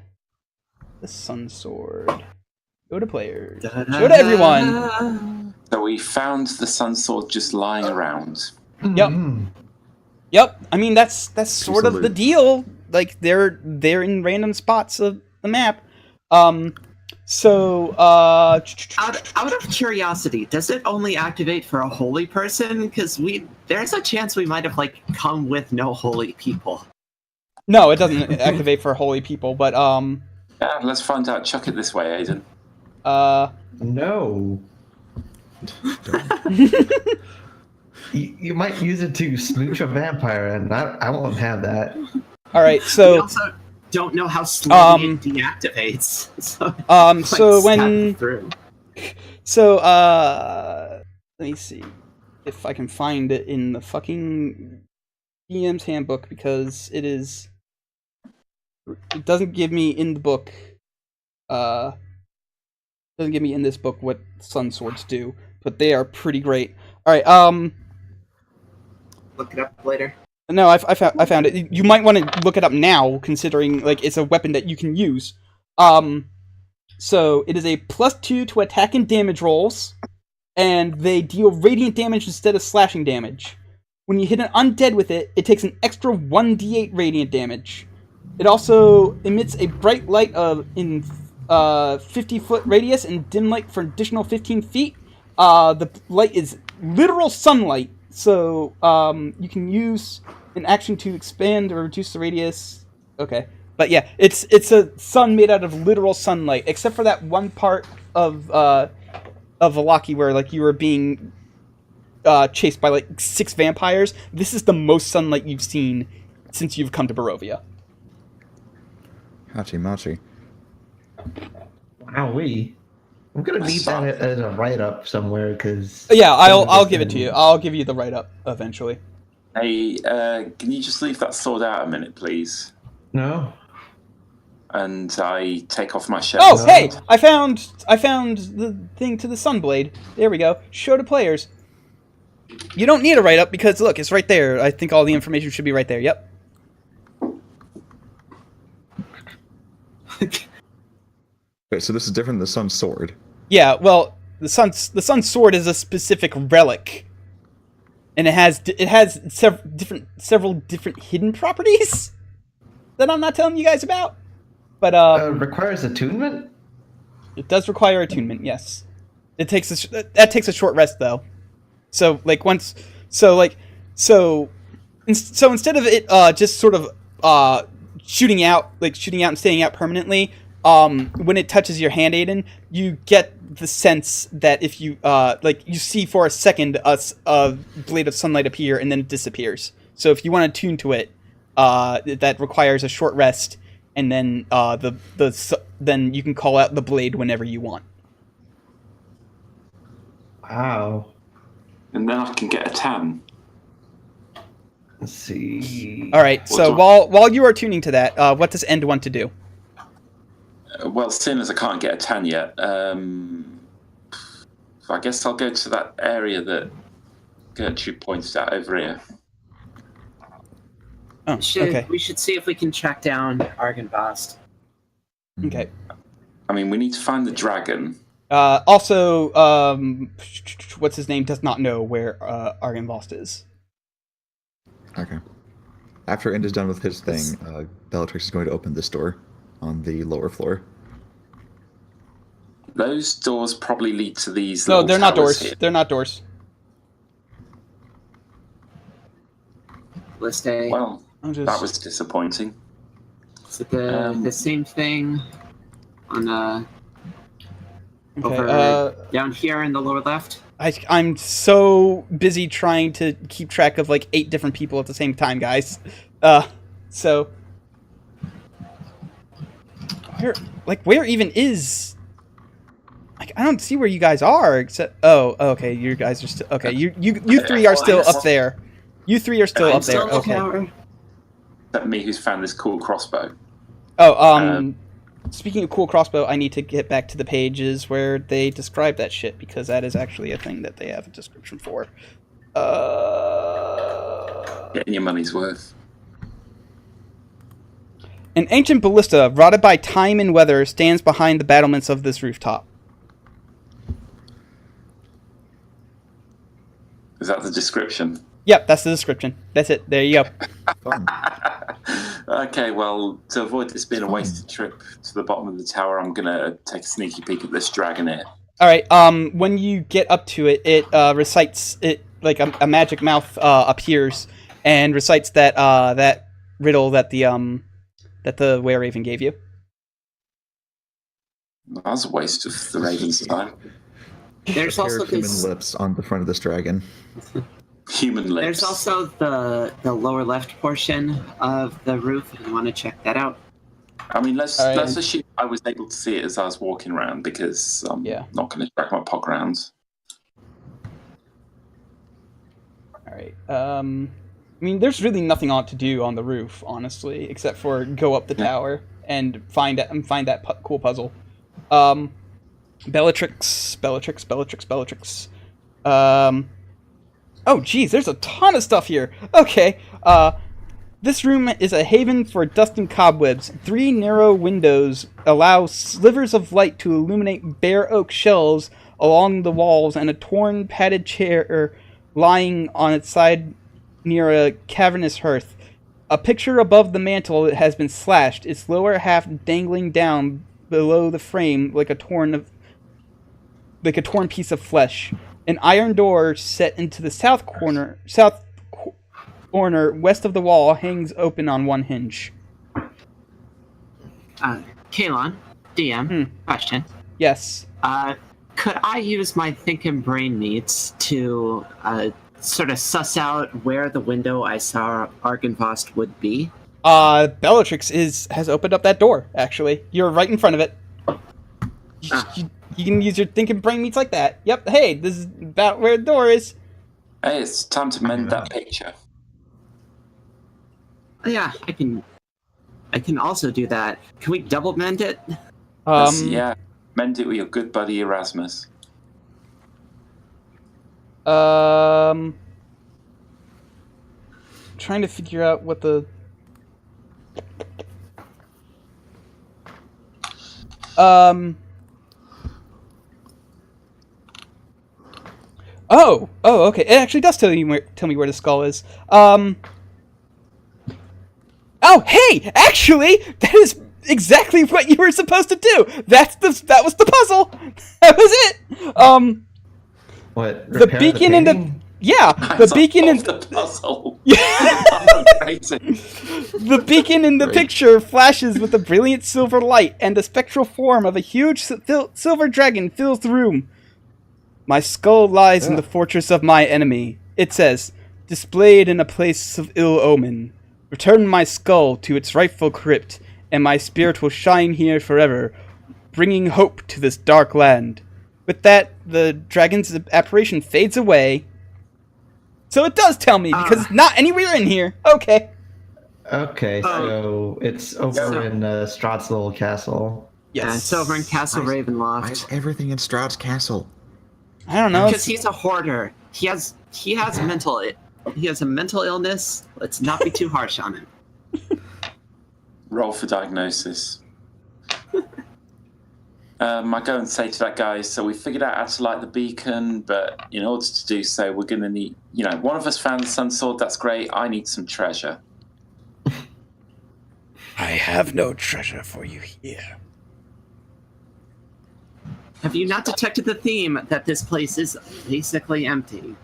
the Sun Sword. Go to players. Show to everyone.
So we found the sun sword just lying around.
Yep.
Mhm.
Yep. I mean that's sort of the
Salute.
deal. Like they're in random spots of the map. So
Out of curiosity, does it only activate for a holy person? Because there's a chance we might have, like, come with no holy people.
no, it doesn't activate for holy people, but
Yeah, let's find out. Chuck it this way, Aiden.
No. You might use it to smooch a vampire, and I won't have that.
all right.
We
So
also don't know how slowly it deactivates.
Let me see if I can find it in the fucking DM's handbook, because it doesn't give me in the book doesn't give me in this book what sun swords do, but they are pretty great. All right,
Look it up later.
no, I found it. You might want to look it up now, considering like it's a weapon that you can use. So it is a +2 to attack and damage rolls, and they deal radiant damage instead of slashing damage. When you hit an undead with it, it takes an extra 1d8 radiant damage. It also emits a bright light in 50-foot radius and dim light for an additional 15 feet. The light is literal sunlight, so you can use an action to expand or reduce the radius. Okay, but yeah, it's a sun made out of literal sunlight, except for that one part of Valaki where like you were being chased by like 6 vampires. This is the most sunlight you've seen since you've come to Barovia.
Hachi machi.
Wowee. I'm gonna need that as a write-up somewhere, because...
Yeah, I'll give it to you. I'll give you the write-up eventually.
Hey, can you just leave that sword out a minute, please?
No.
And I take off my shirt.
Oh, hey! I found the thing to the Sunblade. There we go. Show to players. You don't need a write-up because, look, it's right there. I think all the information should be right there. Yep.
Wait, so this is different than the Sun's sword.
Yeah, well, the sun's sword is a specific relic, and it has several different hidden properties that I'm not telling you guys about. But
Requires attunement?
it does require attunement. Yes, that takes a short rest though. So instead of it just sort of shooting out and staying out permanently, when it touches your hand, Aiden, you get the sense that if you you see for a second a blade of sunlight appear and then it disappears. So if you want to tune to it, that requires a short rest, and then then you can call out the blade whenever you want.
Wow.
And then I can get a 10.
Let's see.
All right. So while you are tuning to that, what does End want to do?
Well, seeing as I can't get a 10 yet, I guess I'll go to that area that Gertrude pointed out over here.
Oh, okay.
We should see if we can track down Argynvost.
Okay.
I mean, we need to find the dragon.
Also, what's his name does not know where Argynvost is.
Okay. After End is done with his thing, Bellatrix is going to open this door on the lower floor.
Those doors probably lead to these.
No,
little
they're not
towers
doors.
here.
They're not doors.
List A.
Well,
I'm just...
that was disappointing.
Is it the same thing on
Okay,
over down here in the lower left?
I'm so busy trying to keep track of like 8 different people at the same time, guys. So where even is? Like, I don't see where you guys are. Except okay, you guys are still okay. You three are still up there. You three are still up there. Okay.
Except me, who's found this cool crossbow.
Oh, speaking of cool crossbow, I need to get back to the pages where they describe that shit, because that is actually a thing that they have a description for.
Getting your money's worth.
An ancient ballista, rotted by time and weather, stands behind the battlements of this rooftop.
Is that the description?
Yep, that's the description. That's it. There you go.
Fun.
Okay, well, to avoid this being a wasted trip to the bottom of the tower, I'm going to take a sneaky peek at this dragon here.
All right. When you get up to it, it recites it like a magic mouth appears and recites that riddle that the Were Raven gave you.
That was a waste of the raven's time.
There's
A pair
also
of human
this.
lips on the front of this dragon.
Human lips.
There's also the lower left portion of the roof. If you want to check that out.
I mean, let's
All right.
assume I was able to see it as I was walking around, because I'm not going to drag my pog around.
All right. I mean, there's really nothing on to do on the roof, honestly, except for go up the tower and find that cool puzzle. Bellatrix. Oh, geez, there's a ton of stuff here. Okay. This room is a haven for dust and cobwebs. 3 narrow windows allow slivers of light to illuminate bare oak shelves along the walls, and a torn padded chair lying on its side near a cavernous hearth. A picture above the mantel has been slashed, its lower half dangling down below the frame like a torn piece of flesh. An iron door set into the south corner west of the wall hangs open on one hinge.
Kalon, DM, question.
Yes.
Could I use my thinking brain meats to sort of suss out where the window I saw Argynvost would be?
Bellatrix has opened up that door, actually. You're right in front of it. You can use your thinking brain meats like that. Yep, hey, this is about where the door is.
Hey, it's time to mend that picture.
Oh, yeah, I can also do that. Can we double mend it?
Yeah, mend it with your good buddy Erasmus.
Trying to figure out what the okay. It actually does tell me where the skull is. Oh, hey! Actually, that is exactly what you were supposed to do. That was the puzzle. That was it.
What?
The
Repair
beacon in the
painting?
the beacon in
the puzzle.
the beacon in the picture flashes with a brilliant silver light, and the spectral form of a huge silver dragon fills the room. My skull lies in the fortress of my enemy. It says, displayed in a place of ill omen. Return my skull to its rightful crypt, and my spirit will shine here forever, bringing hope to this dark land. With that, the dragon's apparition fades away. So it does tell me, because it's not anywhere in here. Okay.
Okay, so it's over in Strahd's little castle.
Yeah, it's over in Castle
Why
Ravenloft.
is everything in Strahd's castle?
I don't know.
Because he's a hoarder. He has a mental illness. Let's not be too harsh on him.
Roll for diagnosis. I go and say to that guy, so we figured out how to light the beacon, but in order to do so, we're going to need, one of us found the sun sword, that's great, I need some treasure.
I have no treasure for you here.
Have you not detected the theme that this place is basically empty?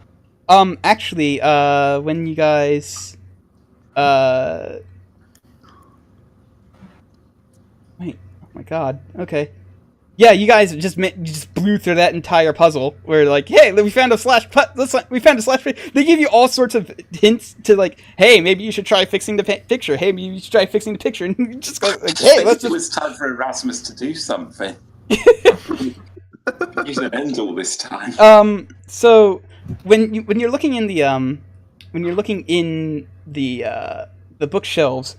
Actually, when you guys, wait, oh my god, okay. Yeah, you guys just blew through that entire puzzle. Where like, hey, we found a slash. We found a slash. They give you all sorts of hints to like, hey, maybe you should try fixing the picture. Hey, maybe you should try fixing the picture. And you just go like, hey, let's just.
It was time for Erasmus to do something. He's an end all this time.
So when you're looking in the bookshelves,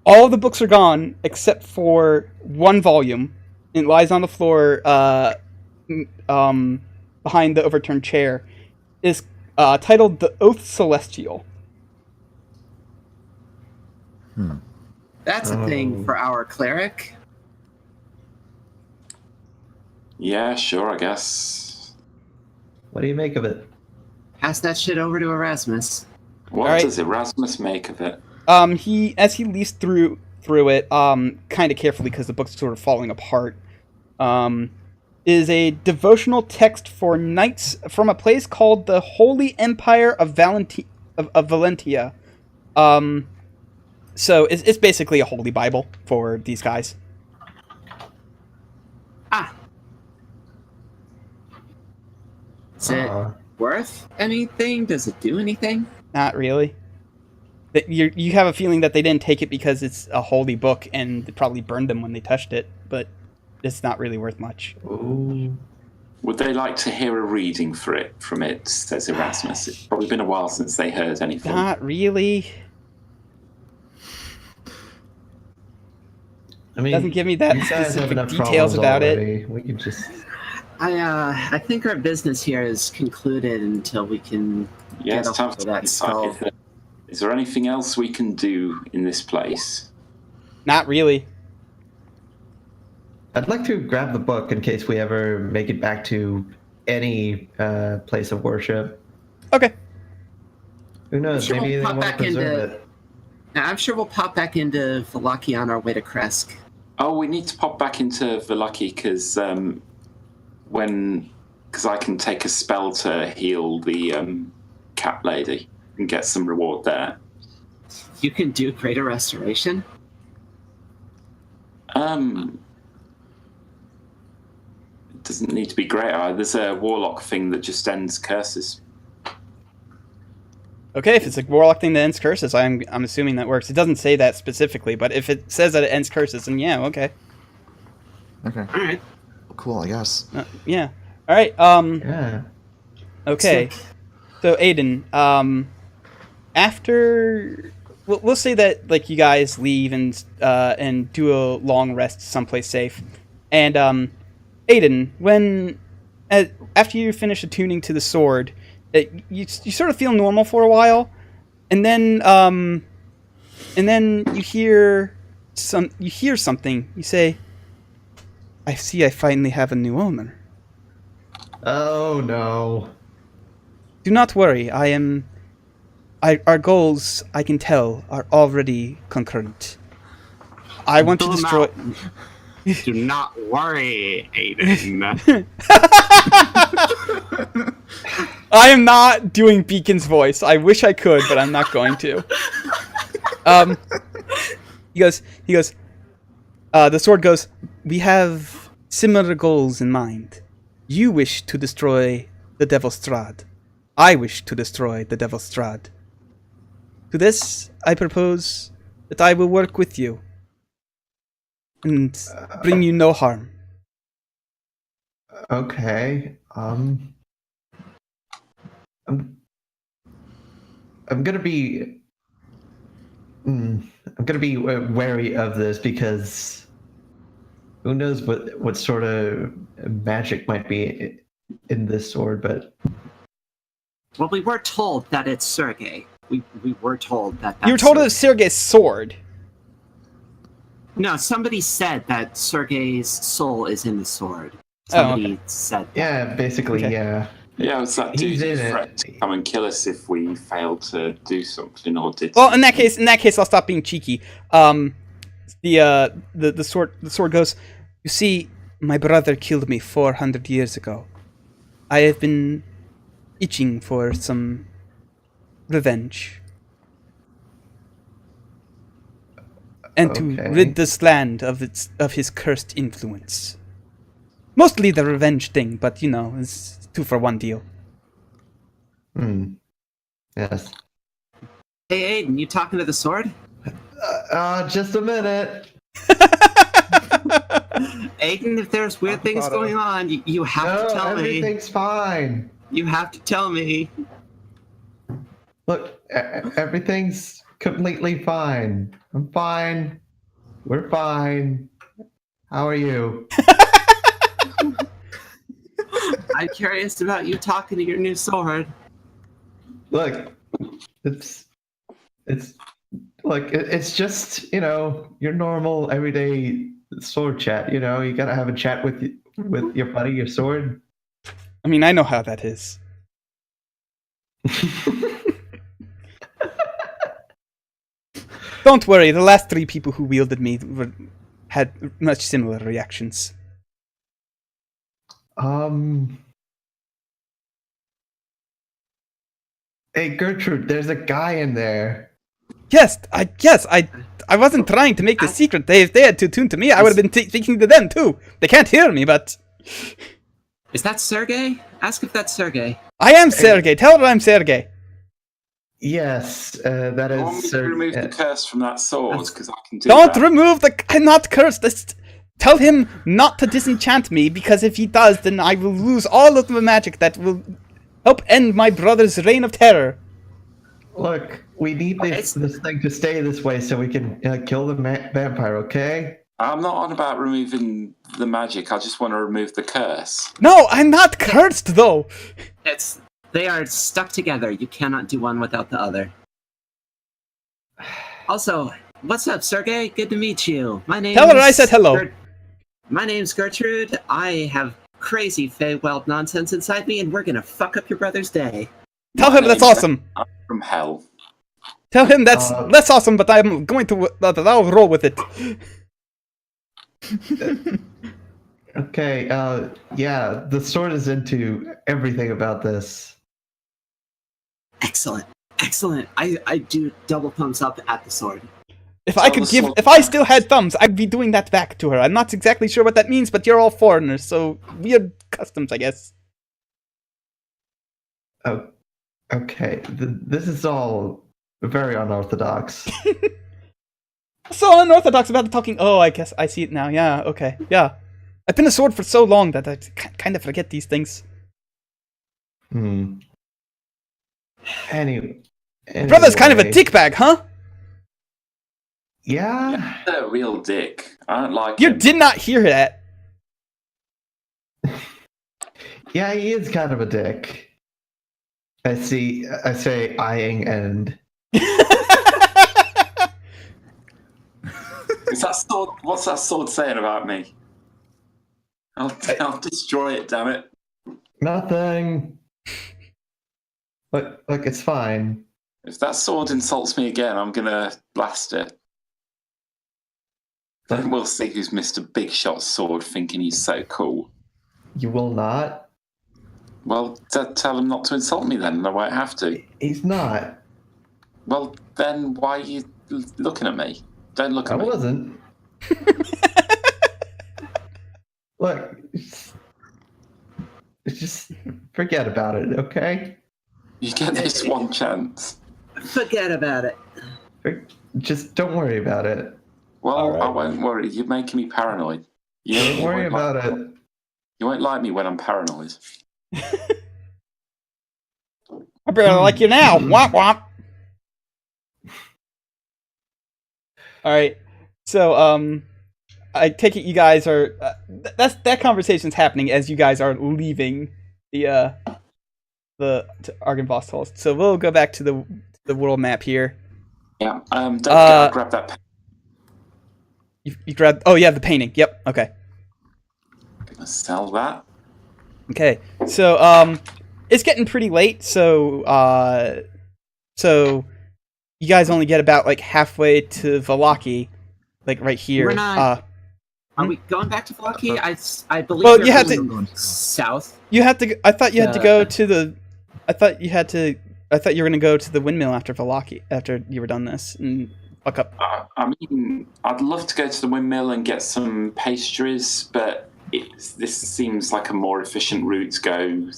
all the books are gone except for one volume. It lies on the floor behind the overturned chair. Is titled The Oath Celestial.
That's a thing for our cleric.
Yeah, sure, I guess.
What do you make of it?
Pass that shit over to Erasmus.
What does Erasmus make of it?
As he leafs through it, kind of carefully because the book's sort of falling apart, is a devotional text for knights from a place called the Holy Empire of Valentia. So it's basically a holy Bible for these guys.
Is it worth anything? Does it do anything?
Not really. You have a feeling that they didn't take it because it's a holy book and they probably burned them when they touched it, but it's not really worth much.
Ooh.
Would they like to hear a reading from it, says Erasmus? It's probably been a while since they heard anything.
Not really.
I mean,
Doesn't give me that
you guys have
specific
enough
details
problems
about
already.
it.
We can just.
I think our business here is concluded until we can
Yeah,
get
it's time
off
to
of that skull.
Is there anything else we can do in this place?
Not really.
I'd like to grab the book in case we ever make it back to any place of worship.
Okay.
Who knows?
Sure,
Maybe
we'll
they
pop
want to
back
preserve
into-
it.
Now, I'm sure we'll pop back into Valaki on our way to Kresk.
Oh, we need to pop back into Valaki because I can take a spell to heal the cat lady and get some reward there.
You can do Greater Restoration?
It doesn't need to be great. There's a warlock thing that just ends curses.
Okay, if it's a warlock thing that ends curses, I'm assuming that works. It doesn't say that specifically, but if it says that it ends curses, then yeah, okay.
Okay.
All right.
Cool, I guess.
Yeah. All right.
Yeah.
Okay. So Aiden, after we'll say that like you guys leave and do a long rest someplace safe, and Aiden, when after you finish attuning to the sword, you sort of feel normal for a while, and then you hear something. You say, "I see. I finally have a new owner."
Oh no.
Do not worry. Our goals, I can tell, are already concurrent. I want to
Blow 'em
destroy.
out. Do not worry, Aiden.
I am not doing Beacon's voice. I wish I could, but I'm not going to. He goes, the sword goes, we have similar goals in mind. You wish to destroy the Devil Strahd. I wish to destroy the Devil Strahd. To this, I propose that I will work with you and bring you no harm.
Okay. I'm gonna be. I'm gonna be wary of this because who knows what sort of magic might be in this sword, but
Well, we were told that it's Sergei. We were told that.
You were told it was Sergei's sword.
No, somebody said that Sergei's soul is in the sword.
Oh,
Somebody
okay.
said that.
yeah, basically,
Okay.
yeah.
Yeah, it's that
He's
dude
in it.
threat to come and kill us if we fail to do something or did.
Well, in that case, I'll stop being cheeky. The sword goes. You see, my brother killed me 400 years ago. I have been itching for some revenge, and to
Okay.
rid this land of his cursed influence. Mostly the revenge thing, but it's 2-for-1 deal.
Yes.
Hey, Aiden, you talking to the sword?
Just a minute.
Aiden, if there's weird things going on, you have to tell me.
Everything's fine.
You have to tell me.
Look, everything's completely fine. I'm fine. We're fine. How are you?
I'm curious about you talking to your new sword.
Look, it's just your normal everyday sword chat. You gotta have a chat with your buddy, your sword.
I mean, I know how that is. Don't worry, the last 3 people who wielded me had much similar reactions.
Hey Gertrude, there's a guy in there.
Yes, I wasn't trying to make the secret. If they had to tune to me, I would have been speaking to them too. They can't hear me, but
Is that Sergei? Ask if that's Sergei.
I am Sergei. Tell her I'm Sergei.
Yes, that
I want me
is.
to remove the curse from that sword because I can do
Don't
that.
remove the. I'm not cursed. Just tell him not to disenchant me, because if he does, then I will lose all of the magic that will help end my brother's reign of terror.
Look, we need this thing to stay this way so we can kill the vampire. Okay?
I'm not on about removing the magic. I just want to remove the curse.
No, I'm not cursed though.
They are stuck together. You cannot do one without the other. Also, what's up, Sergei? Good to meet you. My name.
Tell her I said hello.
My name's Gertrude. I have crazy Feywild nonsense inside me, and we're gonna fuck up your brother's day.
Tell him that's awesome.
I'm from hell.
Tell him that's awesome, but I'm going to. I'll roll with it.
Okay. Yeah, the sword is into everything about this.
Excellent. I do double thumbs up at the sword.
If I still had thumbs, I'd be doing that back to her. I'm not exactly sure what that means, but you're all foreigners, so weird customs, I guess.
Oh, okay. This is all very unorthodox.
So unorthodox about the talking. Oh, I guess I see it now. Yeah, okay, yeah. I've been a sword for so long that I kind of forget these things.
Anyway.
Brother's kind of a dickbag, huh?
Yeah.
He's a real dick. I don't like
You
him.
did not hear that.
Yeah, he is kind of a dick. I say eyeing end.
Is that sword? What's that sword saying about me? I'll destroy it. Damn it!
Nothing. Look, it's fine.
If that sword insults me again, I'm gonna blast it. Then we'll see who's Mr. Big Shot Sword, thinking he's so cool.
You will not.
Well, tell him not to insult me then, and I won't have to.
He's not.
Well, then why are you looking at me? Don't look
I
at me.
wasn't. Look, just forget about it, okay?
You get this one chance.
Forget about it.
Just don't worry about it.
Well,
All right.
I won't worry. You're making me paranoid.
Don't worry about it.
You won't like me when I'm paranoid.
I barely like you now. Womp womp. All right. So, I take it you guys are. That conversation's happening as you guys are leaving the Argynvost Halls. So we'll go back to the world map here.
Yeah. Don't forget, I grabbed that pen.
You grabbed. Oh yeah, the painting. Yep. Okay.
Gonna sell that.
Okay. So it's getting pretty late. So you guys only get about like halfway to Valaki, like right here.
We're not- Are we going back to Valaki? I believe
Well,
we're
you have to-
going south.
You have to. I thought you had to go to the. I thought you had to. I thought you were gonna go to the windmill after Valaki, after you were done this, and fuck up.
I mean, I'd love to go to the windmill and get some pastries, but this seems like a more efficient route to go.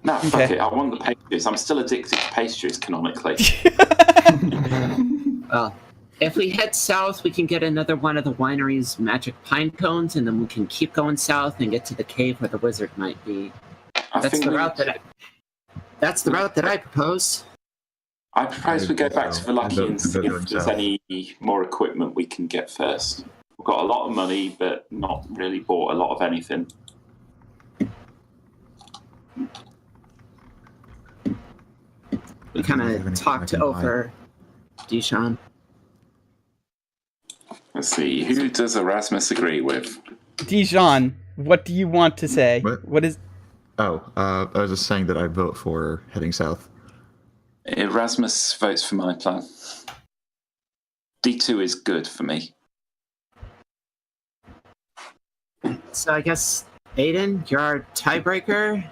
No, fuck
Okay.
it. I want the pastries. I'm still addicted to pastries, canonically.
Well, if we head south, we can get another one of the winery's magic pine cones, and then we can keep going south and get to the cave where the wizard might be. That's the route that I propose.
I propose we go back to Valaki and see if
Going
there's
south.
any more equipment we can get first. We've got a lot of money, but not really bought a lot of anything.
We kind of talked over Deshaun.
Let's see, who does Erasmus agree with?
Dijon, what do you want to say? What is?
Oh, I was just saying that I vote for heading south.
Erasmus votes for my plan. D2 is good for me.
So I guess, Aiden, you're our tiebreaker.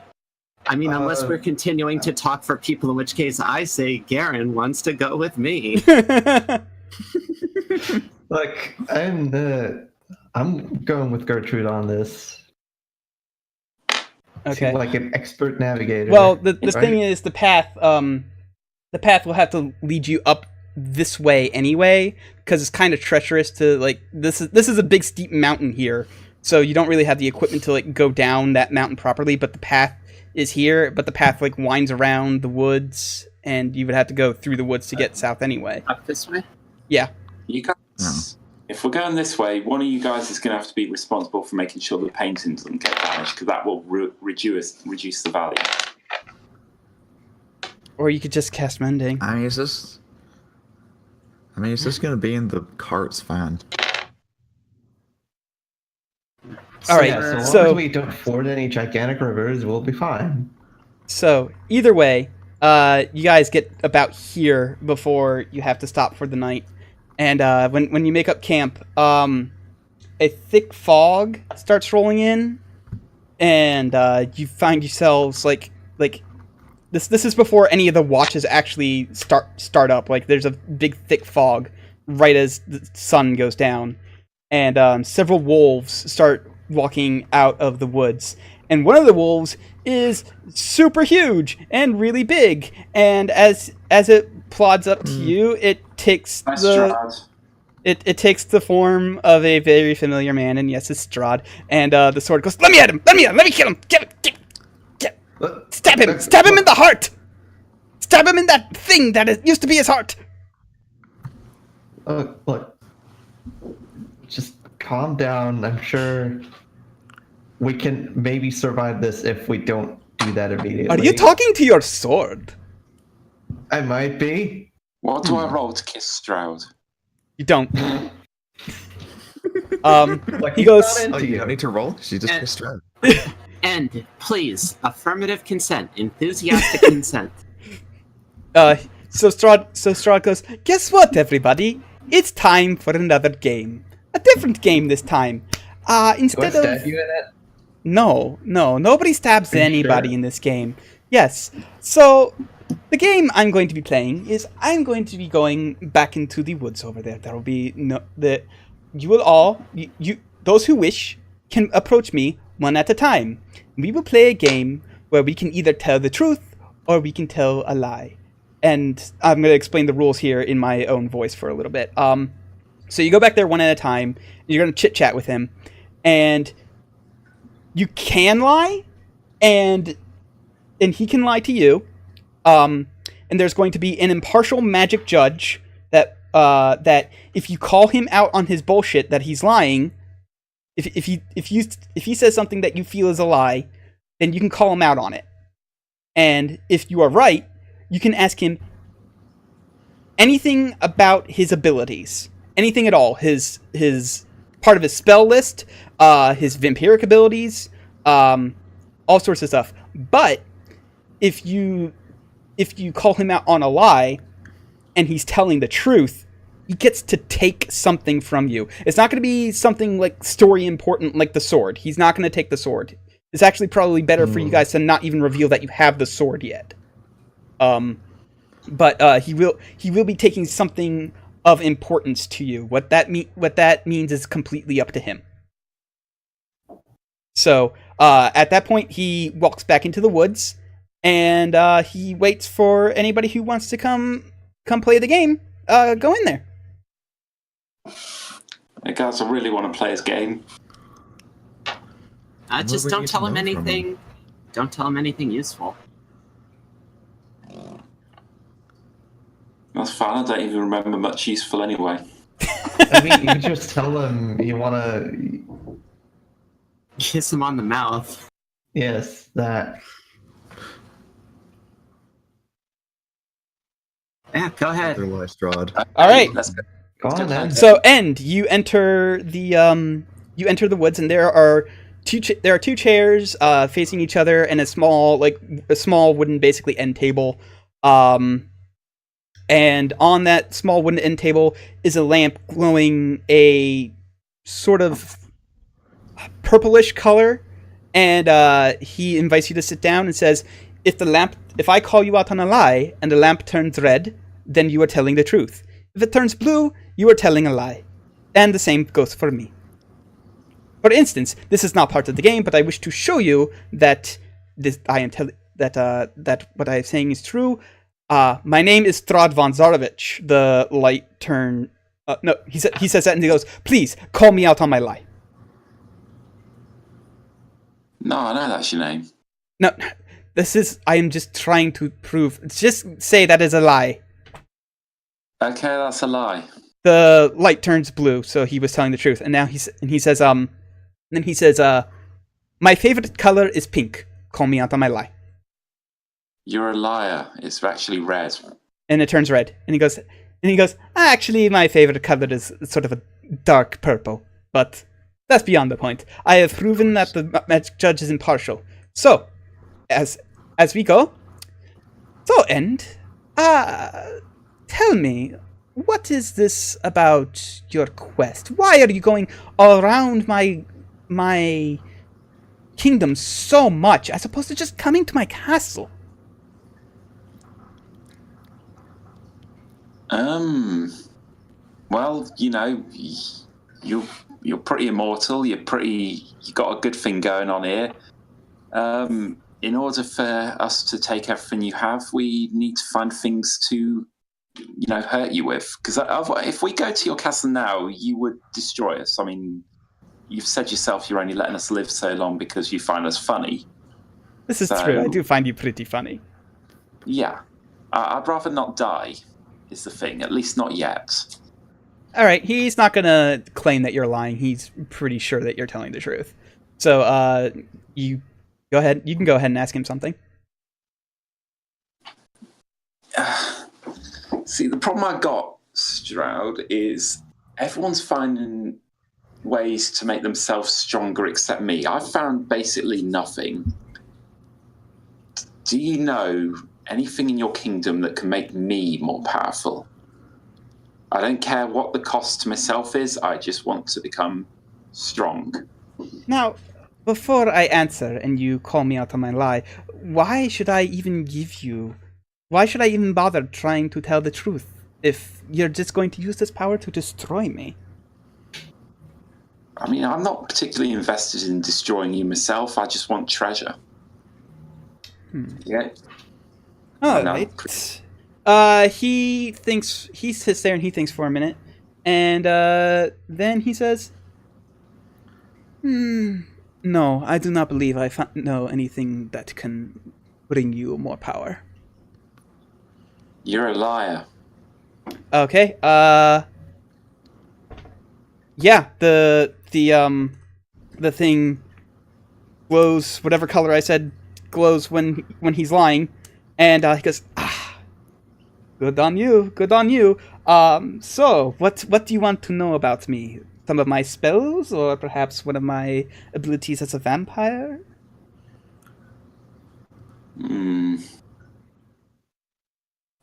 I mean, unless we're continuing to talk for people, in which case I say Garen wants to go with me.
Look, I'm going with Gertrude on this.
Okay.
She's like an expert navigator.
Well, the
right?
thing is, the path will have to lead you up this way anyway, because it's kind of treacherous to like. This is a big steep mountain here, so you don't really have the equipment to like go down that mountain properly. But the path is here, but the path like winds around the woods, and you would have to go through the woods to get south anyway.
Up this way?
Yeah.
You guys, if we're going this way, one of you guys is going to have to be responsible for making sure the painting doesn't get damaged, because that will reduce the value.
Or you could just cast mending.
I mean, it's just going to be in the cart's fan.
All right,
Yeah, so
so-
long as we don't ford any gigantic rivers, we'll be fine.
So either way, you guys get about here before you have to stop for the night. And when you make up camp, a thick fog starts rolling in, and you find yourselves like this is before any of the watches actually start up. Like there's a big thick fog right as the sun goes down, and several wolves start walking out of the woods. And one of the wolves is super huge and really big, and as it plods up to you, it takes
Nice
the
Strahd.
it takes the form of a very familiar man, and yes, it's Strahd. And the sword goes, "Let me at him! Let me kill him! Get stab him! Stab him in the heart! Stab him in that thing that used to be his heart!"
Look, just calm down. I'm sure we can maybe survive this if we don't do that immediately.
Are you talking to your sword?
I might be.
What do I roll to kiss Strahd?
You don't.
Like,
He
he's
goes.
not into
Oh, you
you.
don't need to roll. She just
And-
kissed Strahd.
And please, affirmative consent, enthusiastic consent.
So Strahd goes, guess what, everybody? It's time for another game. A different game this time.
Do I
Instead
stab
of...
you in it?
No, nobody stabs
Are you
anybody
sure?
in this game. Yes. So, the game I'm going to be playing is I'm going to be going back into the woods over there. There will be you will all, those who wish, can approach me one at a time. We will play a game where we can either tell the truth or we can tell a lie. And I'm going to explain the rules here in my own voice for a little bit. So you go back there one at a time. You're going to chit chat with him, and you can lie, and he can lie to you. And there's going to be an impartial magic judge that if you call him out on his bullshit that he's lying, if he says something that you feel is a lie, then you can call him out on it. And if you are right, you can ask him anything about his abilities, anything at all, his part of his spell list, his vampiric abilities, all sorts of stuff. But if you call him out on a lie and he's telling the truth, he gets to take something from you. It's not going to be something like story important like the sword. He's not going to take the sword. It's actually probably better for you guys to not even reveal that you have the sword yet. But he will be taking something of importance to you. What that means is completely up to him. So at that point, he walks back into the woods, and he waits for anybody who wants to come play the game. Go in there.
Hey guys, I really want to play his game.
Just
would
don't
you
tell him
know from him?
anything. Don't tell him anything useful.
That's fine. I don't even remember much useful anyway.
I mean, you just tell him you want to.
Kiss him on the mouth.
Yes, that.
Yeah, go ahead.
Their lie, Strahd.
All right.
Let's go.
Go on then.
So, you enter the woods, and there are two chairs facing each other, and a small wooden basically end table. And on that small wooden end table is a lamp glowing a sort of purplish color, and he invites you to sit down and says, if I call you out on a lie and the lamp turns red, then you are telling the truth. If it turns blue, you are telling a lie. And the same goes for me. For instance, this is not part of the game, but I wish to show you that that what I am saying is true. My name is Strahd von Zarovich. The light turn. No, he says that, and he goes, "Please call me out on my lie."
No, I know that's your name.
No, I am just trying to prove. Just say that is a lie.
Okay, that's a lie.
The light turns blue, so he was telling the truth. And now he says, my favorite color is pink. Call me out on my lie.
You're a liar. It's actually red.
And it turns red. And he goes, actually, my favorite color is sort of a dark purple. But that's beyond the point. I have proven that the magic judge is impartial. So, as we go, tell me, what is this about your quest? Why are you going all around my kingdom so much, as opposed to just coming to my castle?
Well, you know, you're pretty immortal. You got a good thing going on here. In order for us to take everything you have, we need to find things to, hurt you with. Because if we go to your castle now, you would destroy us. I mean, you've said yourself you're only letting us live so long because you find us funny.
This is true. I do find you pretty funny.
Yeah. I'd rather not die, is the thing. At least not yet.
All right, he's not gonna claim that you're lying. He's pretty sure that you're telling the truth. So, you go ahead. You can go ahead and ask him something.
See, the problem I got, Strahd, is everyone's finding ways to make themselves stronger except me. I've found basically nothing. Do you know anything in your kingdom that can make me more powerful? I don't care what the cost to myself is, I just want to become strong.
Now, before I answer and you call me out on my lie, why should I even bother trying to tell the truth if you're just going to use this power to destroy me?
I mean, I'm not particularly invested in destroying you myself, I just want treasure. Yeah.
All right. He sits there and he thinks for a minute, and then he says, no, I do not believe I know anything that can bring you more power.
You're a liar.
Okay, yeah, the thing glows, whatever color I said glows when he's lying, and he goes, good on you. So what do you want to know about me? Some of my spells, or perhaps one of my abilities as a vampire?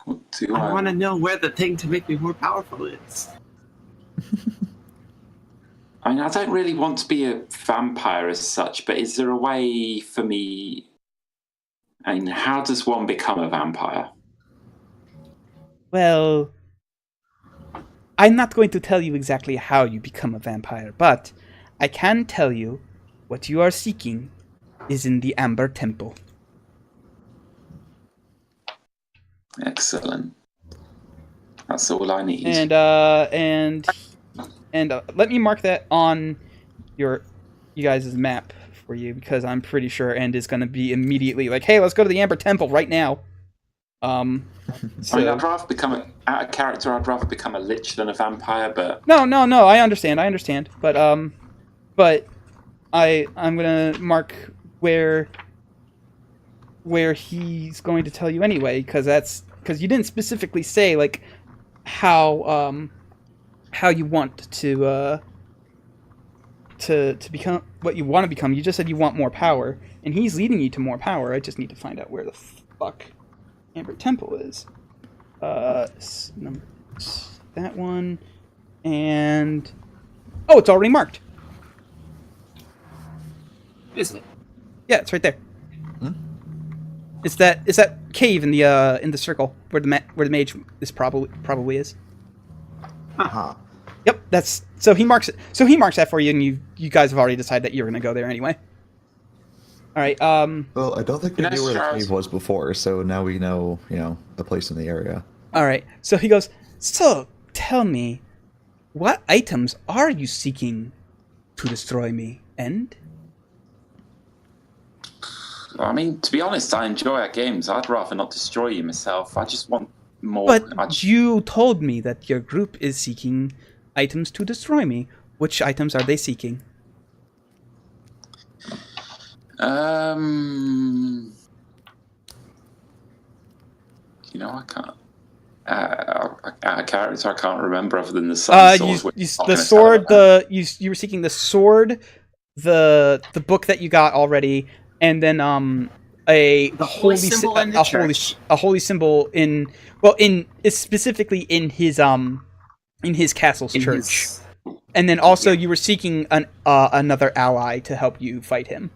What do
I want to know where the thing to make me more powerful is.
I mean, I don't really want to be a vampire as such, but is there a way for me... I mean, how does one become a vampire?
Well, I'm not going to tell you exactly how you become a vampire, but I can tell you what you are seeking is in the Amber Temple.
Excellent. That's all I need.
And let me mark that on you guys' map for you, because I'm pretty sure End is going to be immediately like, hey, let's go to the Amber Temple right now. So,
I mean, I'd rather become out of character. I'd rather become a lich than a vampire. But
no, I understand. But I'm gonna mark where he's going to tell you anyway, because you didn't specifically say like how you want to become what you want to become. You just said you want more power, and he's leading you to more power. I just need to find out where the fuck Amber Temple is. That one, and it's already marked.
Is it?
Yeah, it's right there. It's that cave in the circle where the mage is probably is.
Huh.
Yep, that's so he marks it. So he marks that for you, and you guys have already decided that you're gonna go there anyway. All right.
Well, I don't think we knew where the cave was before, so now we know, the place in the area.
All right. So he goes, so tell me, what items are you seeking to destroy me? And
I mean, to be honest, I enjoy our games. I'd rather not destroy you myself. I just want more.
But you told me that your group is seeking items to destroy me. Which items are they seeking?
I can't. Out of character, I can't remember other than the sun sword.
The sword. You were seeking the sword, the book that you got already, and then the holy symbol in the church. A holy symbol it's specifically in his castle's church. And then also you were seeking another ally to help you fight him.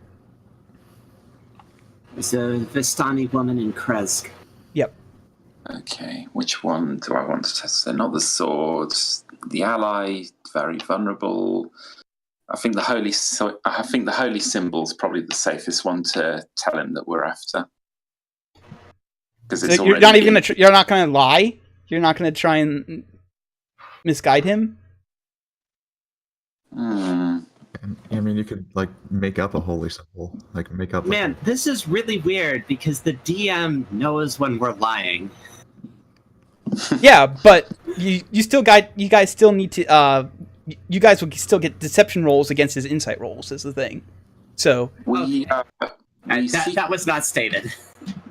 It's a Vistani woman in Kresk.
Yep.
Okay, which one do I want to test? They're not the sword. The ally, very vulnerable. I think the holy symbol's probably the safest one to tell him that we're after. Because it's
you're not even you're not gonna lie. You're not gonna try and misguide him.
I mean, you could make up a holy symbol, make up.
Man, this is really weird because the DM knows when we're lying.
Yeah, but you guys still need to you guys will still get deception rolls against his insight rolls is the thing. So
That was not stated.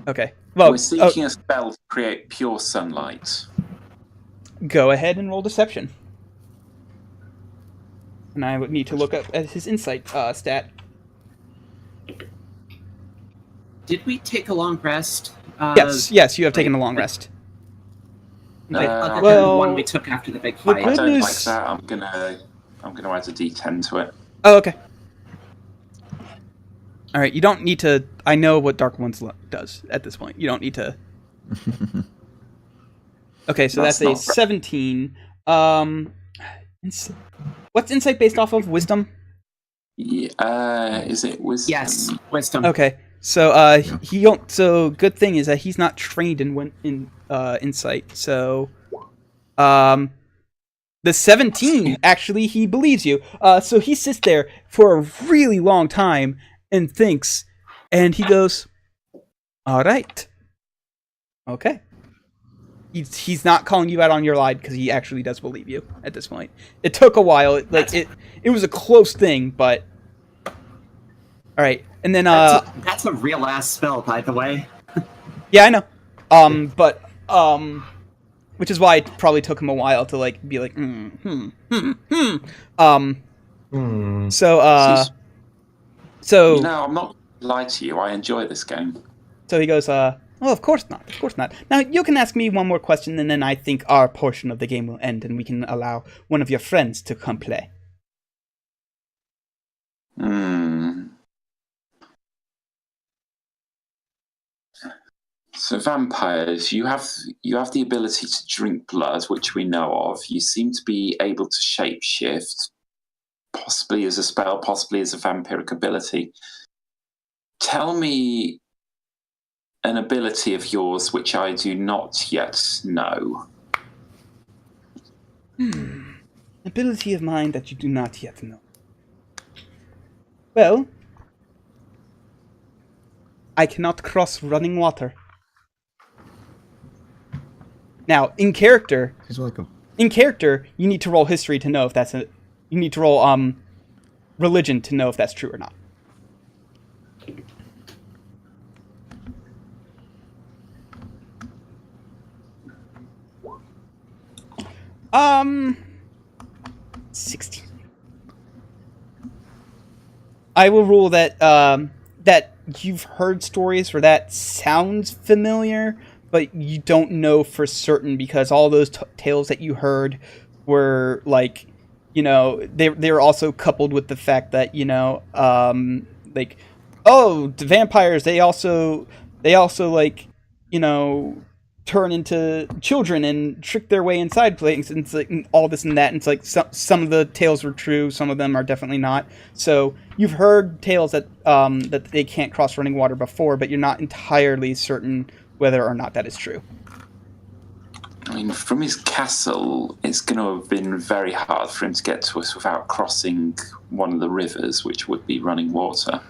okay. Well,
we're seeking a spell to create pure sunlight.
go ahead and roll deception. And I would need to look up at his insight stat.
Did we take a long rest?
Yes, you have taken a long rest.
Other than
well,
the one we took after the big fight.
I
good
don't
news-
like that. I'm gonna add a D10 to it.
Oh, okay. All right, you don't need to. I know what Dark Ones does at this point. You don't need to. Okay, so that's a
not-
17. What's insight based off of? Wisdom.
Yeah, is it wisdom?
Yes, wisdom.
Okay, so he don't. So good thing is that he's not trained in insight. So, the 17 actually he believes you. So he sits there for a really long time and thinks, and he goes, "All right, okay." He's not calling you out on your lie because he actually does believe you at this point. It took a while. It was a close thing, but all right. And then
That's a real ass spell, by the way.
yeah, I know. But which is why it probably took him a while to be like So
You know, I'm not gonna lie to you. I enjoy this game.
So he goes, well, of course not. Of course not. Now, you can ask me one more question, and then I think our portion of the game will end, and we can allow one of your friends to come play.
So vampires, you have the ability to drink blood, which we know of. You seem to be able to shapeshift, possibly as a spell, possibly as a vampiric ability. Tell me an ability of yours which I do not yet know.
Ability of mine that you do not yet know. Well, I cannot cross running water. Now, in character,
He's welcome.
you need to roll history to know if that's you need to roll religion to know if that's true or not. 16. I will rule that that you've heard stories where that sounds familiar, but you don't know for certain because all those tales that you heard were like, they were also coupled with the fact that the vampires they also turn into children and trick their way inside places, and it's like all this and that, and it's like some of the tales were true, some of them are definitely not. So you've heard tales that that they can't cross running water before, but you're not entirely certain whether or not that is true.
I mean, from his castle, it's going to have been very hard for him to get to us without crossing one of the rivers, which would be running water.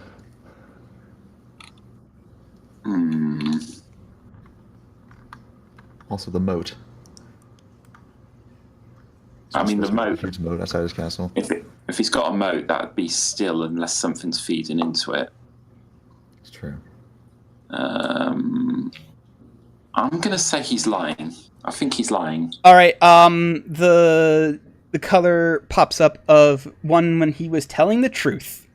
Also the moat.
I mean, the moat.
Huge moat outside his castle.
If he's got a moat, that'd be still, unless something's feeding into it.
It's true.
I'm gonna say he's lying. I think he's lying.
All right. The color pops up of one when he was telling the truth.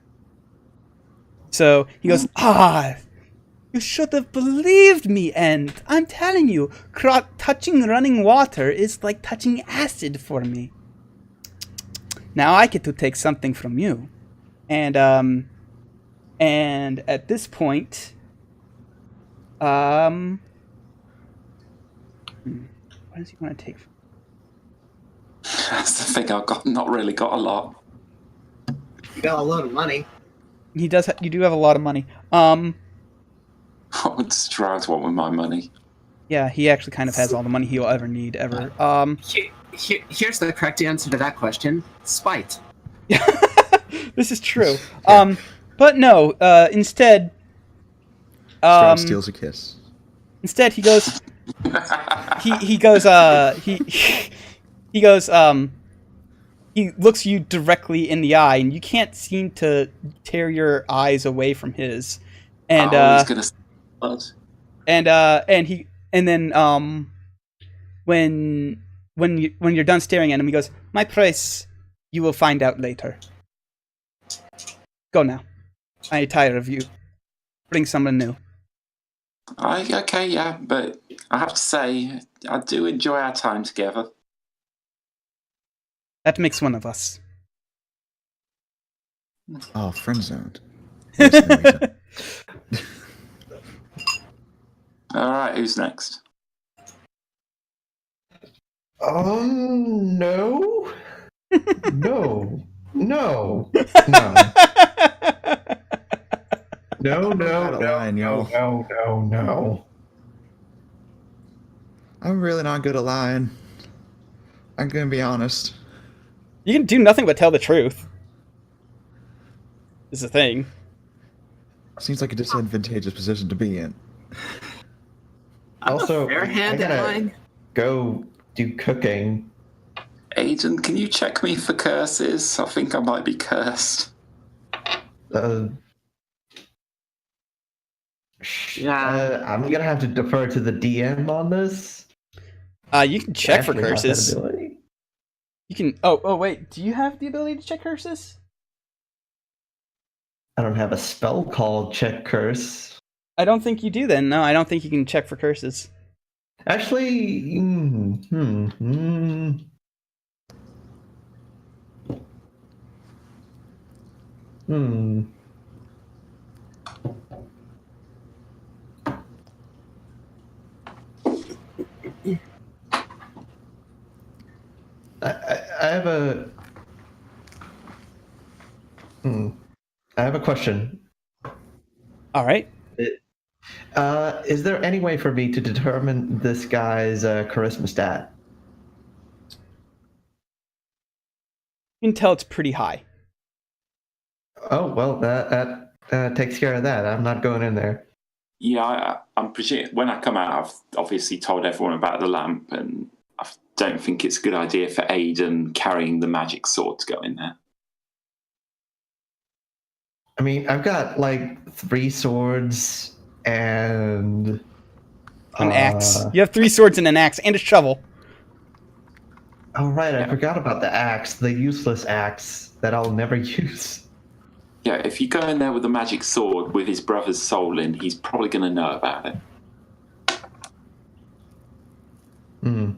So he goes, you should have believed me, and I'm telling you, touching running water is like touching acid for me. Now I get to take something from you. And at this point, what does he want to take from?
That's the thing. Not really got a lot.
You got a load of money.
He does. You do have a lot of money.
What would Strahd want with my money?
Yeah, he actually kind of has all the money he'll ever need ever.
Here's the correct answer to that question: spite.
This is true. But no. Instead,
Strahd steals a kiss.
Instead, he goes. he goes, he looks you directly in the eye, and you can't seem to tear your eyes away from his. And
He's gonna blood.
and then when you're done staring at him, he goes, "My price, you will find out later. Go now. I tire of you. Bring someone new."
Okay, yeah, but I have to say, I do enjoy our time together.
That makes one of us.
Oh, friend zoned. Yes, that makes sense.
All right, who's next?
No. No. No. No. No, no,
Got a
no,
line,
no,
y'all.
no, no, no.
I'm really not good at lying. I'm gonna be honest.
You can do nothing but tell the truth. Is the thing.
Seems like a disadvantageous position to be in.
I'm
Also,
a fair hand at
gotta
lying.
go do cooking.
Aiden, can you check me for curses? I think I might be cursed.
Yeah.
I'm gonna have to defer to the DM on this.
You can check for
Actually have that
curses.
ability.
You can. Oh, wait. Do you have the ability to check curses?
I don't have a spell called Check Curse.
I don't think you do. Then no, I don't think you can check for curses.
Actually, I have a. I have a question.
All right.
Is there any way for me to determine this guy's charisma stat?
You can tell it's pretty high.
Oh well, that takes care of that. I'm not going in there.
Yeah, I'm presuming when I come out, I've obviously told everyone about the lamp, and I don't think it's a good idea for Aiden carrying the magic sword to go in there.
I mean, I've got like 3 swords and
An axe. You have 3 swords and an axe and a shovel.
Oh right, I forgot about the axe, the useless axe that I'll never use.
Yeah, if you go in there with a magic sword with his brother's soul in, he's probably going to know about it.
Hmm.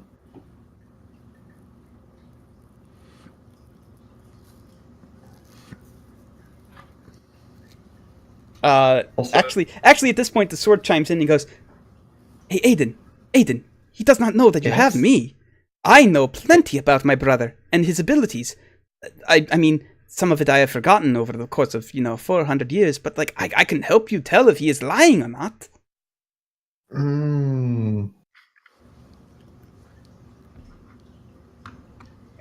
Actually, at this point, the sword chimes in and he goes, "Hey, Aiden, he does not know that you have
Yes?
me. I know plenty about my brother and his abilities. I mean, some of it I have forgotten over the course of, 400 years, but, like, I can help you tell if he is lying or not."
Hmm.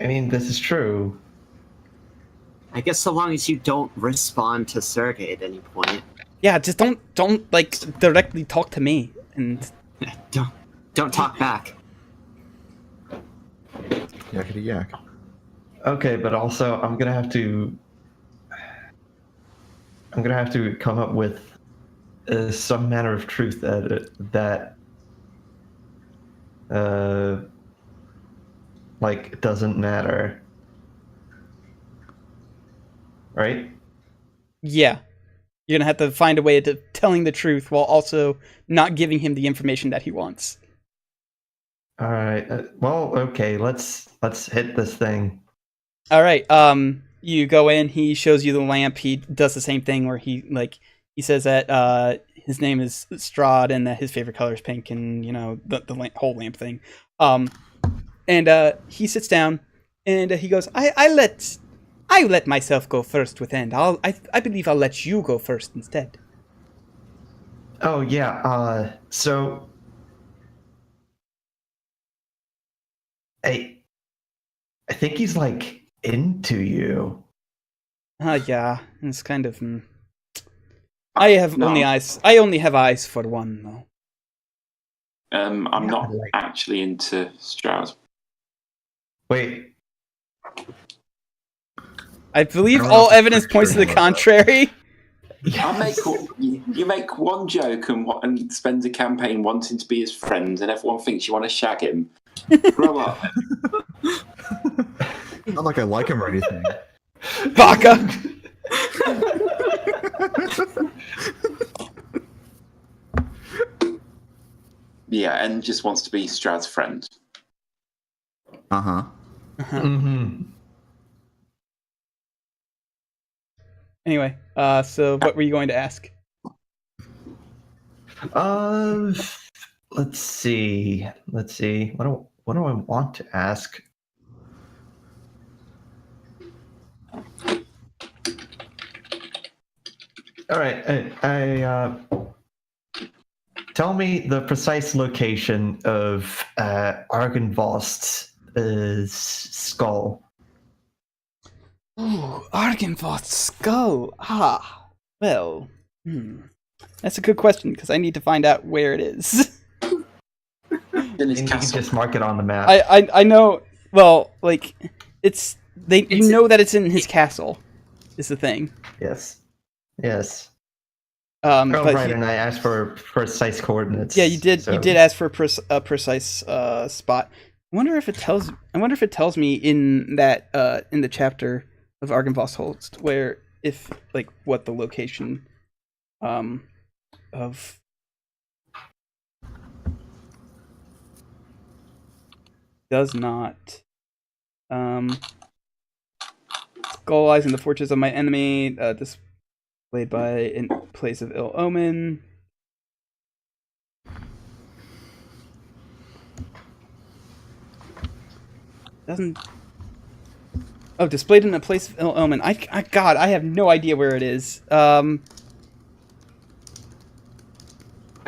I mean, this is true.
I guess so long as you don't respond to Sergey at any point.
Yeah, just don't, like, directly talk to me. And
Don't talk back.
Yakety yak.
Okay, but also I'm gonna have to come up with some manner of truth that like doesn't matter, right?
yeah, you're gonna have to find a way to telling the truth while also not giving him the information that he wants.
All right. Well, okay. Let's hit this thing.
All right. You go in. He shows you the lamp. He does the same thing where he says that his name is Strahd and that his favorite color is pink, and the whole lamp thing. And he sits down and he goes, I let myself go first with End. I believe I'll let you go first instead.
Oh yeah. So I think he's like into you.
Yeah, it's kind of. I only have eyes for one, though.
I'm
Yeah,
not
like-
actually into Strahd.
Wait.
I believe
I don't know
all
if it's
evidence points to the
true, but-
contrary.
You make one joke and spend a campaign wanting to be his friend, and everyone thinks you want to shag him. Grow up.
Not like I like him or anything.
Baka.
Yeah, and just wants to be Strahd's friend.
Uh-huh.
Mhm.
Anyway, so what were you going to ask?
Uh, let's see. Let's see. What do I want to ask? All right. Tell me the precise location of Argynvost's skull.
Ooh, Argynvost's skull. Ah, well, that's a good question because I need to find out where it is.
In his
And you can
castle.
just mark it on the map.
I know. Well, like it's you
It's-
know that it's in his castle. Is the thing.
Yes. Yes.
Oh,
Oh, right. And I asked for precise coordinates.
yeah, you did.
so-
You did ask for a precise spot. I wonder if it tells. I wonder if it tells me in that in the chapter of Argynvost Holst where if like what the location of does not skull lies in the fortress of my enemy, displayed by in place of ill omen. Doesn't. Oh, displayed in a place of ill omen. God, I have no idea where it is.
I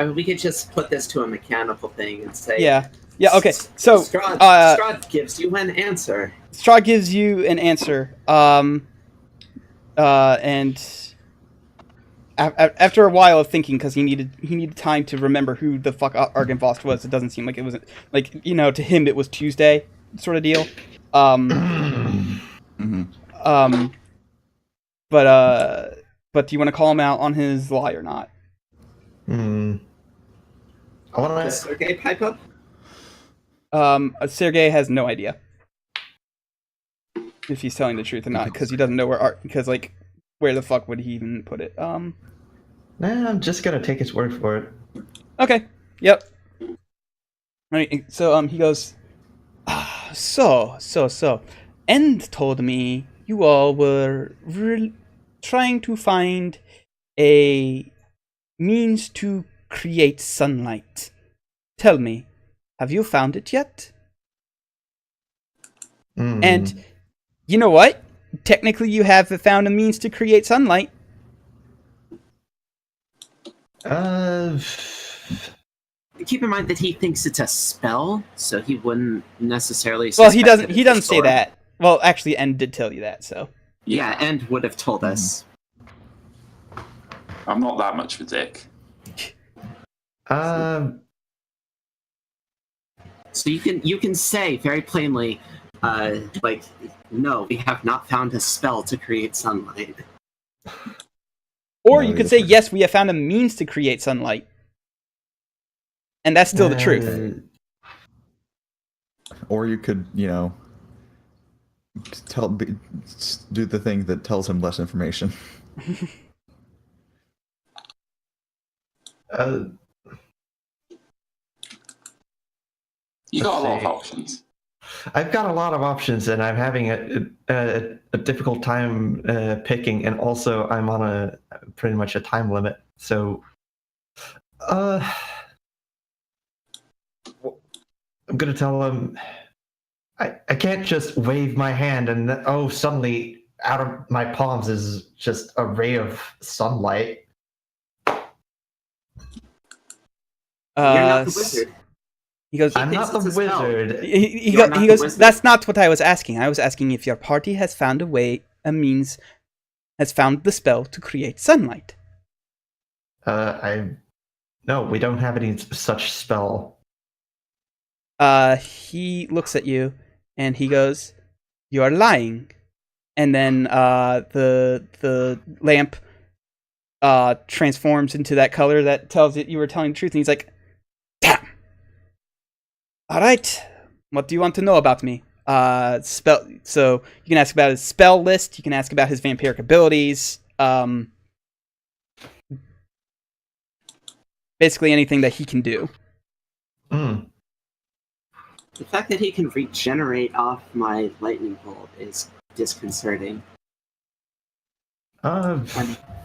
mean, we could just put this to a mechanical thing and say,
Yeah. Okay. So,
Strahd gives you an answer.
Strahd gives you an answer. And after a while of thinking, because he needed time to remember who the fuck Argynvost was. It doesn't seem like it was like to him it was Tuesday sort of deal. But do you want to call him out on his lie or not?
I want
Does
to.
Sergey pipe up?
Sergey has no idea if he's telling the truth or not because he doesn't know where the fuck would he even put it?
Nah, I'm just gonna take his word for it.
Okay. Yep. Right. So he goes. So. End told me you all were trying to find a means to create sunlight. Tell me, have you found it yet? And you know what? Technically, you have found a means to create sunlight.
Keep in mind that he thinks it's a spell, so he wouldn't necessarily.
Well,
suspect
he
it
doesn't
for
say
sure.
that. Well, actually, N did tell you that. So
Yeah, and would have told us.
I'm not that much of a dick.
So you can say very plainly, like, no, we have not found a spell to create sunlight.
or
No,
you could
yes,
say
sir.
yes, we have found a means to create sunlight, and that's still the truth.
Or you could, do the thing that tells him less information.
You got a lot of
see.
options.
I've got a lot of options, and I'm having a difficult time picking. And also, I'm on a pretty much a time limit. So, I'm gonna tell him I can't just wave my hand and suddenly out of my palms is just a ray of sunlight.
You're not the wizard.
He goes.
I'm not the
thinks it's a spell.
wizard.
He
You're not the
goes.
wizard.
That's not what I was asking. I was asking if your party has found has found the spell to create sunlight.
No, we don't have any such spell.
He looks at you and he goes, "You are lying." And then the lamp transforms into that color that tells it you were telling the truth. And he's like, "Damn! All right, what do you want to know about me?" Spell. So you can ask about his spell list. You can ask about his vampiric abilities. Basically anything that he can do.
The fact that he can regenerate off my lightning bolt is disconcerting.
Can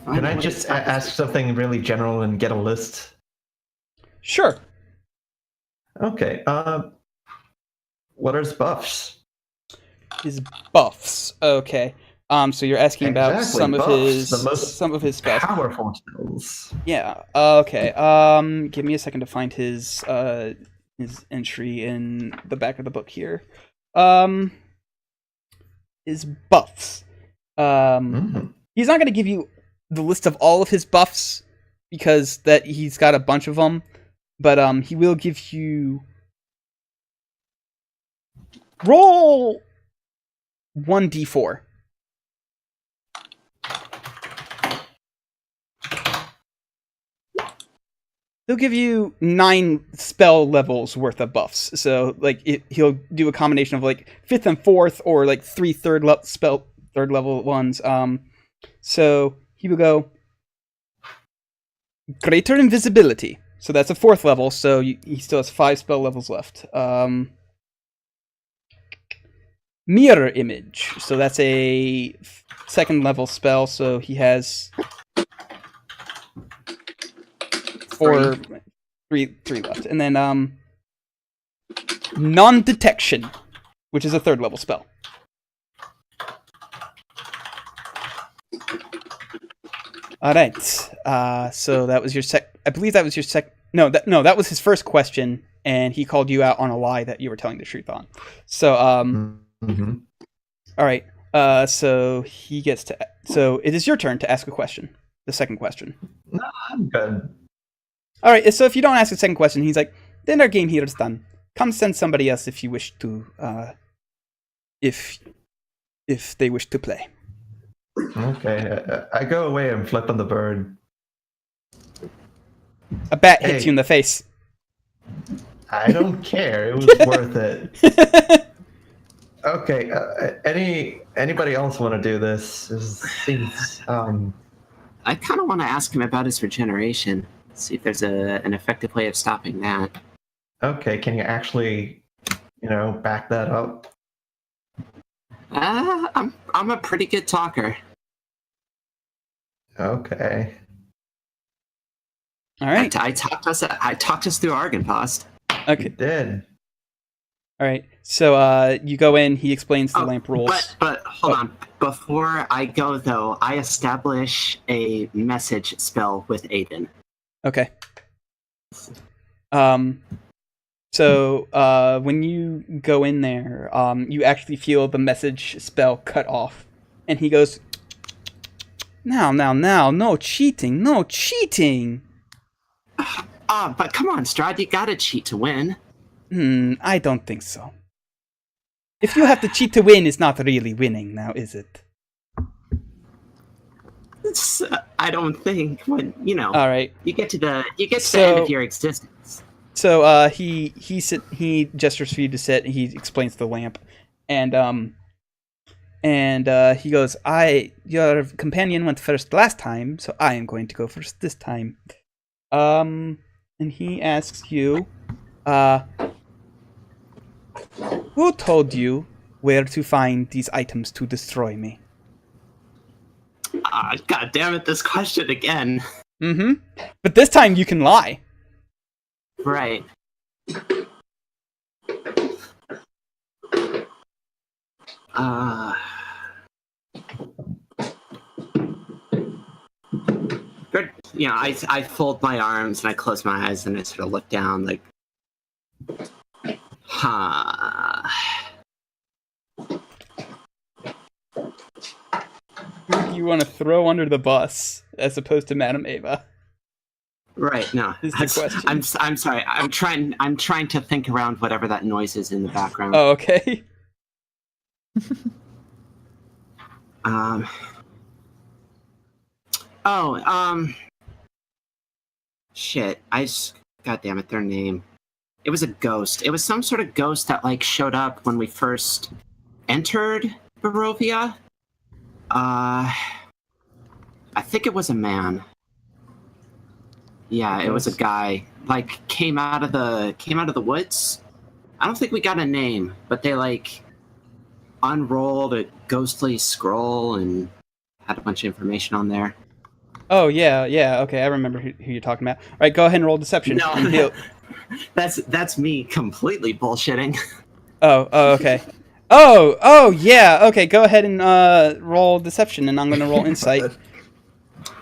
I just ask something really general and get a list?
Sure.
Okay. What are his buffs?
His buffs. Okay. So you're asking about
Exactly,
some
buffs, the
of
most
his spells.
Powerful spells.
Yeah. Okay. Give me a second to find his entry in the back of the book here. His buffs. He's not going to give you the list of all of his buffs because that he's got a bunch of them, but he will give you roll 1d4. He'll give you 9 spell levels worth of buffs. So, like, he'll do a combination of like 5th and 4th, or like 3 third level ones. So he will go greater invisibility. So that's a 4th level. So he still has 5 spell levels left. Mirror image. So that's a 2nd level spell. So he has 3 left. And then non-detection, which is a 3rd level spell. All right. So that was your I believe that was your No, that was his first question, and he called you out on a lie that you were telling the truth on. So all right. So he gets to. So it is your turn to ask a question. The second question.
No, I'm good.
All right. So if you don't ask the second question, he's like, "Then our game here is done. Come send somebody else if you wish to. If they wish to play."
Okay, I go away and flip on the bird.
A bat hits you in the face.
I don't care. It was worth it. Okay. Anybody else want to do this?
I kind of want to ask him about his regeneration. See if there's an effective way of stopping that.
Okay. Can you actually, back that up?
I'm a pretty good talker.
Okay.
All right.
I talked us through Argenpost.
Okay.
You did.
All right. So you go in. He explains the lamp rules.
But hold on. Before I go, though, I establish a message spell with Aiden.
Okay. So when you go in there, you actually feel the message spell cut off, and he goes, "Now, no cheating, no cheating."
But come on, Strahd, you gotta cheat to win.
I don't think so. If you have to cheat to win, it's not really winning, now is it?
I don't think. When
All right.
you get to the end of your existence.
So he gestures for you to sit. He explains the lamp, and he goes, your companion went first last time, so I am going to go first this time. And he asks you, who told you where to find these items to destroy me?
God damn it, this question again.
But this time you can lie.
Right. Good. I fold my arms and I close my eyes and I sort of look down like,
Who do you want to throw under the bus as opposed to Madame Ava?
Right. No.
Is the question.
I'm sorry. I'm trying to think around whatever that noise is in the background.
Oh, okay.
Um. Oh. Shit. God damn it. Their name. It was a ghost. It was some sort of ghost that like showed up when we first entered Barovia. I think it was a man. Yeah, it was a guy. Like came out of the woods. I don't think we got a name, but they like unrolled a ghostly scroll and had a bunch of information on there.
Oh yeah, okay, I remember who you're talking about. All right, go ahead and roll deception.
No,
And he'll...
that's me completely bullshitting.
Oh, okay. Oh, yeah. Okay, go ahead and roll deception, and I'm gonna roll insight.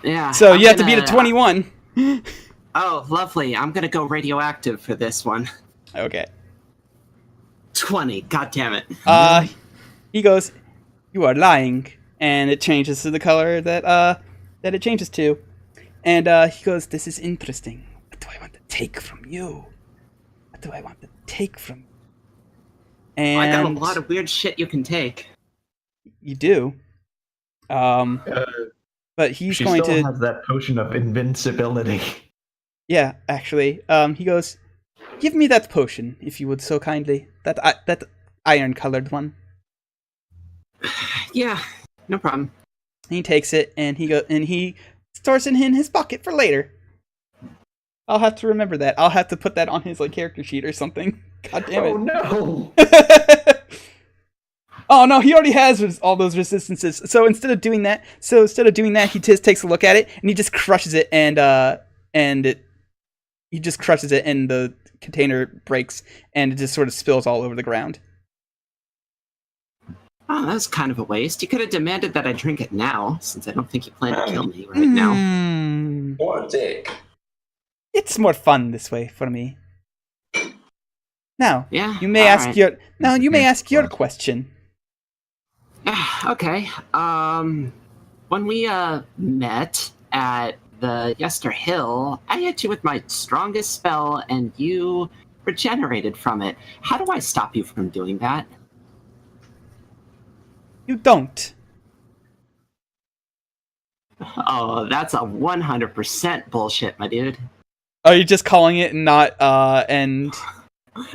Yeah.
So you have to beat a 21.
Oh, lovely. I'm gonna go radioactive for this one.
Okay.
20. God damn it.
He goes, "You are lying," and it changes to the color that it changes to, and he goes, "This is interesting. What do I want to take from you? What do I want to take from you?" And
I got a lot of weird shit you can take.
You do. But he's
she
going
still
to
has that potion of invincibility.
Yeah, actually. He goes, "Give me that potion, if you would so kindly. That iron-colored one."
Yeah, no problem.
He takes it and he stores it in his pocket for later. I'll have to remember that. I'll have to put that on his like character sheet or something. God damn it.
Oh no!
Oh no, he already has all those resistances. So instead of doing that, he just takes a look at it and he just crushes it and the container breaks and it just sort of spills all over the ground.
Oh, that's kind of a waste. You could have demanded that I drink it now, since I don't think you plan to kill me right now.
What a dick.
It's more fun this way for me. Now,
Yeah.
you may ask your question.
Okay. When we met at the Yester Hill, I hit you with my strongest spell, and you regenerated from it. How do I stop you from doing that?
You don't.
Oh, that's a 100% bullshit, my dude.
Are you just calling it not
I mean,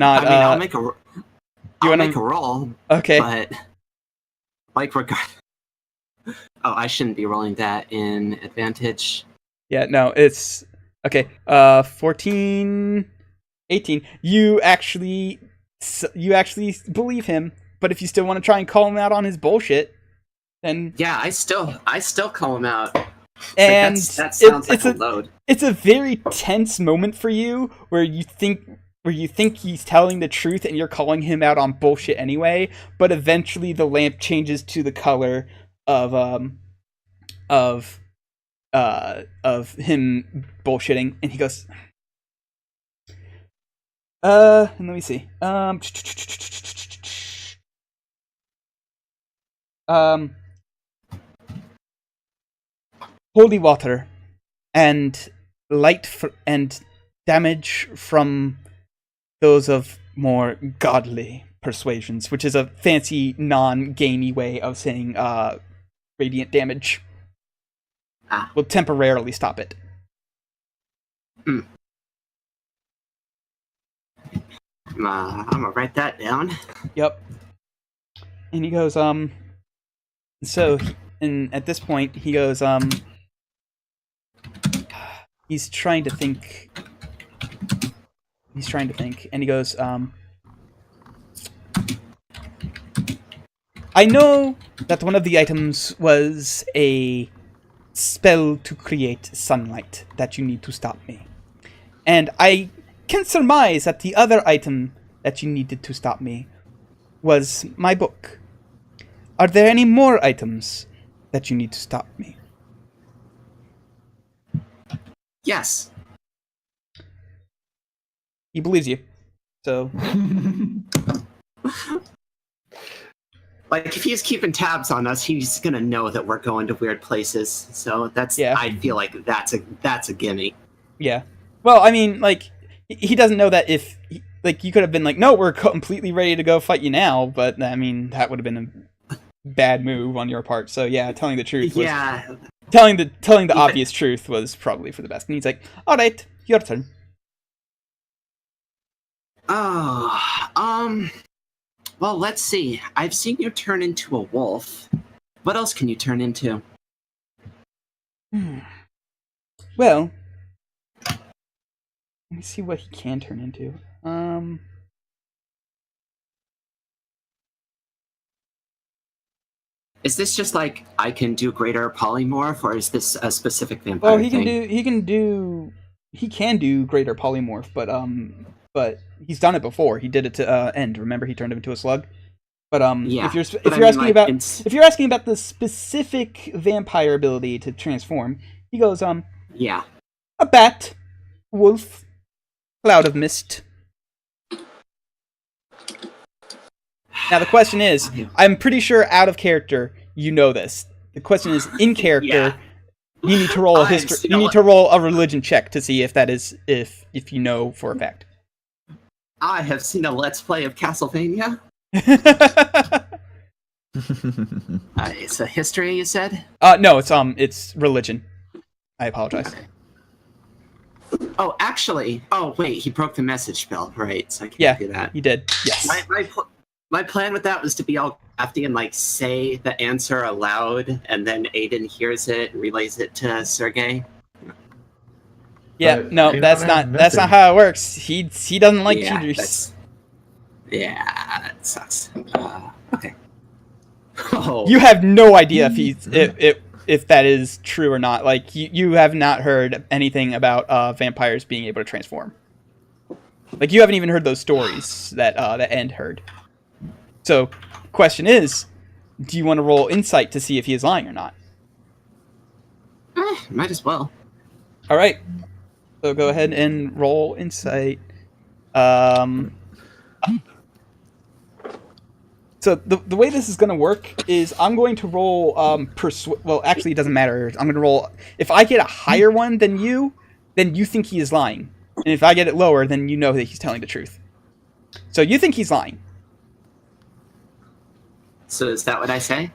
I'll make a roll.
Okay.
But like Oh, I shouldn't be rolling that in advantage.
Yeah, no, it's okay. 14, 18. You actually believe him, but if you still want to try and call him out on his bullshit, then
yeah, I still call him out.
And
that sounds like a load.
It's a very tense moment for you where you think he's telling the truth and you're calling him out on bullshit anyway, but eventually the lamp changes to the color of him bullshitting, and he goes, and let me see. Holy water and light and damage from those of more godly persuasions, which is a fancy non-gamey way of saying radiant damage. Will temporarily stop it.
I'm gonna write that down.
Yep. And he goes, and at this point, he goes, he's trying to think, and he goes, I know that one of the items was a spell to create sunlight that you need to stop me. And I can surmise that the other item that you needed to stop me was my book. Are there any more items that you need to stop me?
Yes.
He believes you. So
like, if he's keeping tabs on us, he's gonna know that we're going to weird places. So that's, yeah. I feel like that's a gimme.
Yeah. Well, I mean, like, he doesn't know that if, like, you could have been like, no, we're completely ready to go fight you now, but, I mean, that would have been bad move on your part. So yeah, telling the truth was
Yeah.
telling the obvious truth was probably for the best. And he's like, "All right, your turn."
Oh, well, let's see. I've seen you turn into a wolf. What else can you turn into?
Well, let me see what he can turn into.
Is this just like I can do greater polymorph, or is this a specific vampire
Well, he can
thing?
he can do greater polymorph, but he's done it before. He did it to End. Remember, he turned him into a slug. But
Yeah,
if you're
but I mean,
asking
like,
about
it's-
if you're asking about the specific vampire ability to transform, he goes
Yeah.
a bat, wolf, cloud of mist. Now the question is, I'm pretty sure out of character you know this. The question is, in character,
Yeah.
you need to roll a
I've
history.
seen
You
a
need
lot-
to roll a religion check to see if that is if you know for a fact.
I have seen a Let's Play of Castlevania. It's a history, you said?
No, it's religion. I apologize.
Oh, actually. Oh, wait, he broke the message spell, right? So I can't
Yeah,
do that.
you did. Yes.
My plan with that was to be all crafty and like say the answer aloud, and then Aiden hears it and relays it to Sergey.
Yeah,
But
no,
you
that's
don't
not
have
that's not
message.
how it works. He doesn't like
Yeah,
cheaters.
that sucks. Okay. Oh,
You have no idea if he's if that is true or not. Like you have not heard anything about vampires being able to transform. Like you haven't even heard those stories that that End heard. So, question is, do you want to roll insight to see if he is lying or not?
might as well.
All right. So go ahead and roll insight. So the way this is going to work is I'm going to roll well, actually it doesn't matter. I'm going to roll if I get a higher one than you think he is lying. And if I get it lower, then you know that he's telling the truth. So you think he's lying.
So is that what I say?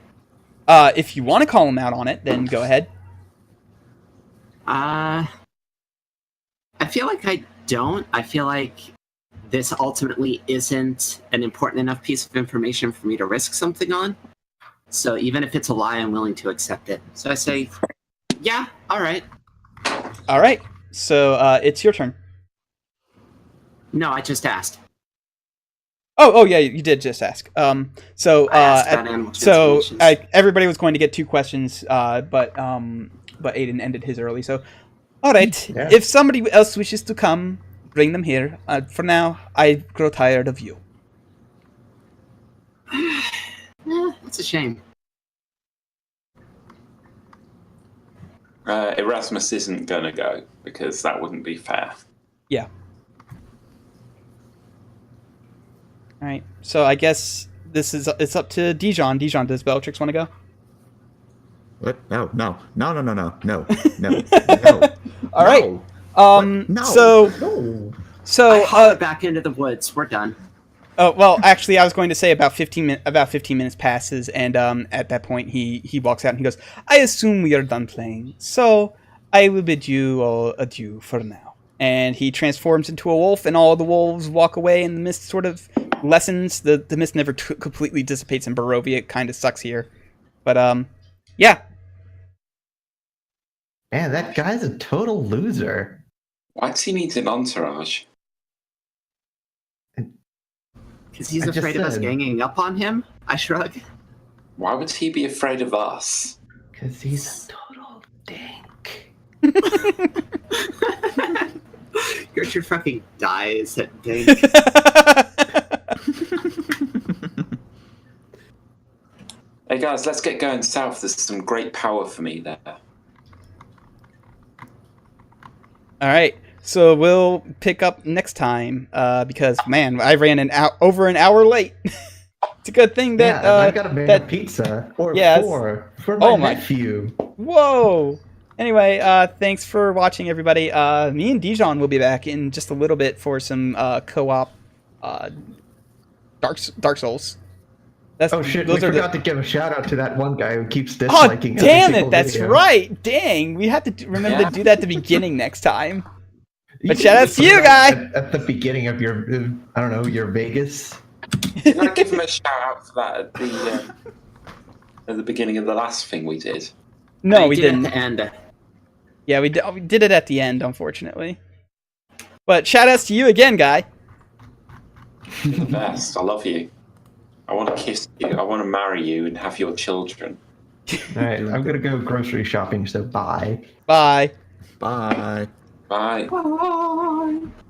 If you want to call him out on it, then go ahead.
I feel like I don't. I feel like this ultimately isn't an important enough piece of information for me to risk something on. So even if it's a lie, I'm willing to accept it. So I say, yeah, all right.
All right. So it's your turn.
No, I just asked.
Oh yeah, you did just ask. So
I asked about animal
so
transformations.
everybody was going to get 2 questions, but Aiden ended his early. So, all right,
Yeah.
if somebody else wishes to come, bring them here. For now, I grow tired of you.
It's a shame.
Erasmus isn't going to go because that wouldn't be fair.
Yeah. All right. So I guess it's up to Dijon. Dijon, does Bellatrix want to go?
What? No.
All right.
No. No.
So
No.
so
I haul back into the woods. We're done.
Oh well, actually, I was going to say about 15 minutes passes, and at that point, he walks out and he goes, "I assume we are done playing, so I will bid you all adieu for now." And he transforms into a wolf, and all the wolves walk away, and the mist sort of lessens. The mist never completely dissipates in Barovia. It kind of sucks here, but yeah.
Man, that guy's a total loser.
Why does he need an entourage?
Because he's
I just
afraid of us
said.
ganging up on him? I shrug.
Why would he be afraid of us?
Because he's a total dink.
Gertrude fucking dies at date.
Hey guys, let's get going south. There's some great power for me there.
All right, so we'll pick up next time because man, I ran over an hour late. It's a good thing that
Yeah, and I gotta make a
that
pizza or
Yes.
4 for
Oh
my
my-
nephew.
Whoa! Anyway, thanks for watching, everybody. Me and Dijon will be back in just a little bit for some co-op Dark Souls. That's,
Oh shit!
those
We
are
forgot
the.
to give a shout out to that one guy who keeps
Oh
disliking. every
damn
single
it! That's
video.
right. Dang, we have to remember
Yeah.
to do that at the beginning next time.
You
But
can
shout out
just
to
put
you,
it
guy.
at the beginning of your, I don't know, your Vegas.
Did I give him a shout out for that at the beginning of the last thing we did?
No,
I
we
did
didn't.
at the end.
Yeah, we did it at the end, unfortunately. But shout outs to you again, guy.
You're the best. I love you. I want to kiss you. I want to marry you and have your children.
All right, I'm gonna go grocery shopping. So bye.
Bye.
Bye.
Bye.
Bye.